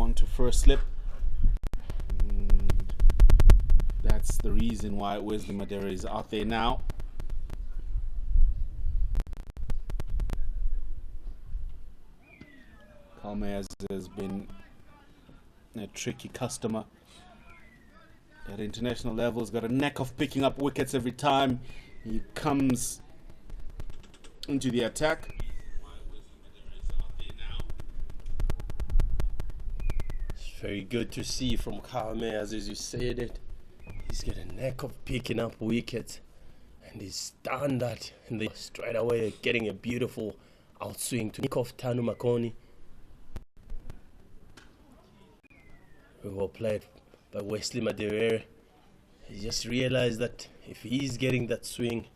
on to first slip. And that's the reason why Wesley Madera is out there now. Kalme has been a tricky customer at international level. He's got a knack of picking up wickets every time he comes into the attack. It's very good to see from Kalme, as you said it. He's got a knack of picking up wickets, and he's done that and they straight away getting a beautiful outswing to nick off Tanu Makoni. Well played by Wesley Madera. He just realized that if he's getting that swing,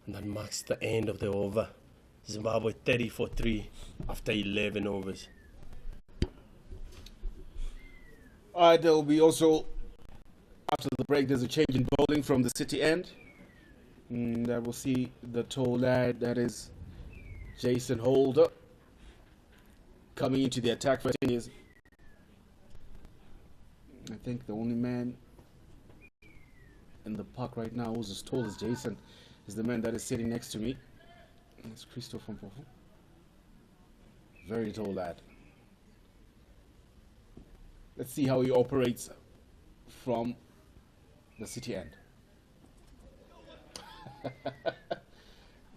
that marks the end of the over. Zimbabwe 30 for 3 after 11 overs. Alright, there will be also, after the break, there's a change in bowling from the City end. That will see the tall lad, that is Jason Holder, coming into the attack. First is, I think, the only man in the park right now who's as tall as Jason is the man that is sitting next to me. It's Christopher Mpofu. Very tall lad. Let's see how he operates from the City end.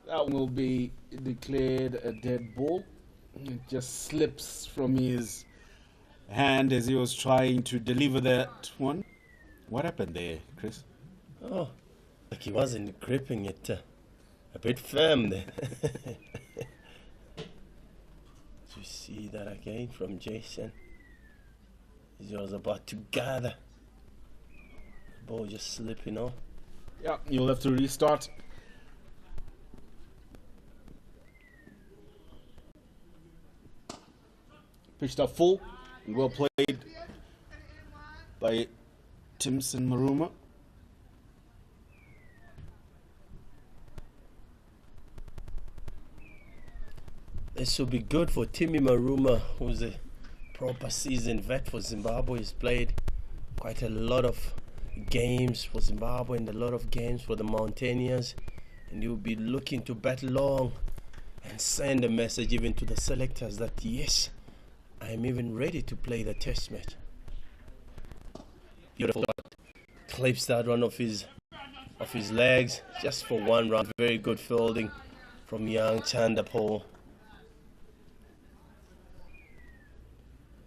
That will be declared a dead ball. It just slips from his hand as he was trying to deliver that one. What happened there, Chris? Oh, like he wasn't gripping it a bit firm there. You see that again from Jason. He was about to gather. The ball just slipping off. Yeah, you'll have to restart. Pitched up full and well played by Timson Maruma. This will be good for Timmy Maruma, who's a proper seasoned vet for Zimbabwe. He's played quite a lot of games for Zimbabwe and a lot of games for the Mountaineers, and he'll be looking to bat long and send a message even to the selectors that yes, I am even ready to play the test match. Beautiful shot. Clips that one off his legs just for one round. Very good fielding from young Chandapol.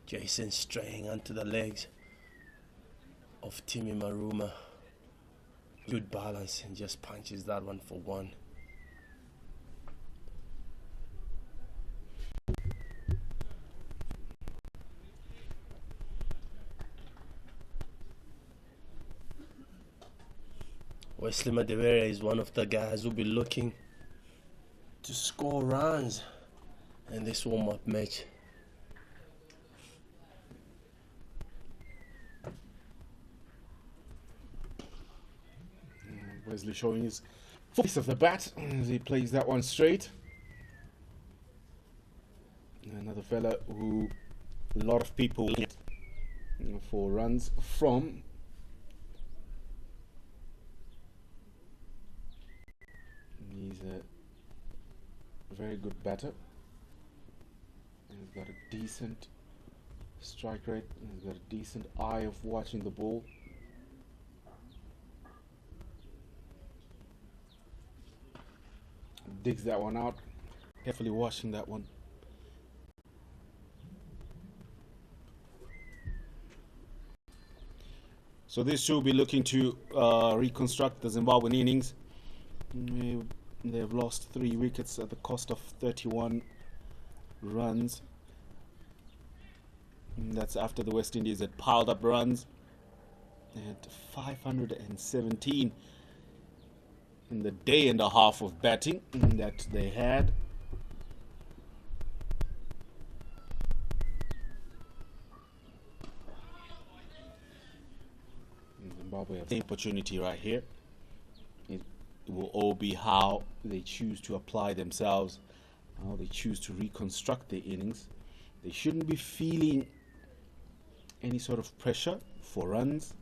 Jason straying onto the legs of Timmy Maruma. Good balance and just punches that one for one. Wesley Madera is one of the guys who'll be looking to score runs in this warm-up match. Wesley showing his face of the bat as he plays that one straight. Another fella who a lot of people get for runs from. He's a very good batter. He's got a decent strike rate. He's got a decent eye of watching the ball. Digs that one out, carefully watching that one. So this should be looking to reconstruct the Zimbabwean innings. They've lost 3 wickets at the cost of 31 runs. And that's after the West Indies had piled up runs at 517 in the day and a half of batting that they had. Zimbabwe have the opportunity right here. It will all be how they choose to apply themselves, how they choose to reconstruct their innings. They shouldn't be feeling any sort of pressure for runs,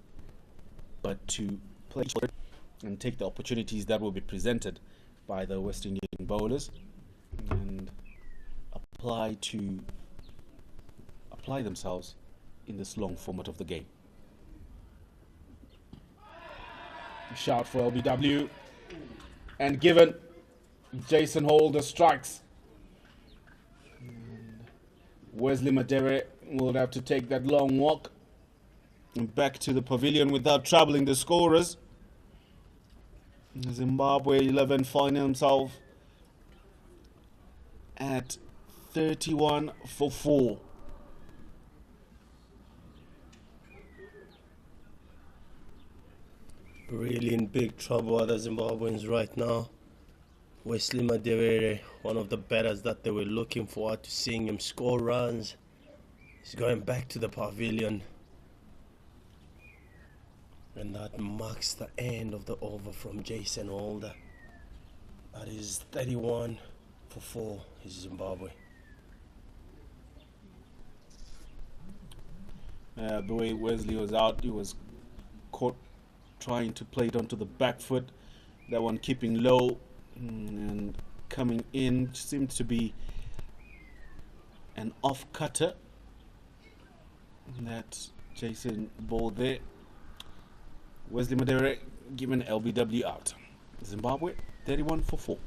but to play and take the opportunities that will be presented by the West Indian bowlers and apply themselves in this long format of the game. Shout for LBW, and given. Jason Holder strikes. Wesley Madere will have to take that long walk back to the pavilion without troubling the scorers. Zimbabwe 11 find himself at 31 for 4. Really in big trouble are the Zimbabweans right now. Wesley Madere, one of the batters that they were looking forward to seeing him score runs, he's going back to the pavilion. And that marks the end of the over from Jason Holder. That is 31 for 4 is Zimbabwe. The way Wesley was out, he was caught trying to play it onto the back foot. That one keeping low and coming in seemed to be an off cutter. That Jason bowled there. Wesley Madere given LBW out. Zimbabwe 31 for 4.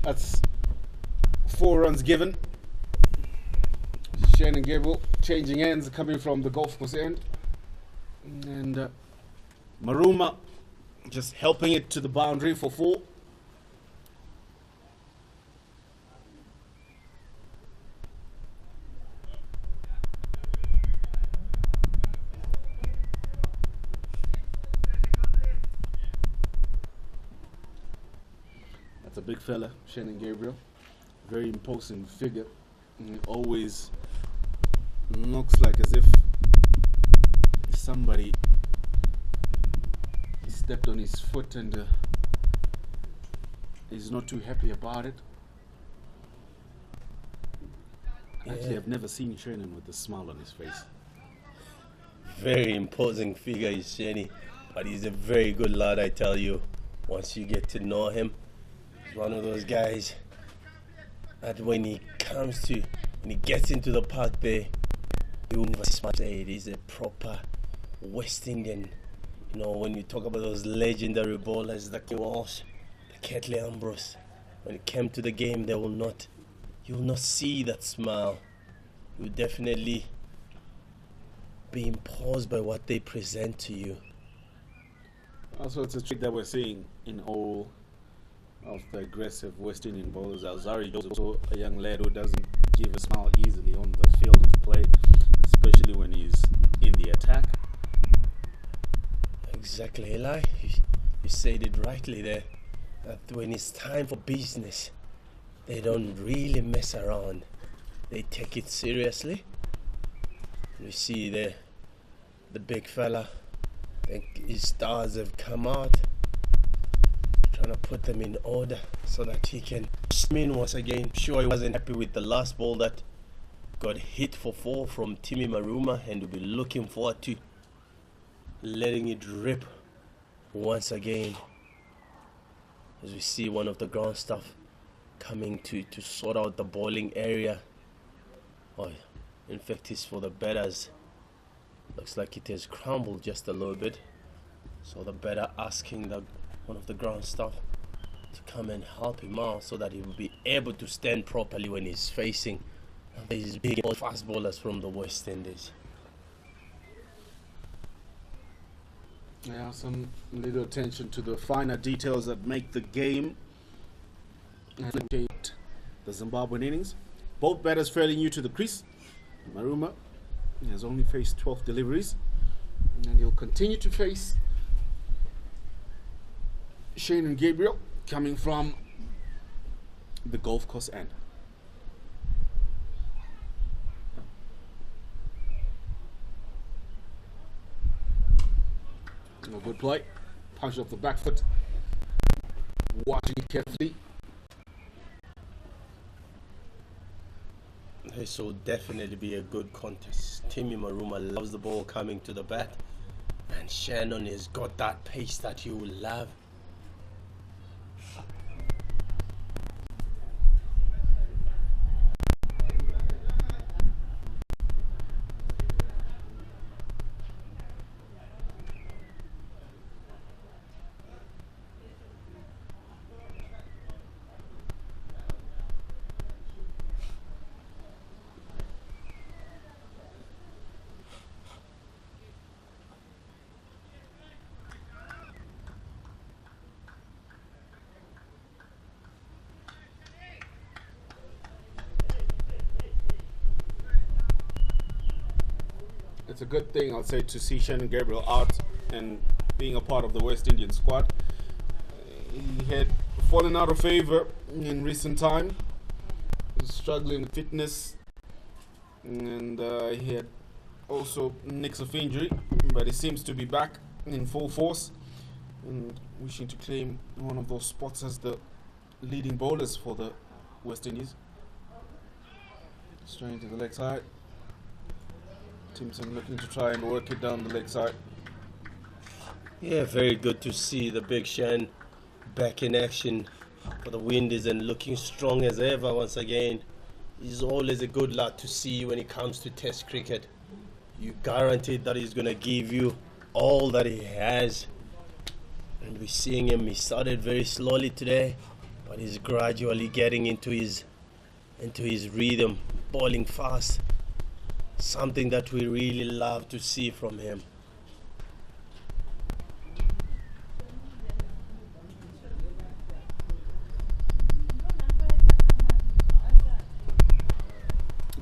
That's 4 runs given. Shane and Gable changing ends coming from the golf course end. And Maruma just helping it to the boundary for 4. That's a big fella, Shannon Gabriel. Very imposing figure. And always looks like as if somebody stepped on his foot and he's not too happy about it. Actually, I've never seen Shannon with a smile on his face. Very imposing figure is Shanny, but he's a very good lad, I tell you. Once you get to know him, he's one of those guys that when he gets into the park there, you never say it is a proper West Indian. You know, when you talk about those legendary bowlers, the King Walsh, the Ketley Ambrose, when it came to the game, you will not see that smile. You will definitely be imposed by what they present to you. Also, it's a trick that we're seeing in all of the aggressive West Indian bowlers. Alzari is also a young lad who doesn't give a smile easily on the field of play, especially when he's in the attack. Exactly, Eli. You said it rightly there. That when it's time for business, they don't really mess around. They take it seriously. You see there, the big fella. I think his stars have come out, trying to put them in order so that he can spin once again. Sure, he wasn't happy with the last ball that got hit for 4 from Timmy Maruma, and we'll be looking forward to letting it rip once again as we see one of the ground staff coming to sort out the bowling area Oh, in fact, it's for the batters. Looks like it has crumbled just a little bit. So the batter asking one of the ground staff to come and help him out so that he will be able to stand properly when he's facing these big fast bowlers from the West Indies. Yeah, some little attention to the finer details that make the game and indicate the Zimbabwean innings. Both batters fairly new to the crease. Maruma has only faced 12 deliveries, and he'll continue to face Shane and Gabriel coming from the golf course end. A good play, punch off the back foot, watching it carefully. This will definitely be a good contest. Timmy Maruma loves the ball coming to the bat, and Shannon has got that pace that you will love. It's a good thing, I'll say, to see Shannon Gabriel out and being a part of the West Indian squad. He had fallen out of favor in recent time, struggling with fitness, and he had also nicks of injury, but he seems to be back in full force and wishing to claim one of those spots as the leading bowlers for the West Indies. Straight to the leg side. Timson looking to try and work it down the leg side. Yeah, very good to see the big Shan back in action for the Windies and looking strong as ever once again. He's always a good lad to see when it comes to Test cricket. You guaranteed that he's going to give you all that he has. And we're seeing him, he started very slowly today, but he's gradually getting into his rhythm, bowling fast. Something that we really love to see from him.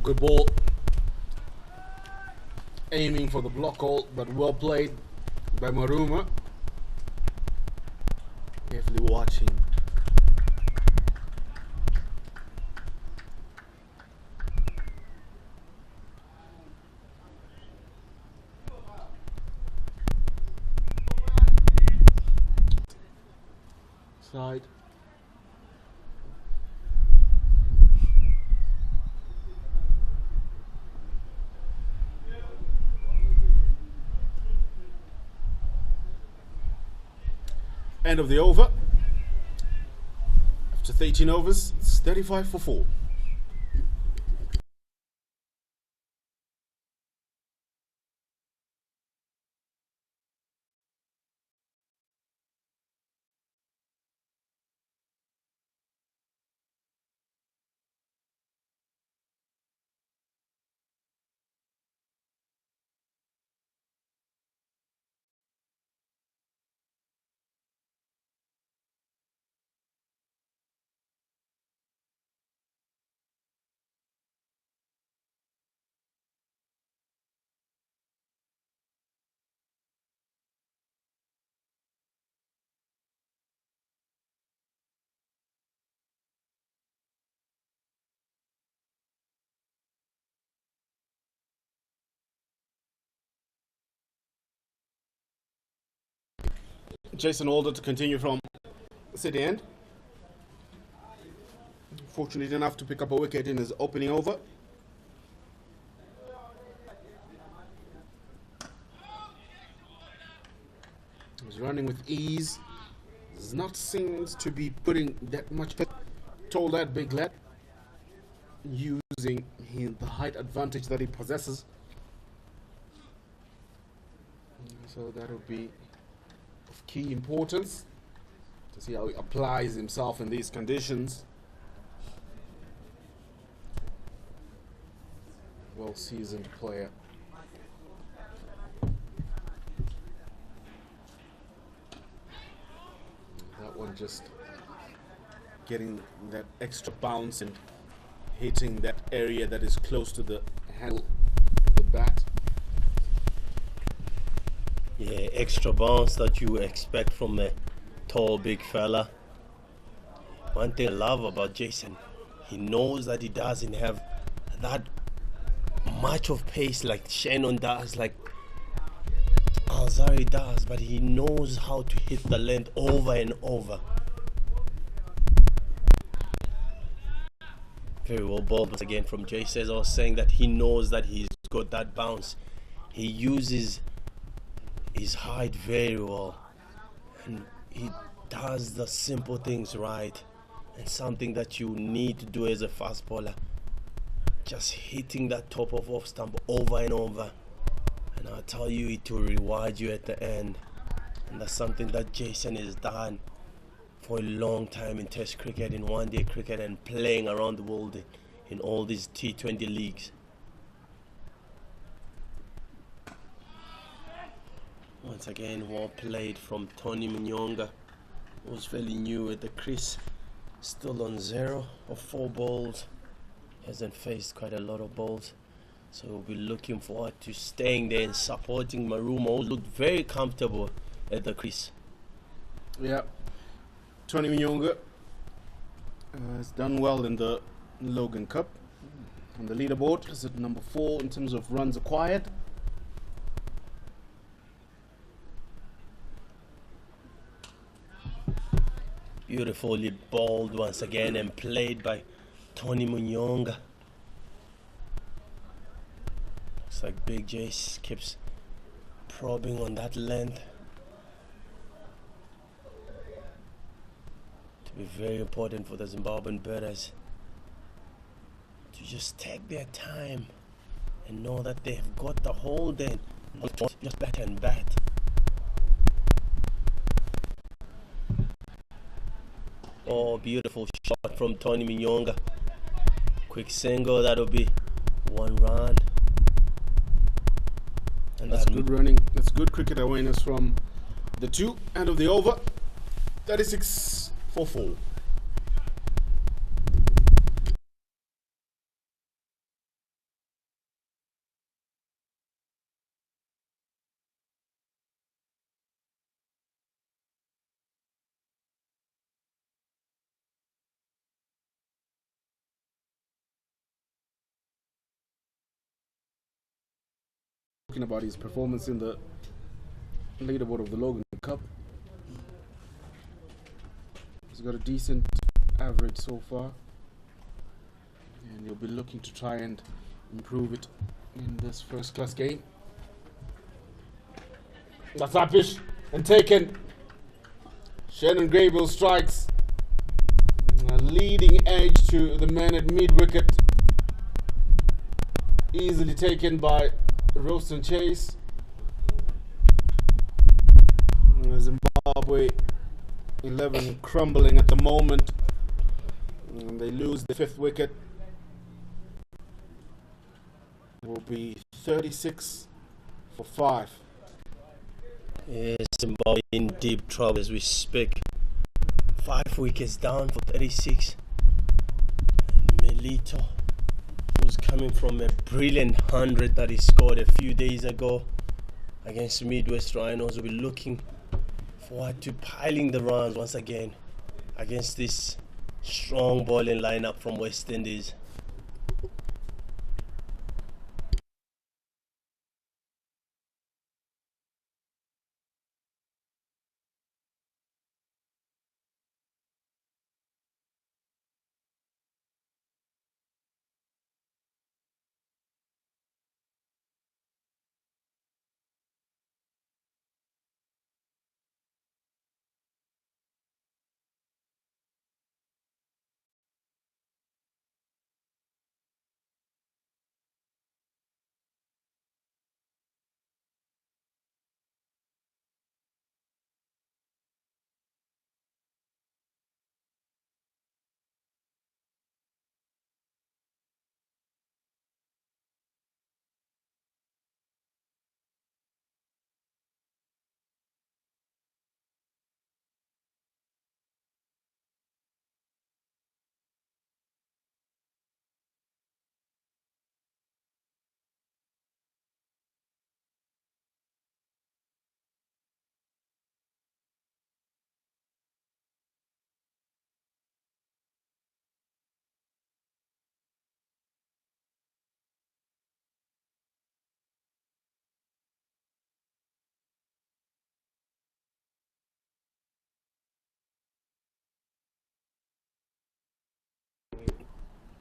Good ball. Aiming for the block hole, but well played by Maruma. Carefully watching. Side. End of the over. After 13 overs, it's 35 for 4. Jason Alder to continue from city end. Fortunate enough to pick up a wicket in his opening over. He's running with ease. Does not seems to be putting that much toll that big lad. using the height advantage that he possesses. So that will be of key importance to see how he applies himself in these conditions. Well-seasoned player. That one just getting that extra bounce and hitting that area that is close to the handle of the bat. Yeah, extra bounce that you expect from a tall, big fella. One thing I love about Jason, he knows that he doesn't have that much of pace like Shannon does, like Alzari does, but he knows how to hit the length over and over. Very well bowled once again from Jason. As I was saying, that he knows that he's got that bounce. He uses his height very well, and he does the simple things right, and something that you need to do as a fast bowler, just hitting that top of off stump over and over, and I'll tell you, it will reward you at the end. And that's something that Jason has done for a long time in Test cricket, in one-day cricket, and playing around the world in all these T20 leagues. Once again, well played from Tony Munyonga, who's fairly new at the crease, still on 0 of 4 balls, hasn't faced quite a lot of balls, so we'll be looking forward to staying there and supporting Marumo, who looked very comfortable at the crease. Yeah, Tony Munyonga has done well in the Logan Cup. On the leaderboard is at number 4 in terms of runs acquired. Beautifully bowled once again and played by Tony Munyonga. Looks like Big Jace keeps probing on that length. To be very important for the Zimbabwean batters to just take their time and know that they have got the whole day, not just bat and bat. Oh, beautiful shot from Tony Munyonga. Quick single, that'll be 1 run. And That's good running. That's good cricket awareness from the 2 end of the over. 36 for 4. Talking about his performance in the leaderboard of the Logan Cup. He's got a decent average so far, and he'll be looking to try and improve it in this first class game. That's uppish and taken. Shannon Grable strikes. A leading edge to the man at mid wicket. Easily taken by Roston Chase. Zimbabwe 11 crumbling at the moment, and they lose the 5th wicket. It will be 36 for 5. Yes, Zimbabwe in deep trouble as we speak. 5 wickets down for 36. And Melito, who's coming from a brilliant 100 that he scored a few days ago against Midwest Rhinos, will be looking forward to piling the runs once again against this strong bowling lineup from West Indies.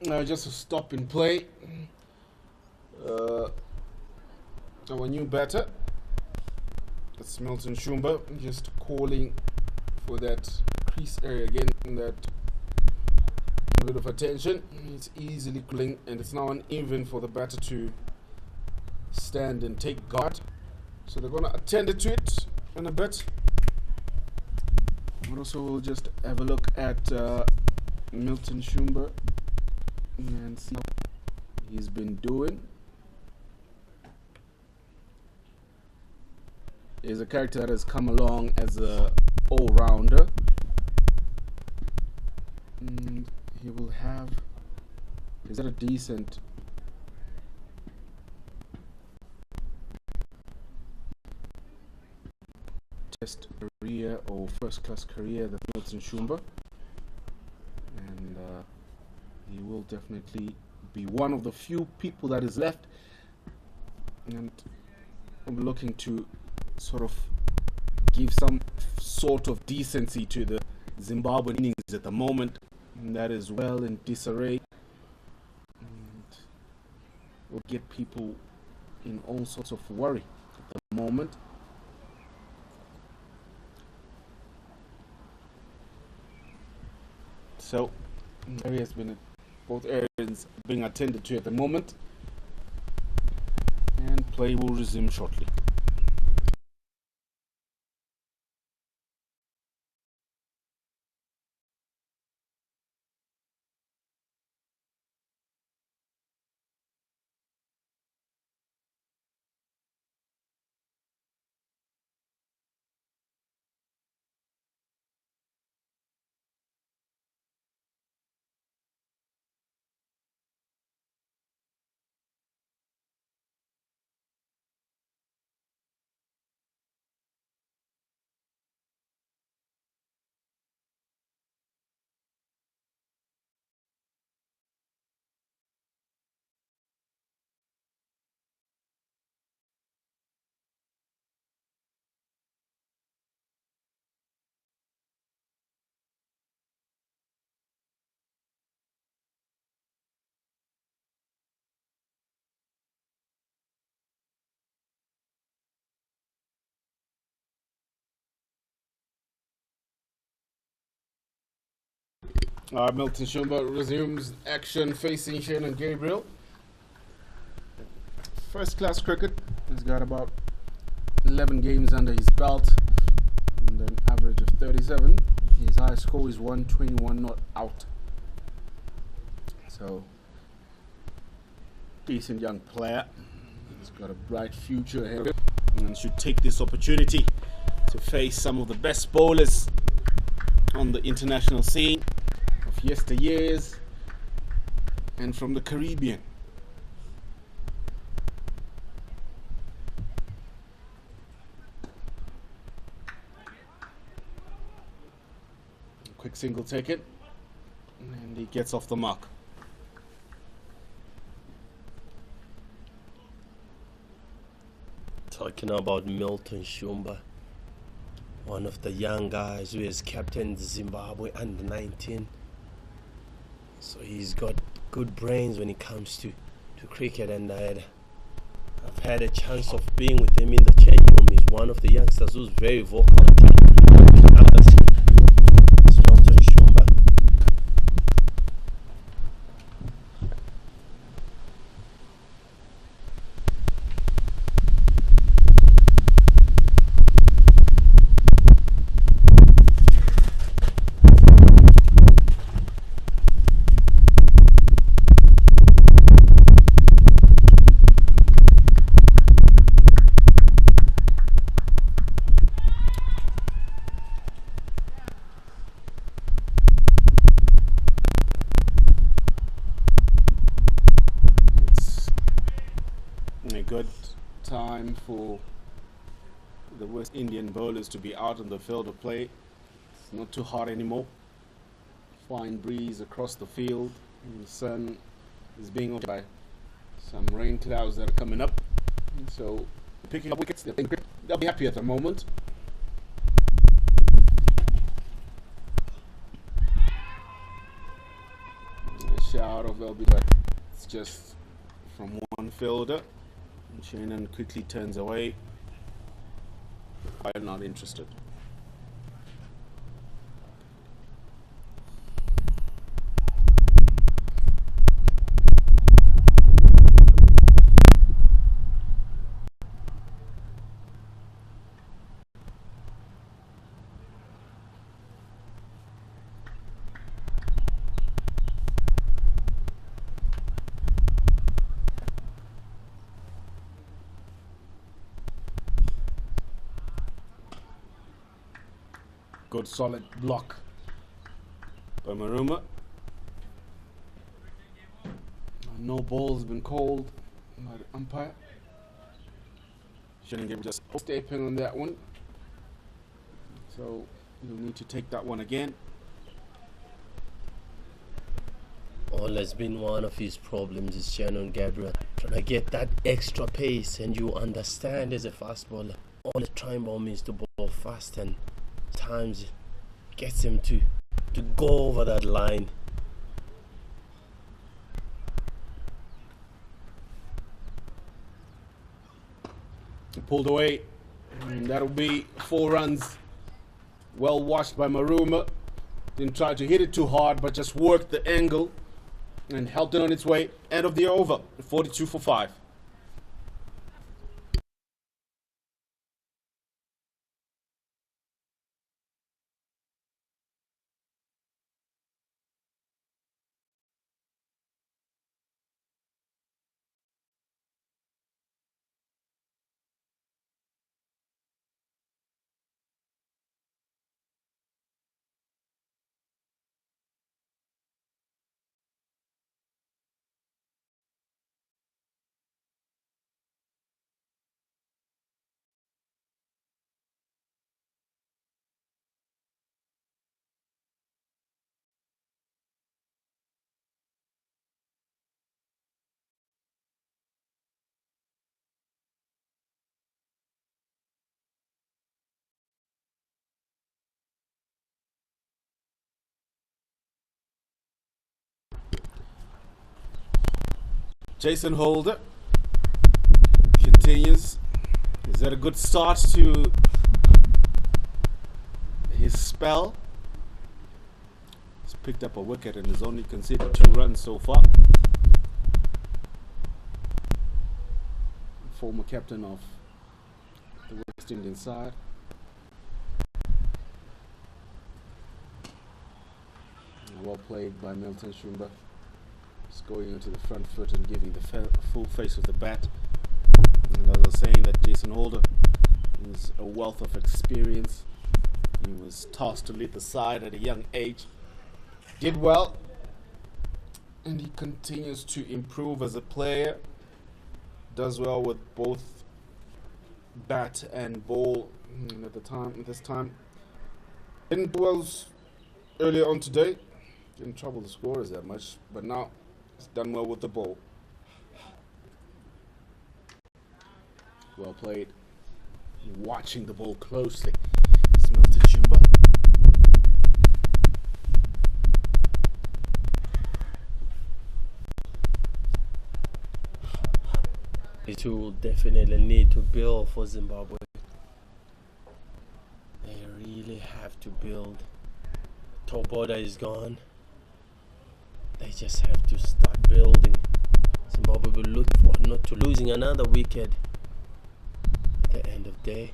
Just a stop in play. Our new batter, that's Milton Shumba, just calling for that crease area again, that a bit of attention. It's easily cooling, and it's now uneven for the batter to stand and take guard. So they're going to attend to it in a bit. But also we'll just have a look at Milton Shumba and see how he's been doing. He's a character that has come along as a all-rounder. And he will have, is that a decent test career or first class career, that Milton Shumba, and he will definitely be one of the few people that is left, and I'm looking to sort of give some sort of decency to the Zimbabwean innings at the moment, and that is well in disarray, and will get people in all sorts of worry at the moment. So area has been, both areas being attended to at the moment, and play will resume shortly. Milton Shumba resumes action facing Shannon Gabriel. First class cricket. He's got about 11 games under his belt and an average of 37. His highest score is 121 not out. So, decent young player. He's got a bright future ahead of him and should take this opportunity to face some of the best bowlers on the international scene of yesteryears and from the Caribbean. Quick single ticket, and he gets off the mark. Talking about Milton Shumba, one of the young guys who has captained Zimbabwe under 19. So he's got good brains when it comes to cricket, and I've had a chance of being with him in the changing room. He's one of the youngsters who's very vocal. It's Milton Shumba. Good time for the West Indian bowlers to be out on the field of play. It's not too hot anymore. Fine breeze across the field, and the sun is being offset by some rain clouds that are coming up. So picking up wickets, they'll be happy at the moment. A shout of they'll be like, it's just from one fielder. And Shannon quickly turns away. I'm not interested. Good solid block by Maruma. No ball has been called by the umpire. Shouldn't just stepping on that one. So you'll need to take that one again. Always been one of his problems is Shannon Gabriel. Trying to get that extra pace, and you understand as a fast bowler, all the trying ball means to bowl fast, and times gets him to go over that line. Pulled away. And that'll be 4 runs. Well watched by Maruma. Didn't try to hit it too hard, but just worked the angle and helped it on its way. End of the over. 42 for 5. Jason Holder continues. Is that a good start to his spell? He's picked up a wicket and has only conceded 2 runs so far. Former captain of the West Indian side. Well played by Milton Shumba. Just going into the front foot and giving the full face of the bat. And as I was saying, that Jason Holder is a wealth of experience. He was tasked to lead the side at a young age. Did well. And he continues to improve as a player. Does well with both bat and ball. And this time didn't do well earlier on today. Didn't trouble the scorers that much, but now he's done well with the ball. Well played. Watching the ball closely is Milton Shumba. It will definitely need to build for Zimbabwe. They really have to build. Top order is gone. They just have to start building. Zimbabwe will look for not to losing another wicket at the end of the day.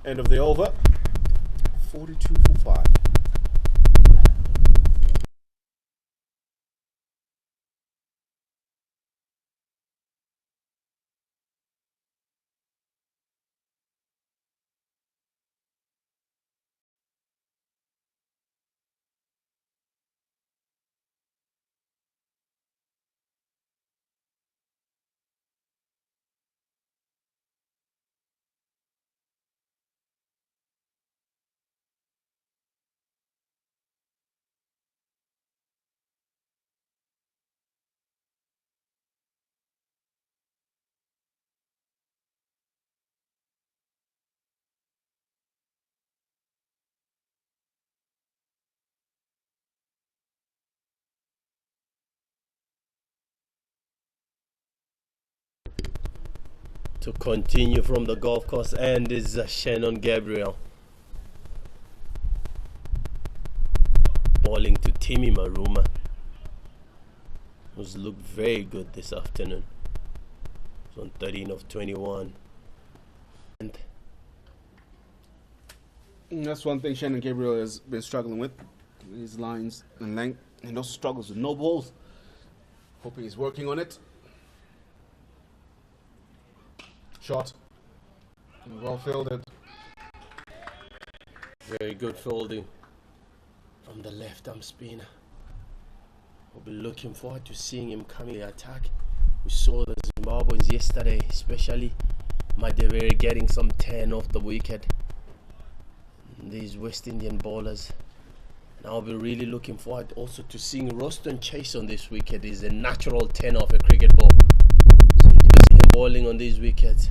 End of the over. 42 for 5. To continue from the golf course end is Shannon Gabriel. Bowling to Timmy Maruma, who's looked very good this afternoon. He's on 13 of 21. And That's one thing Shannon Gabriel has been struggling with. His lines and length. And also struggles with no balls. Hoping he's working on it. Shot. Well fielded. very good folding from the left arm spinner. We'll be looking forward to seeing him coming to attack. We saw the Zimbabweans yesterday, especially Madevere getting some 10 off the wicket. These West Indian bowlers. And I'll be really looking forward also to seeing Roston Chase on this wicket. Is a natural 10 off a cricket ball. So you do see him bowling on these wickets.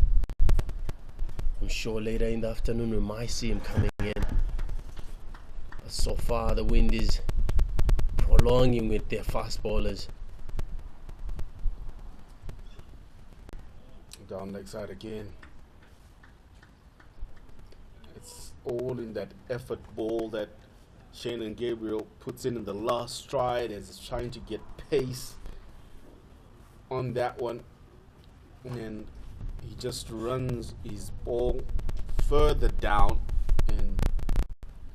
I'm sure later in the afternoon we might see him coming in. But so far the wind is prolonging with their fast bowlers. Down leg side again. It's all in that effort ball that Shannon Gabriel puts in the last stride as he's trying to get pace on that one. And he just runs his ball further down and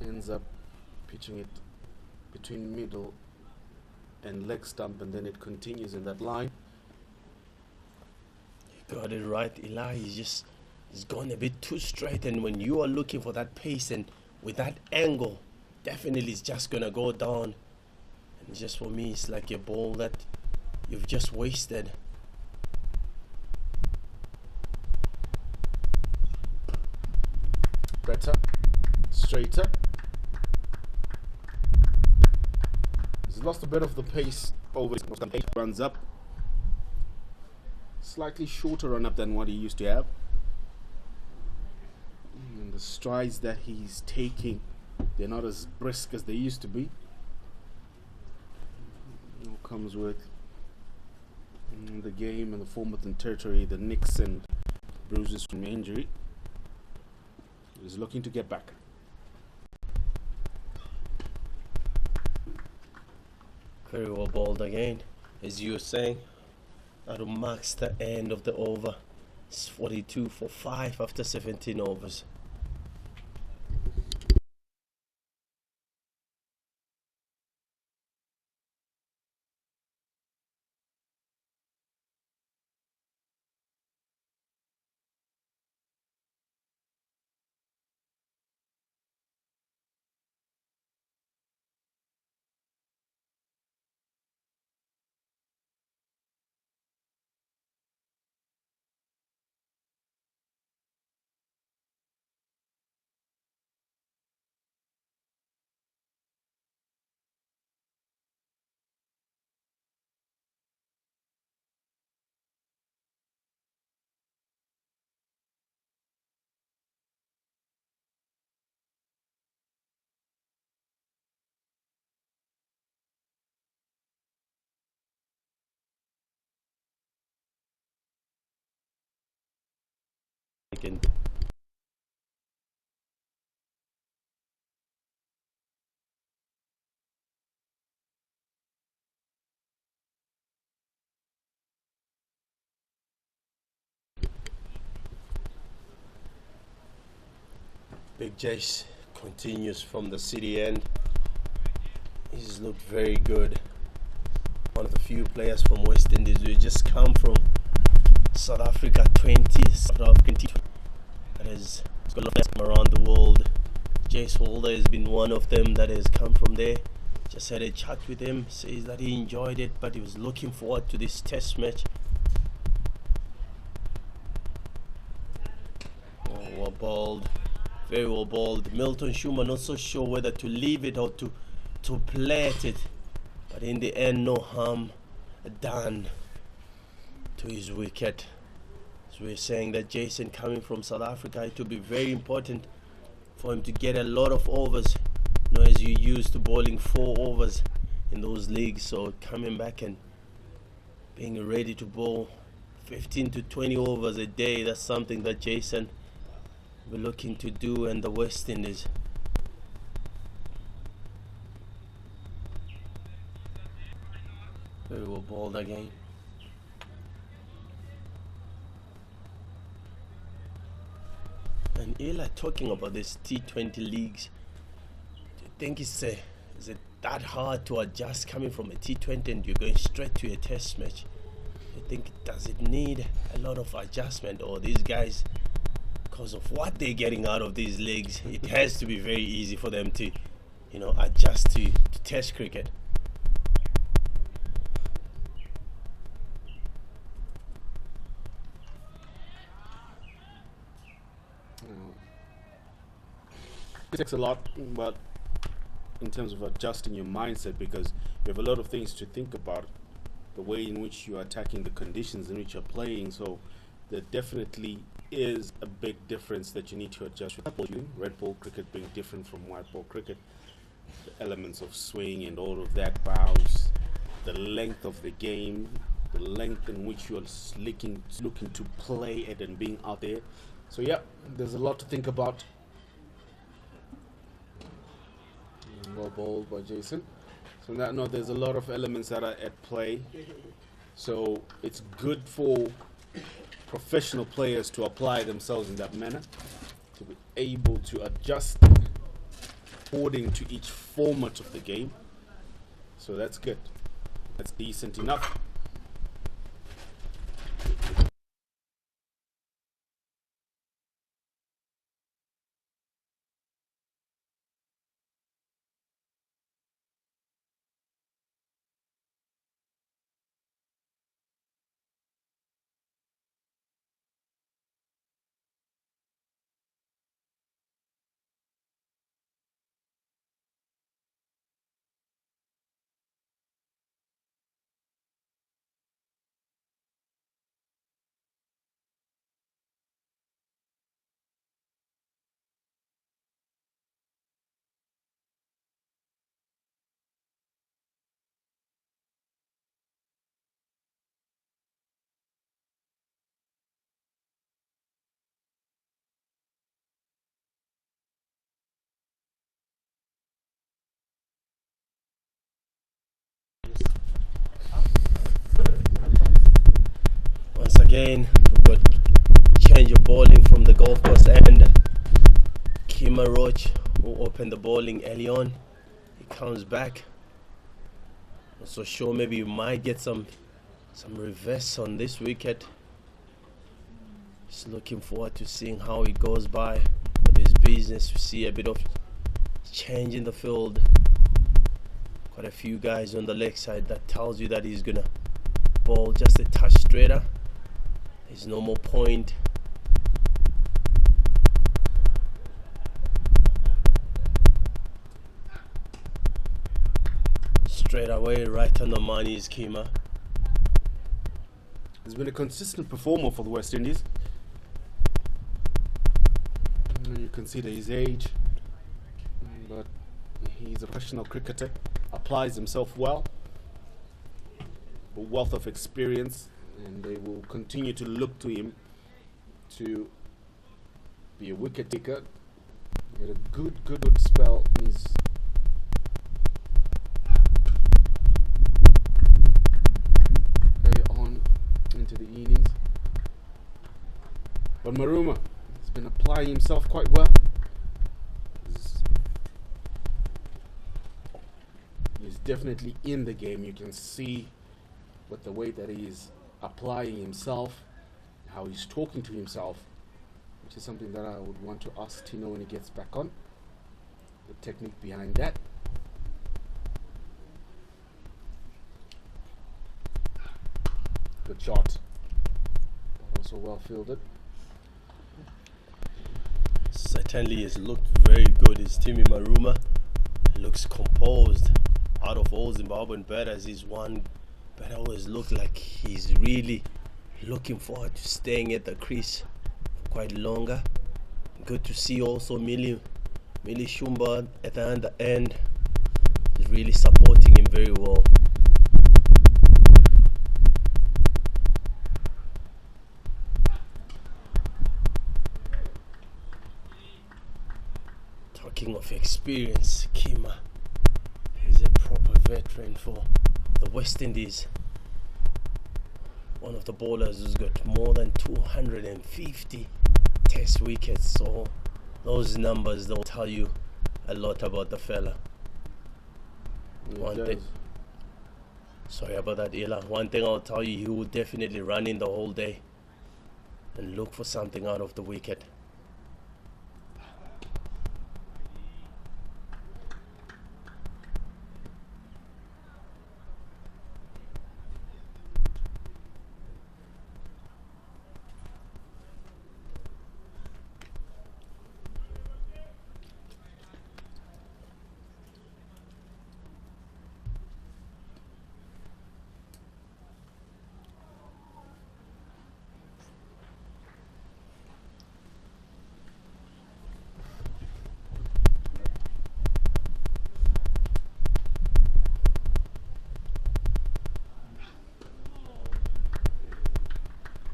ends up pitching it between middle and leg stump, and then it continues in that line. You got it right, Eli. He's gone a bit too straight, and when you are looking for that pace and with that angle, definitely it's just gonna go down. And just for me, it's like a ball that you've just wasted. Better, straighter. He's lost a bit of the pace over his runs up. Slightly shorter run up than what he used to have. And the strides that he's taking, they're not as brisk as they used to be. It all comes with the game and the format and territory, the nicks and bruises from injury. He's looking to get back. Very well bowled again. As you were saying, that'll marks the end of the over. It's 42 for 5 after 17 overs. Again. Big Jace continues from the city end. He's looked very good. One of the few players from West Indies who just come from South Africa 20, South African T20. That has got a lot of them around the world. Jace Holder has been one of them that has come from there. Just had a chat with him, says that he enjoyed it, but he was looking forward to this test match. Oh, well bowled, very well bowled. Milton Shumba not so sure whether to leave it or to play at it, but in the end, no harm done to his wicket. So we're saying that Jason coming from South Africa, it will be very important for him to get a lot of overs. You know, as you used to bowling 4 overs in those leagues, so coming back and being ready to bowl 15 to 20 overs a day, that's something that Jason will be looking to do, and the West Indies. Very well bowled again. And Eli, talking about this T20 leagues, do you think is it that hard to adjust coming from a T20 and you're going straight to a test match? Do you think, does it need a lot of adjustment, or these guys, because of what they're getting out of these leagues, it has to be very easy for them to, you know, adjust to test cricket? It takes a lot, but in terms of adjusting your mindset, because you have a lot of things to think about, the way in which you are attacking the conditions in which you're playing. So there definitely is a big difference that you need to adjust with red ball cricket being different from white ball cricket. The elements of swing and all of that, bounce, the length of the game, the length in which you are looking to play it and being out there. So yeah, there's a lot to think about. Well bowled by Jason. So on that note, there's a lot of elements that are at play. So it's good for professional players to apply themselves in that manner, to be able to adjust according to each format of the game. So that's good. That's decent enough. Once again, we've got change of bowling from the golf course end. Kima Roach will open the bowling early on. He comes back. Not so sure, maybe you might get some reverse on this wicket. Just looking forward to seeing how it goes by with his business. We see a bit of change in the field. Quite a few guys on the leg side. That tells you that he's gonna bowl just a touch straighter. There's no more point. Straight away, right on the money is Kima. He's been a consistent performer for the West Indies. When you consider his age, but he's a professional cricketer, applies himself well, a wealth of experience, and they will continue to look to him to be a wicket taker. He had a good spell in his on into the innings. But Maruma has been applying himself quite well. definitely in the game. You can see with the way that he's applying himself, how he's talking to himself, which is something that I would want to ask Tino when he gets back on. The technique behind that. Good shot. But also well fielded. Certainly has looked very good. His Timmy Maruma looks composed. Out of all Zimbabwean batters, he's one batter always looked like he's really looking forward to staying at the crease for quite longer. Good to see also Millie Shumba at the other end. He's really supporting him very well. Talking of experience, Kima is a proper veteran for the West Indies. One of the bowlers who's got more than 250 test wickets, so those numbers, they'll tell you a lot about the fella. Sorry about that, Ela. One thing I'll tell you, he will definitely run in the whole day and look for something out of the wicket.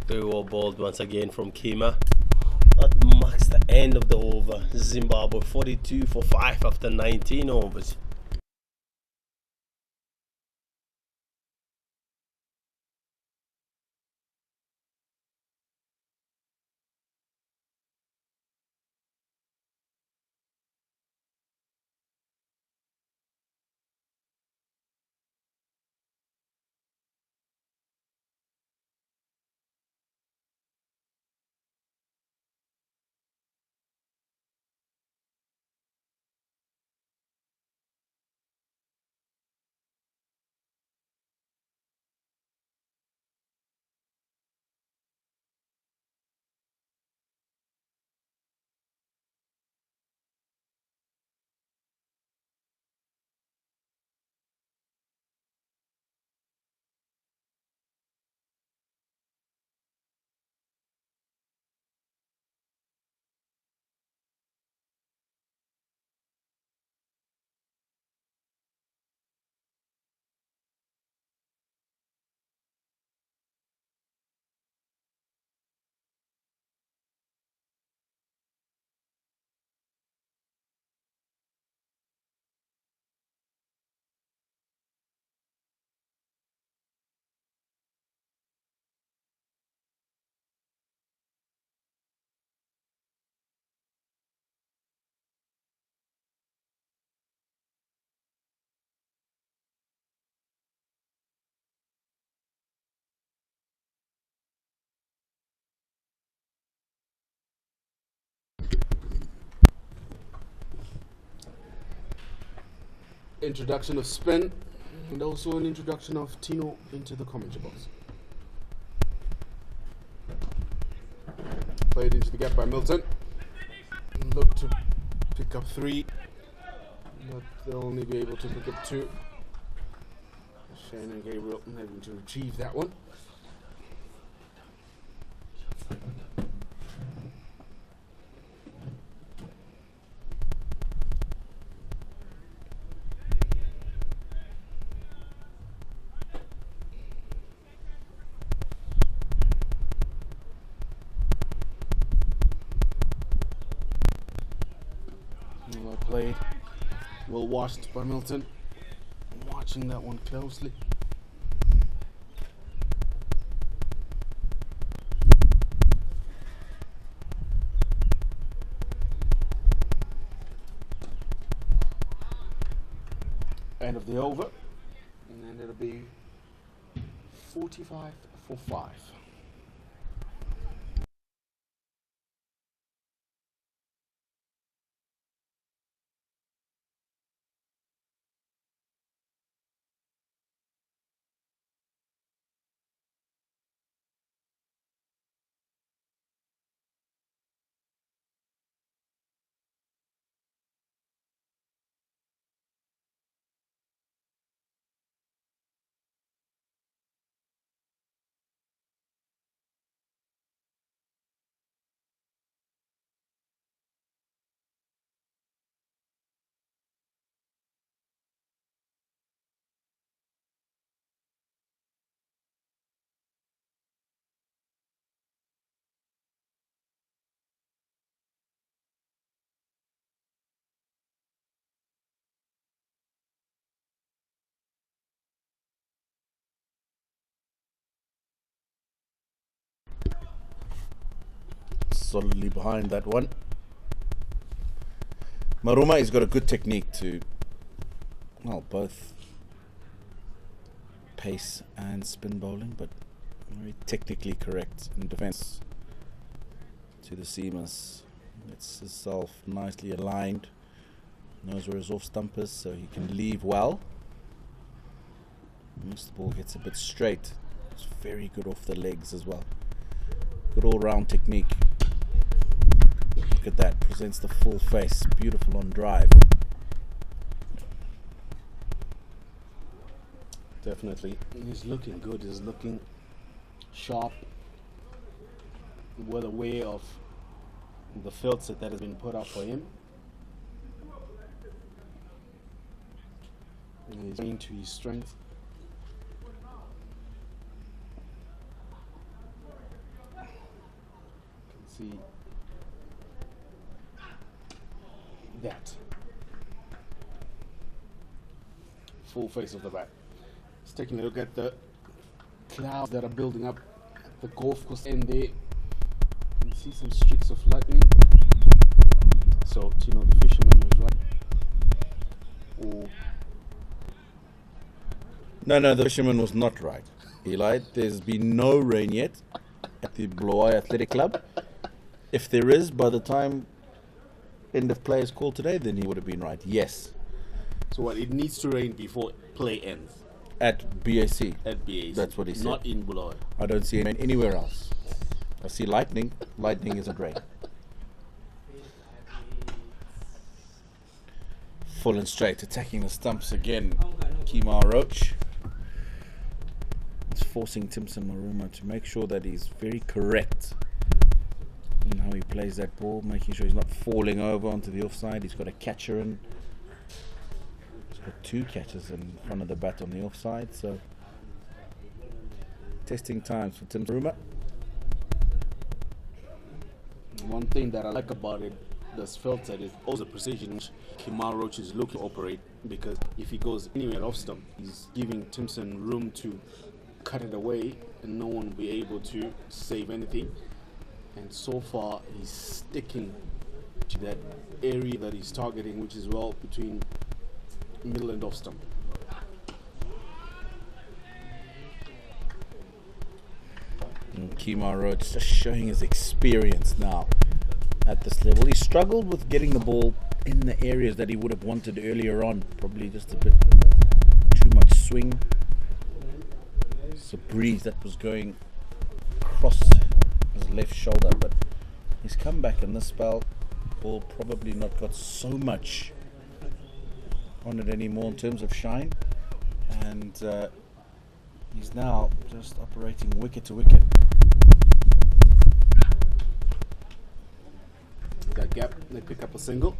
Very well bowled once again from Kima. That marks the end of the over. Zimbabwe 42 for 5 after 19 overs. Introduction of spin and also an introduction of Tino into the commentary box. Played into the gap by Milton. Look to pick up 3, but they'll only be able to pick up 2. Shane and Gabriel having to retrieve that one. Well played, well watched by Milton. I'm watching that one closely. end of the over, and then it'll be 45 for 5. Solidly behind that one. Maruma has got a good technique to, well, both pace and spin bowling, but very technically correct in defense to the seamers. Gets himself nicely aligned, knows where his off stump is, so he can leave well. Once the ball gets a bit straight, it's very good off the legs as well. Good all-round technique. Look at that, presents the full face, beautiful on drive. Definitely. He's looking good, he's looking sharp. Well aware of the field set that has been put up for him. And he's playing to his strength. You can see that full face of the bat. Just taking a look at the clouds that are building up at the golf course end there. You can see some streaks of lightning. So Tino the fisherman was right. Or No, the fisherman was not right. He lied. There's been no rain yet at the Bulawayo Athletic Club. If there is, by the time end of play is called today, then he would have been right. Yes. so what? It needs to rain before play ends At BAC. at BAC. That's what he said. Not in Bulawayo. I don't see rain anywhere else. I see lightning. Lightning isn't rain. Full and straight, attacking the stumps again. Kemar Roach. It's forcing Timson Maruma to make sure that he's very correct in how he plays that ball, making sure he's not falling over onto the offside. He's got a catcher in. He's got 2 catchers in front of the bat on the offside, so testing times for Tim Maruma. One thing that I like about it, this field set, is also the precision which Kemar Roach is looking to operate, because if he goes anywhere off stump, he's giving Timson room to cut it away and no one will be able to save anything. And so far he's sticking to that area that he's targeting, which is well between middle and off stump. And Kemar Roach just showing his experience now at this level. He struggled with getting the ball in the areas that he would have wanted earlier on. Probably just a bit too much swing. It's a breeze that was going across his left shoulder, but he's come back in this spell. Ball probably not got so much on it anymore in terms of shine, and he's now just operating wicket to wicket. That gap, they pick up a single.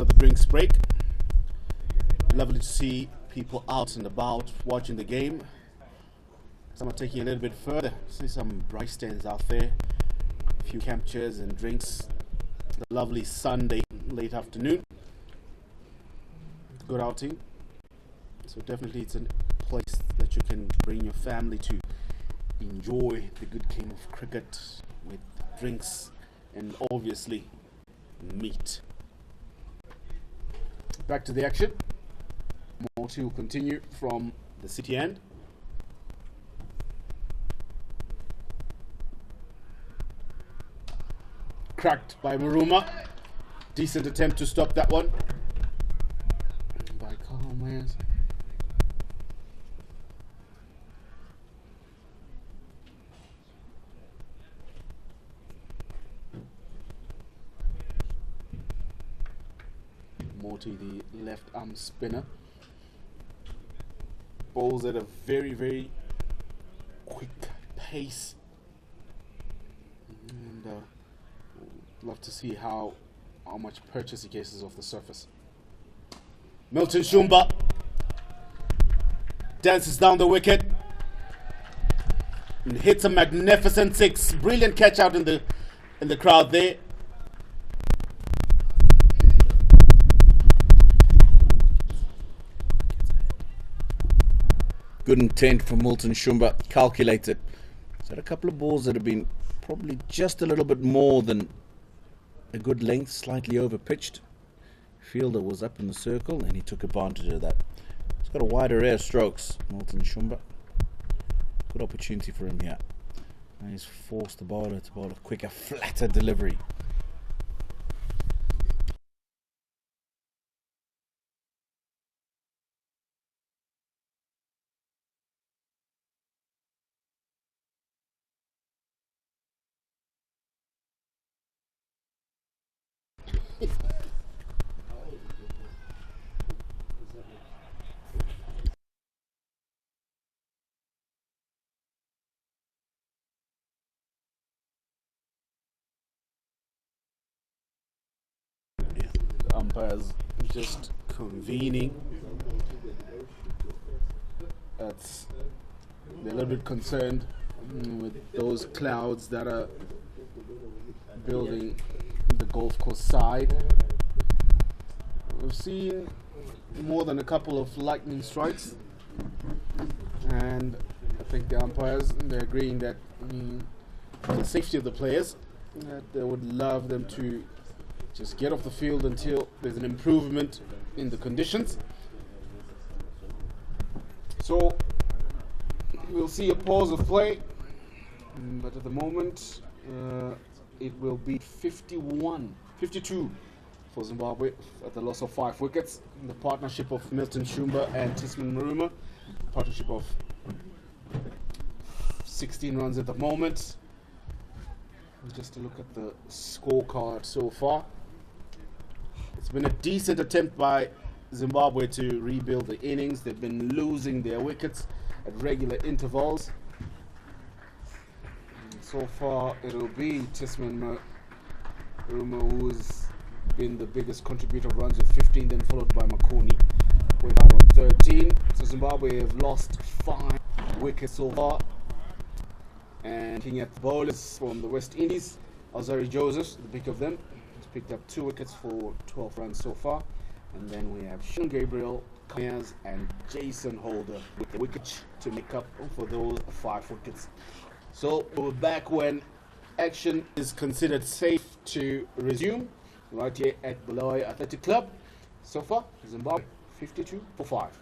after the drinks break. Lovely to see people out and about watching the game. Some are taking a little bit further. See some bright stands out there. A few camp chairs and drinks. A lovely Sunday late afternoon. Good outing. So definitely it's a place that you can bring your family to enjoy the good game of cricket with drinks and obviously meat. Back to the action. Multi will continue from the city end. Cracked by Maruma. Decent attempt to stop that one by Carl Myers. Morty, the left arm spinner, bowls at a very, very quick pace, and love to see how much purchase he gets off the surface. Milton Shumba dances down the wicket and hits a magnificent six. Brilliant catch out in the crowd there. Good intent from Milton Shumba, calculated. He's had a couple of balls that have been probably just a little bit more than a good length, slightly over pitched. Fielder was up in the circle and he took advantage of that. He's got a wide array of strokes, Milton Shumba. Good opportunity for him here. And he's forced the bowler to bowl a quicker, flatter delivery. Umpires just convening. They're a little bit concerned with those clouds that are building the golf course side. We've seen more than a couple of lightning strikes, and I think the umpires, they're agreeing that for the safety of the players, that they would love them to just get off the field until there's an improvement in the conditions. So we'll see a pause of play, but at the moment it will be 52 for Zimbabwe at the loss of 5 wickets. The partnership of Milton Shumba and Tisman Maruma, partnership of 16 runs at the moment. Just to look at the scorecard so far, it's been a decent attempt by Zimbabwe to rebuild the innings. They've been losing their wickets at regular intervals. And so far, it'll be Tisman Maruma who's been the biggest contributor of runs with 15, then followed by Makoni with out on 13. So Zimbabwe have lost 5 wickets so far. And looking at the bowlers from the West Indies, Azari Joseph, the big of them, has picked up 2 wickets for 12 runs so far. And then we have Sean Gabriel, Myers, and Jason Holder with the wicket to make up for those 5 wickets. So we're back when action is considered safe to resume, right here at Bulawayo Athletic Club. So far, Zimbabwe 52 for 5.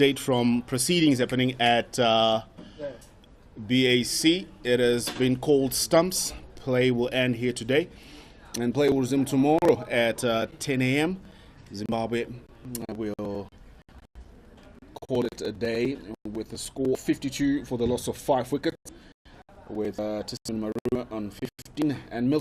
update from proceedings happening at BAC. It has been called Stumps. Play will end here today, and play will resume tomorrow at 10 a.m. Zimbabwe will call it a day with a score 52 for the loss of 5 wickets, with Tisman Marua on 15 and Milton